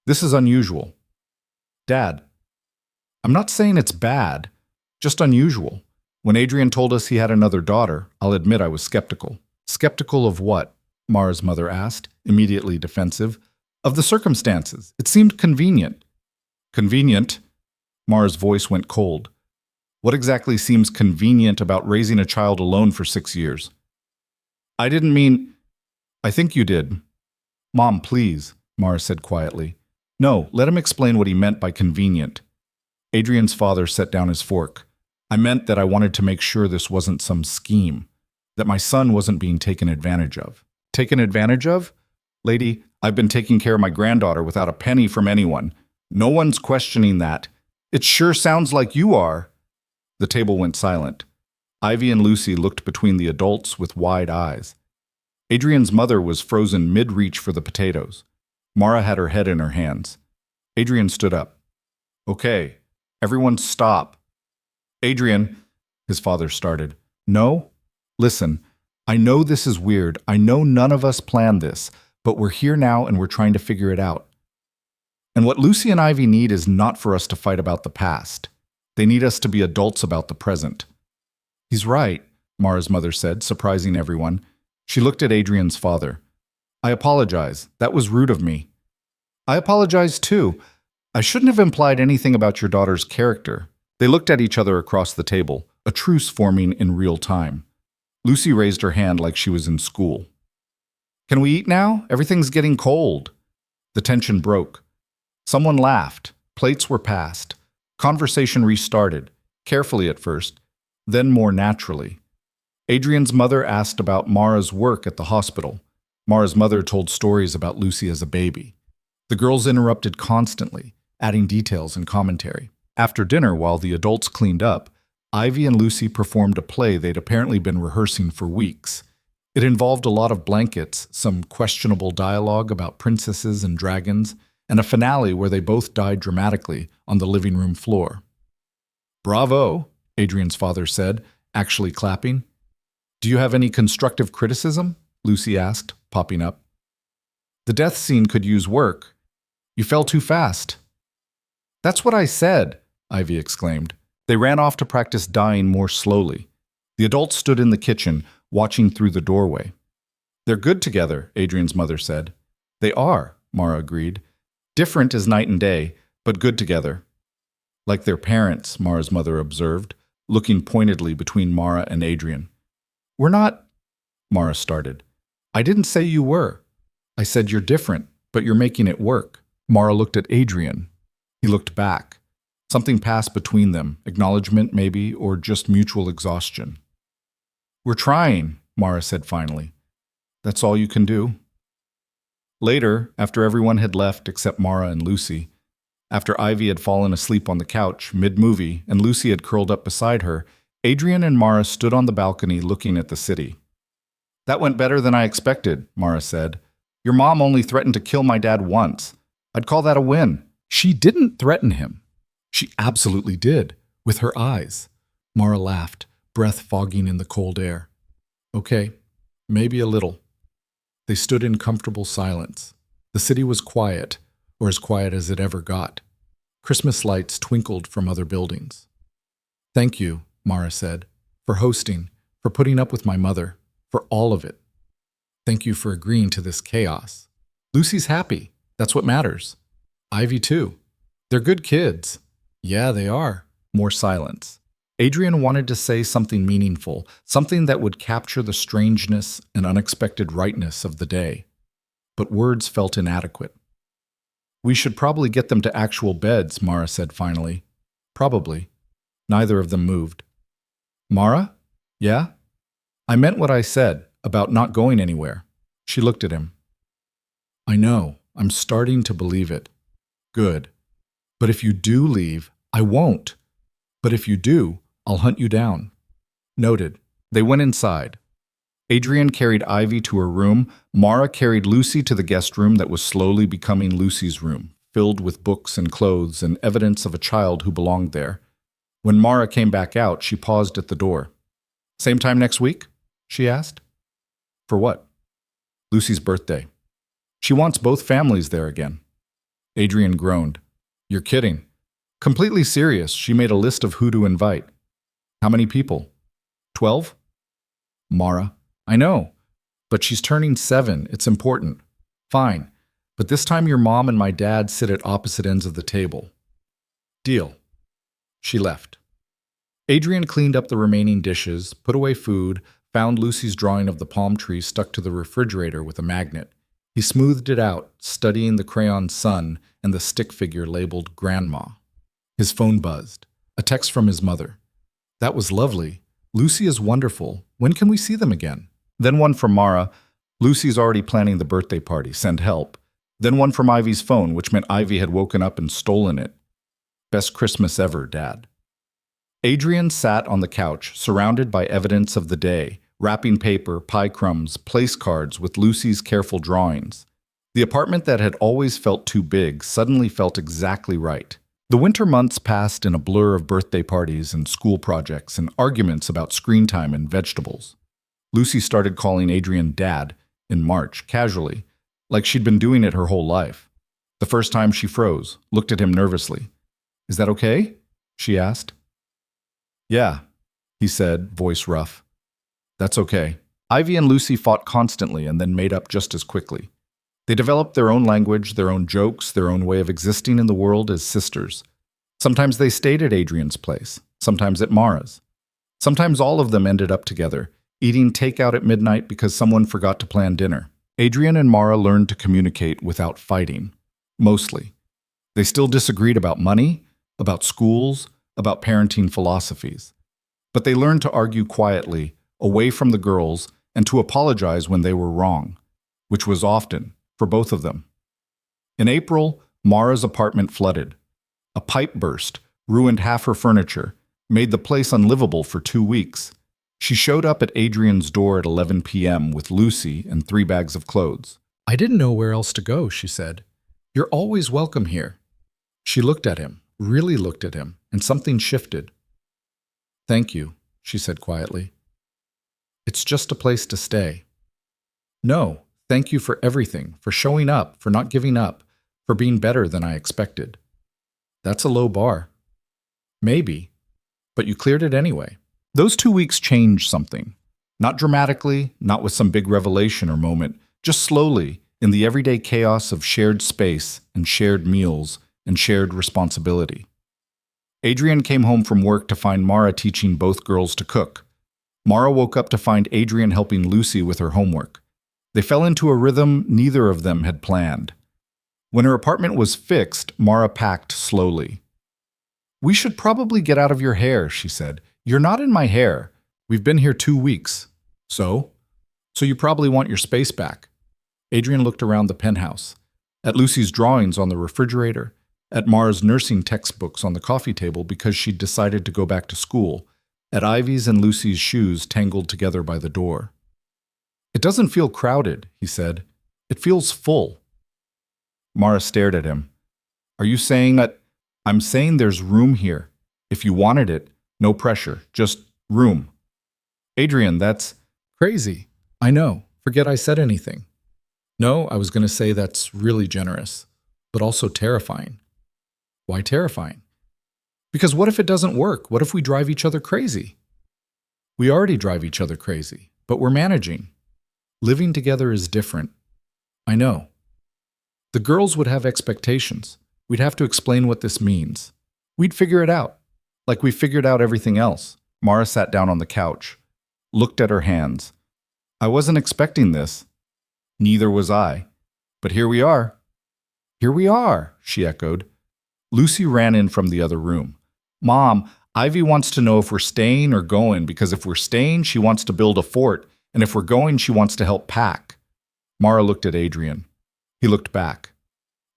"this is unusual." "Dad, I'm not saying it's bad, just unusual. When Adrian told us he had another daughter, I'll admit I was skeptical." "Skeptical of what?" Mara's mother asked, immediately defensive. "Of the circumstances. It seemed convenient." "Convenient?" Mara's voice went cold. "What exactly seems convenient about raising a child alone for 6 years?" "I didn't mean—" "I think you did." "Mom, please," Mara said quietly. "No, let him explain what he meant by convenient." Adrian's father set down his fork. "I meant that I wanted to make sure this wasn't some scheme, that my son wasn't being taken advantage of." "Taken advantage of?" "Lady, I've been taking care of my granddaughter without a penny from anyone. No one's questioning that. It sure sounds like you are." The table went silent. Ivy and Lucy looked between the adults with wide eyes. Adrian's mother was frozen mid-reach for the potatoes. Mara had her head in her hands. Adrian stood up. "Okay, everyone stop." "Adrian," his father started. "No? Listen, I know this is weird. I know none of us planned this, but we're here now and we're trying to figure it out. And what Lucy and Ivy need is not for us to fight about the past. They need us to be adults about the present." "He's right," Mara's mother said, surprising everyone. She looked at Adrian's father. "I apologize. That was rude of me." "I apologize too. I shouldn't have implied anything about your daughter's character." They looked at each other across the table, a truce forming in real time. Lucy raised her hand like she was in school. "Can we eat now? Everything's getting cold." The tension broke. Someone laughed. Plates were passed. Conversation restarted, carefully at first, then more naturally. Adrian's mother asked about Mara's work at the hospital. Mara's mother told stories about Lucy as a baby. The girls interrupted constantly, adding details and commentary. After dinner, while the adults cleaned up, Ivy and Lucy performed a play they'd apparently been rehearsing for weeks. It involved a lot of blankets, some questionable dialogue about princesses and dragons, and a finale where they both died dramatically on the living room floor. "Bravo," Adrian's father said, actually clapping. "Do you have any constructive criticism?" Lucy asked, popping up. "The death scene could use work. You fell too fast." That's what I said, Ivy exclaimed. They ran off to practice dying more slowly. The adults stood in the kitchen, watching through the doorway. They're good together, Adrian's mother said. They are, Mara agreed. Different as night and day, but good together. Like their parents, Mara's mother observed, looking pointedly between Mara and Adrian. We're not, Mara started. I didn't say you were. I said you're different, but you're making it work. Mara looked at Adrian. He looked back. Something passed between them, acknowledgement maybe, or just mutual exhaustion. We're trying, Mara said finally. That's all you can do. Later, after everyone had left except Mara and Lucy, after Ivy had fallen asleep on the couch mid-movie and Lucy had curled up beside her, Adrian and Mara stood on the balcony looking at the city. That went better than I expected, Mara said. Your mom only threatened to kill my dad once. I'd call that a win. She didn't threaten him. She absolutely did, with her eyes. Mara laughed, breath fogging in the cold air. Okay, maybe a little. They stood in comfortable silence. The city was quiet, or as quiet as it ever got. Christmas lights twinkled from other buildings. Thank you, Mara said, for hosting, for putting up with my mother, for all of it. Thank you for agreeing to this chaos. Lucy's happy. That's what matters. Ivy, too. They're good kids. Yeah, they are. More silence. Adrian wanted to say something meaningful, something that would capture the strangeness and unexpected rightness of the day. But words felt inadequate. We should probably get them to actual beds, Mara said finally. Probably. Neither of them moved. Mara? Yeah? I meant what I said, about not going anywhere. She looked at him. I know. I'm starting to believe it. Good. But if you do leave, I won't. But if you do, I'll hunt you down. Noted. They went inside. Adrian carried Ivy to her room. Mara carried Lucy to the guest room that was slowly becoming Lucy's room, filled with books and clothes and evidence of a child who belonged there. When Mara came back out, she paused at the door. Same time next week? She asked. For what? Lucy's birthday. She wants both families there again. Adrian groaned. You're kidding. Completely serious, she made a list of who to invite. How many people? 12? Mara. I know. But she's turning 7. It's important. Fine. But this time your mom and my dad sit at opposite ends of the table. Deal. She left. Adrian cleaned up the remaining dishes, put away food, found Lucy's drawing of the palm tree stuck to the refrigerator with a magnet. He smoothed it out, studying the crayon sun and the stick figure labeled Grandma. His phone buzzed. A text from his mother. That was lovely. Lucy is wonderful. When can we see them again? Then one from Mara. Lucy's already planning the birthday party. Send help. Then one from Ivy's phone, which meant Ivy had woken up and stolen it. Best Christmas ever, Dad. Adrian sat on the couch, surrounded by evidence of the day, wrapping paper, pie crumbs, place cards with Lucy's careful drawings. The apartment that had always felt too big suddenly felt exactly right. The winter months passed in a blur of birthday parties and school projects and arguments about screen time and vegetables. Lucy started calling Adrian Dad in March, casually, like she'd been doing it her whole life. The first time she froze, looked at him nervously. Is that okay? She asked. Yeah, he said, voice rough. That's okay. Ivy and Lucy fought constantly and then made up just as quickly. They developed their own language, their own jokes, their own way of existing in the world as sisters. Sometimes they stayed at Adrian's place, sometimes at Mara's. Sometimes all of them ended up together, eating takeout at midnight because someone forgot to plan dinner. Adrian and Mara learned to communicate without fighting, mostly. They still disagreed about money, about schools, about parenting philosophies. But they learned to argue quietly, away from the girls, and to apologize when they were wrong, which was often, for both of them. In April, Mara's apartment flooded. A pipe burst, ruined half her furniture, made the place unlivable for 2 weeks. She showed up at Adrian's door at 11 p.m. with Lucy and 3 bags of clothes. I didn't know where else to go, she said. You're always welcome here. She looked at him, really looked at him, and something shifted. Thank you, she said quietly. It's just a place to stay. No, thank you for everything, for showing up, for not giving up, for being better than I expected.
That's a low bar. Maybe, but you cleared it anyway.
Those 2 weeks changed something. Not dramatically, not with some big revelation or moment, just slowly, in the everyday chaos of shared space and shared meals and shared responsibility. Adrian came home from work to find Mara teaching both girls to cook. Mara woke up to find Adrian helping Lucy with her homework. They fell into a rhythm neither of them had planned. When her apartment was fixed, Mara packed slowly. "We should probably get out of your hair," she said. "You're not in my hair. We've been here 2 weeks." So? So you probably want your space back. Adrian looked around the penthouse, at Lucy's drawings on the refrigerator, at Mara's nursing textbooks on the coffee table because she'd decided to go back to school, at Ivy's and Lucy's shoes tangled together by the door. "It doesn't feel crowded," he said. "It feels full." Mara stared at him. "Are you saying that?" "I'm saying there's room here. If you wanted it, no pressure, just room." "Adrian, that's
Crazy. I know. Forget I said anything. No, I was going to say that's really generous, but also terrifying. Why terrifying? Because what if it doesn't work? What if we drive each other crazy? We already drive each other crazy, but we're managing. Living together is different. I know. The girls would have expectations. We'd have to explain what this means. We'd figure it out, like we figured out everything else. Mara sat down on the couch, looked at her hands. "I wasn't expecting this." "Neither was I. But here we are." "Here we are," she echoed. Lucy ran in from the other room. "Mom, Ivy wants to know if we're staying or going, because if we're staying, she wants to build a fort, and if we're going, she wants to help pack." Mara looked at Adrian. He looked back.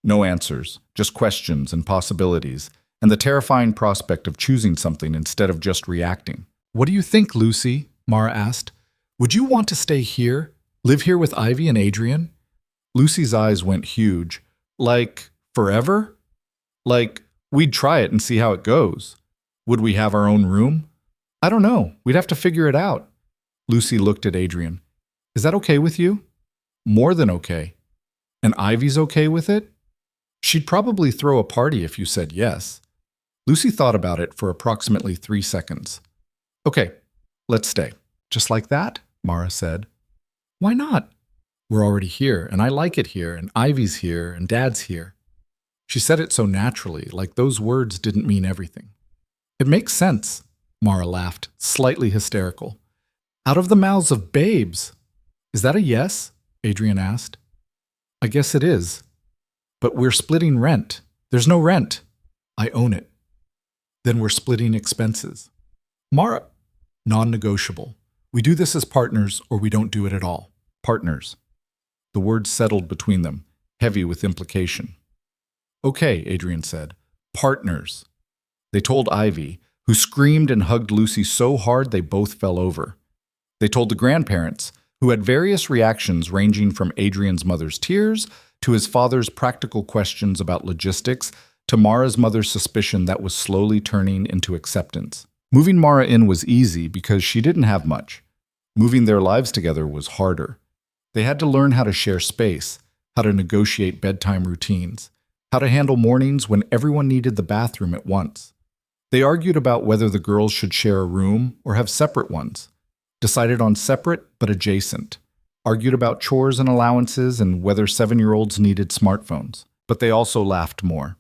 No answers, just questions and possibilities, and the terrifying prospect of choosing something instead of just reacting. "What do you think, Lucy?" Mara asked. "Would you want to stay here? Live here with Ivy and Adrian?" Lucy's eyes went huge. "Like, forever? Like, we'd try it and see how it goes. Would we have our own room? I don't know. We'd have to figure it out." Lucy looked at Adrian. "Is that okay with you?" "More than okay." "And Ivy's okay with it?" "She'd probably throw a party if you said yes." Lucy thought about it for approximately 3 seconds. "Okay, let's stay." "Just like that?" Mara said. "Why not? We're already here, and I like it here, and Ivy's here, and Dad's here." She said it so naturally, like those words didn't mean everything. "It makes sense," Mara laughed, slightly hysterical. "Out of the mouths of babes." "Is that a yes?" Adrian asked. "I guess it is. But we're splitting rent. There's no rent. I own it. Then we're splitting expenses." "Mara." "Non-negotiable. We do this as partners or we don't do it at all." "Partners." The words settled between them, heavy with implication. "Okay," Adrian said. "Partners." They told Ivy, who screamed and hugged Lucy so hard they both fell over. They told the grandparents, who had various reactions ranging from Adrian's mother's tears to his father's practical questions about logistics to Mara's mother's suspicion that was slowly turning into acceptance. Moving Mara in was easy because she didn't have much. Moving their lives together was harder. They had to learn how to share space, how to negotiate bedtime routines, how to handle mornings when everyone needed the bathroom at once. They argued about whether the girls should share a room or have separate ones, decided on separate but adjacent, argued about chores and allowances and whether 7-year-olds needed smartphones. But they also laughed more.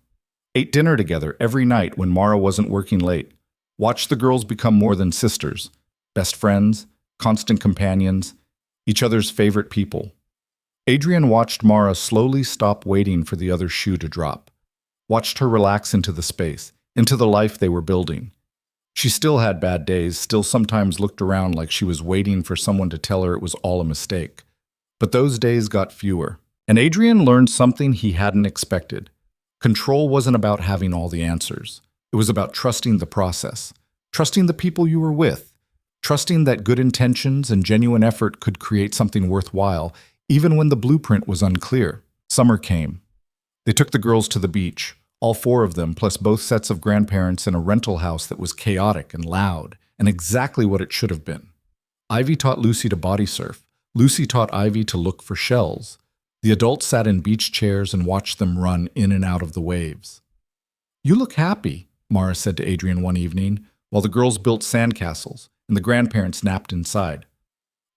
Ate dinner together every night when Mara wasn't working late. Watched the girls become more than sisters, best friends, constant companions, each other's favorite people. Adrian watched Mara slowly stop waiting for the other shoe to drop, watched her relax into the space, into the life they were building. She still had bad days, still sometimes looked around like she was waiting for someone to tell her it was all a mistake. But those days got fewer, and Adrian learned something he hadn't expected. Control wasn't about having all the answers. It was about trusting the process, trusting the people you were with, trusting that good intentions and genuine effort could create something worthwhile, even when the blueprint was unclear. Summer came. They took the girls to the beach, all 4 of them, plus both sets of grandparents in a rental house that was chaotic and loud, and exactly what it should have been. Ivy taught Lucy to body surf. Lucy taught Ivy to look for shells. The adults sat in beach chairs and watched them run in and out of the waves.
You look happy, Mara said to Adrian one evening, while the girls built sandcastles and the grandparents napped inside.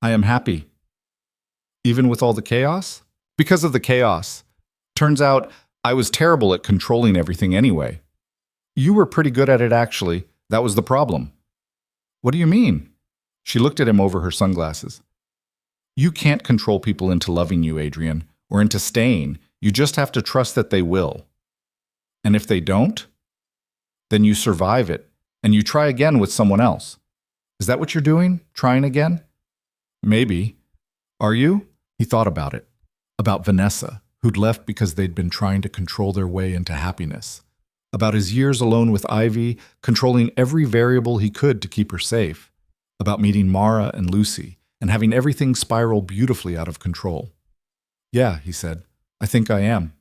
I am happy. Even with all the chaos? Because of the chaos. Turns out I was terrible at controlling everything anyway. You were pretty good at it, actually. That was the problem. What do you mean? She looked at him over her sunglasses. You can't control people into loving you, Adrian, or into staying. You just have to trust that they will. And if they don't, then you survive it, and you try again with someone else. Is that what you're doing? Trying again? Maybe. Are you? He thought about it. About Vanessa, who'd left because they'd been trying to control their way into happiness. About his years alone with Ivy, controlling every variable he could to keep her safe. About meeting Mara and Lucy, and having everything spiral beautifully out of control. Yeah, he said. I think I am.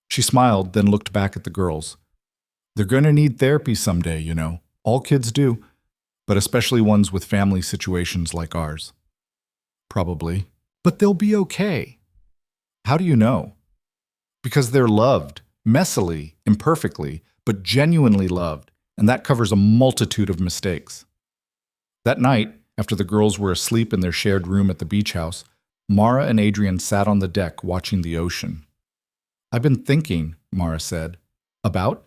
She smiled, then looked back at the girls. They're going to need therapy someday, you know. All kids do, but especially ones with family situations like ours. Probably. But they'll be okay. How do you know? Because they're loved, messily, imperfectly, but genuinely loved, and that covers a multitude of mistakes. That night, after the girls were asleep in their shared room at the beach house, Mara and Adrian sat on the deck watching the ocean. I've been thinking, Mara said, about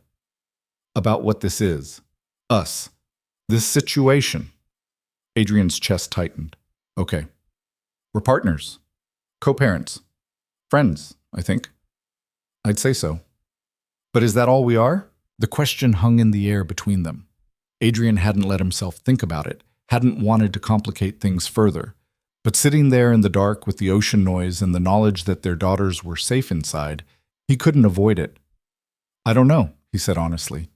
what this is. Us. This situation. Adrian's chest tightened. Okay. We're partners. Co-parents. Friends, I think. I'd say so. But is that all we are? The question hung in the air between them. Adrian hadn't let himself think about it, hadn't wanted to complicate things further. But sitting there in the dark with the ocean noise and the knowledge that their daughters were safe inside, he couldn't avoid it. I don't know, he said honestly.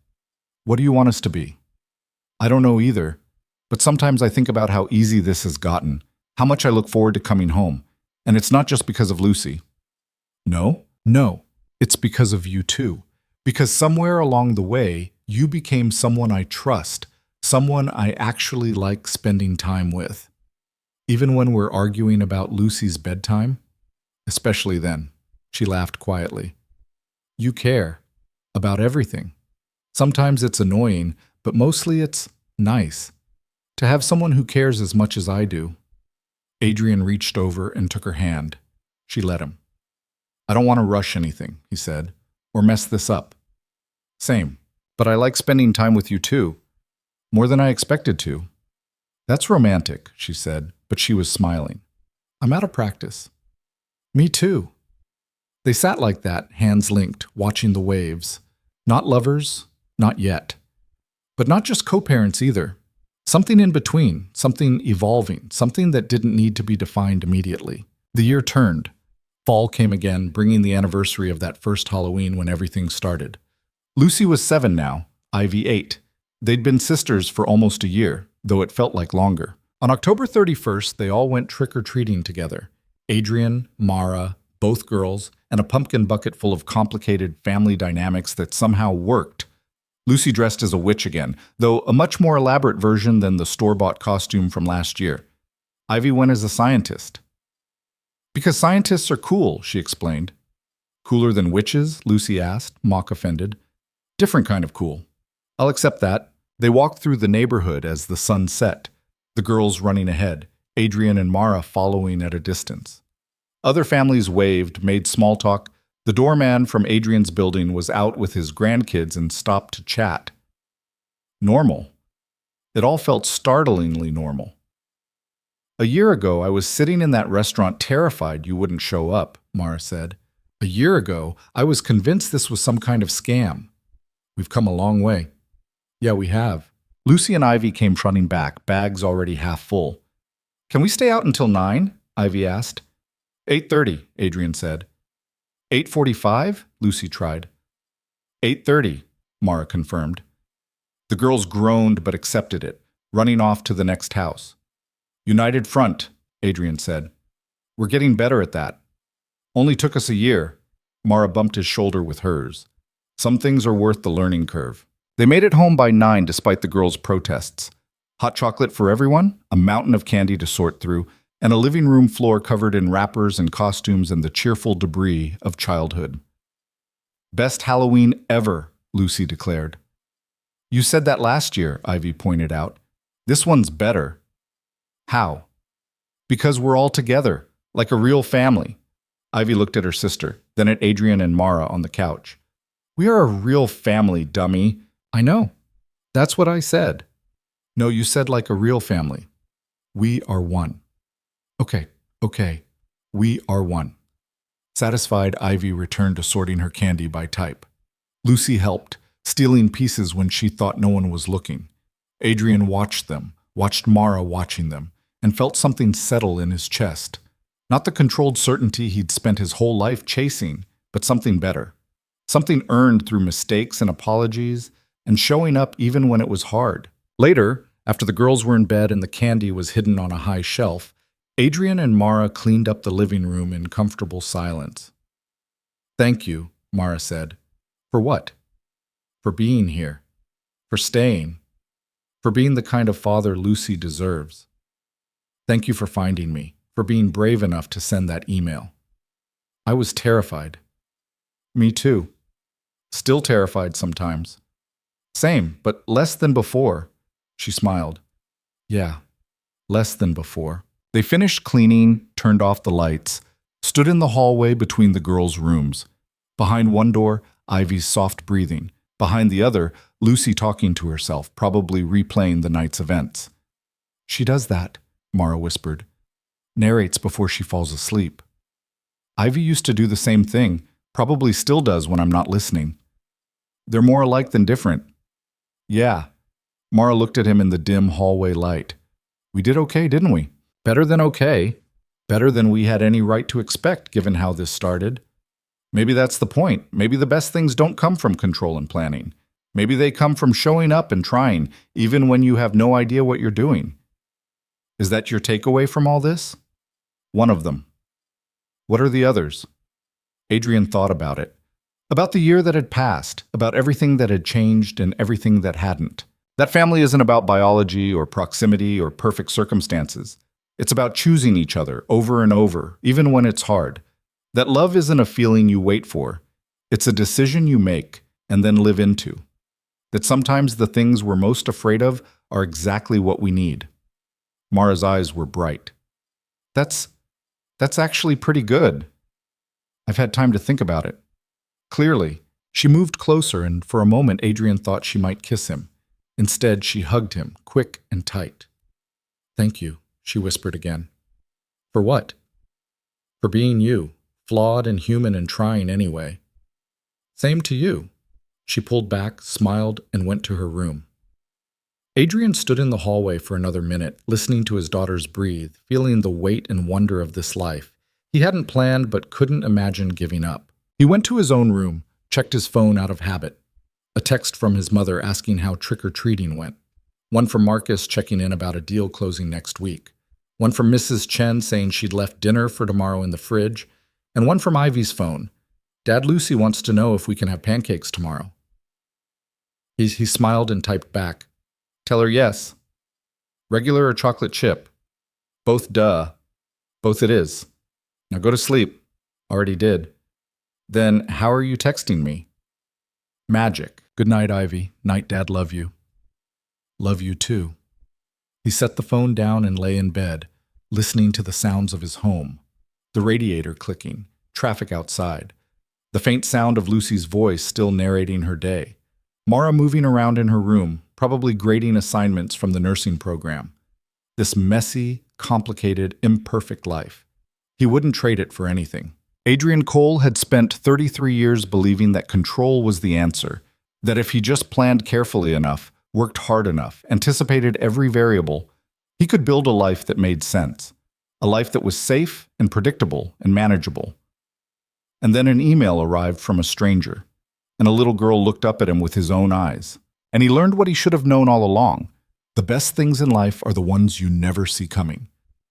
What do you want us to be? I don't know either, but sometimes I think about how easy this has gotten, how much I look forward to coming home. And it's not just because of Lucy. No, it's because of you too. Because somewhere along the way, you became someone I trust, someone I actually like spending time with. Even when we're arguing about Lucy's bedtime? Especially then. She laughed quietly. You care. About everything. Sometimes it's annoying, but mostly it's nice. To have someone who cares as much as I do. Adrian reached over and took her hand. She let him. I don't want to rush anything, he said, or mess this up. Same. But I like spending time with you too. More than I expected to. That's romantic, she said, but she was smiling. I'm out of practice. Me too. They sat like that, hands linked, watching the waves. Not lovers, not yet. But not just co-parents either. Something in between, something evolving, something that didn't need to be defined immediately. The year turned. Fall came again, bringing the anniversary of that first Halloween when everything started. Lucy was 7 now, Ivy 8. They'd been sisters for almost a year, though it felt like longer. On October 31st, they all went trick-or-treating together. Adrian, Mara, both girls, and a pumpkin bucket full of complicated family dynamics that somehow worked. Lucy dressed as a witch again, though a much more elaborate version than the store-bought costume from last year. Ivy went as a scientist. Because scientists are cool, she explained. Cooler than witches? Lucy asked, mock-offended. Different kind of cool. I'll accept that. They walked through the neighborhood as the sun set, the girls running ahead, Adrian and Mara following at a distance. Other families waved, made small talk. The doorman from Adrian's building was out with his grandkids and stopped to chat. Normal. It all felt startlingly normal. A year ago, I was sitting in that restaurant terrified you wouldn't show up, Mara said. A year ago, I was convinced this was some kind of scam. We've come a long way. Yeah, we have. Lucy and Ivy came trotting back, bags already half full. Can we stay out until 9? Ivy asked. 8:30, Adrian said. 8:45? Lucy tried. 8:30, Mara confirmed. The girls groaned but accepted it, running off to the next house. United front, Adrian said. We're getting better at that. Only took us a year. Mara bumped his shoulder with hers. Some things are worth the learning curve. They made it home by 9 despite the girls' protests. Hot chocolate for everyone, a mountain of candy to sort through, and a living room floor covered in wrappers and costumes and the cheerful debris of childhood. Best Halloween ever, Lucy declared. You said that last year, Ivy pointed out. This one's better. How? Because we're all together, like a real family. Ivy looked at her sister, then at Adrian and Mara on the couch. We are a real family, dummy. I know. That's what I said. No, you said like a real family. We are one. Okay. We are one. Satisfied, Ivy returned to sorting her candy by type. Lucy helped, stealing pieces when she thought no one was looking. Adrian watched them, watched Mara watching them, and felt something settle in his chest. Not the controlled certainty he'd spent his whole life chasing, but something better. Something earned through mistakes and apologies, and showing up even when it was hard. Later, after the girls were in bed and the candy was hidden on a high shelf, Adrian and Mara cleaned up the living room in comfortable silence. Thank you, Mara said. For what? For being here. For staying. For being the kind of father Lucy deserves. Thank you for finding me, for being brave enough to send that email. I was terrified. Me too. Still terrified sometimes. Same, but less than before. She smiled. Yeah, less than before. They finished cleaning, turned off the lights, stood in the hallway between the girls' rooms. Behind one door, Ivy's soft breathing. Behind the other, Lucy talking to herself, probably replaying the night's events. She does that, Mara whispered. Narrates before she falls asleep. Ivy used to do the same thing, probably still does when I'm not listening. They're more alike than different. Yeah. Mara looked at him in the dim hallway light. We did okay, didn't we? Better than okay. Better than we had any right to expect, given how this started. Maybe that's the point. Maybe the best things don't come from control and planning. Maybe they come from showing up and trying, even when you have no idea what you're doing. Is that your takeaway from all this? One of them. What are the others? Adrian thought about it. About the year that had passed, about everything that had changed and everything that hadn't. That family isn't about biology or proximity or perfect circumstances. It's about choosing each other over and over, even when it's hard. That love isn't a feeling you wait for. It's a decision you make and then live into. That sometimes the things we're most afraid of are exactly what we need. Mara's eyes were bright. That's actually pretty good. I've had time to think about it. Clearly, she moved closer, and for a moment Adrian thought she might kiss him. Instead, she hugged him, quick and tight. Thank you, she whispered again. For what? For being you, flawed and human and trying anyway. Same to you. She pulled back, smiled, and went to her room. Adrian stood in the hallway for another minute, listening to his daughters breathe, feeling the weight and wonder of this life. He hadn't planned but couldn't imagine giving up. He went to his own room, checked his phone out of habit. A text from his mother asking how trick-or-treating went. One from Marcus checking in about a deal closing next week. One from Mrs. Chen saying she'd left dinner for tomorrow in the fridge. And one from Ivy's phone. Dad, Lucy wants to know if we can have pancakes tomorrow. He smiled and typed back. Tell her yes. Regular or chocolate chip? Both duh. Both it is. Now go to sleep. Already did. Then how are you texting me? Magic. Good night, Ivy. Night, Dad, love you. Love you too. He set the phone down and lay in bed, listening to the sounds of his home. The radiator clicking, traffic outside. The faint sound of Lucy's voice still narrating her day. Mara moving around in her room, probably grading assignments from the nursing program. This messy, complicated, imperfect life. He wouldn't trade it for anything. Adrian Cole had spent 33 years believing that control was the answer, that if he just planned carefully enough, worked hard enough, anticipated every variable, he could build a life that made sense, a life that was safe and predictable and manageable. And then an email arrived from a stranger, and a little girl looked up at him with his own eyes, and he learned what he should have known all along. The best things in life are the ones you never see coming.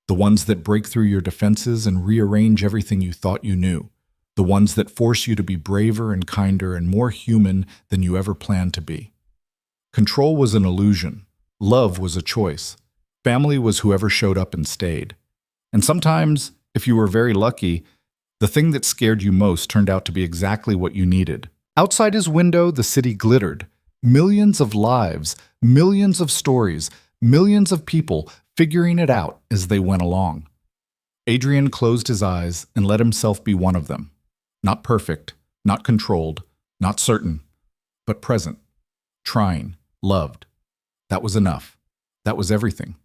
The ones that break through your defenses and rearrange everything you thought you knew. The ones that force you to be braver and kinder and more human than you ever planned to be. Control was an illusion. Love was a choice. Family was whoever showed up and stayed. And sometimes, if you were very lucky, the thing that scared you most turned out to be exactly what you needed. Outside his window, the city glittered. Millions of lives, millions of stories, millions of people figuring it out as they went along. Adrian closed his eyes and let himself be one of them. Not perfect, not controlled, not certain, but present, trying, loved. That was enough. That was everything.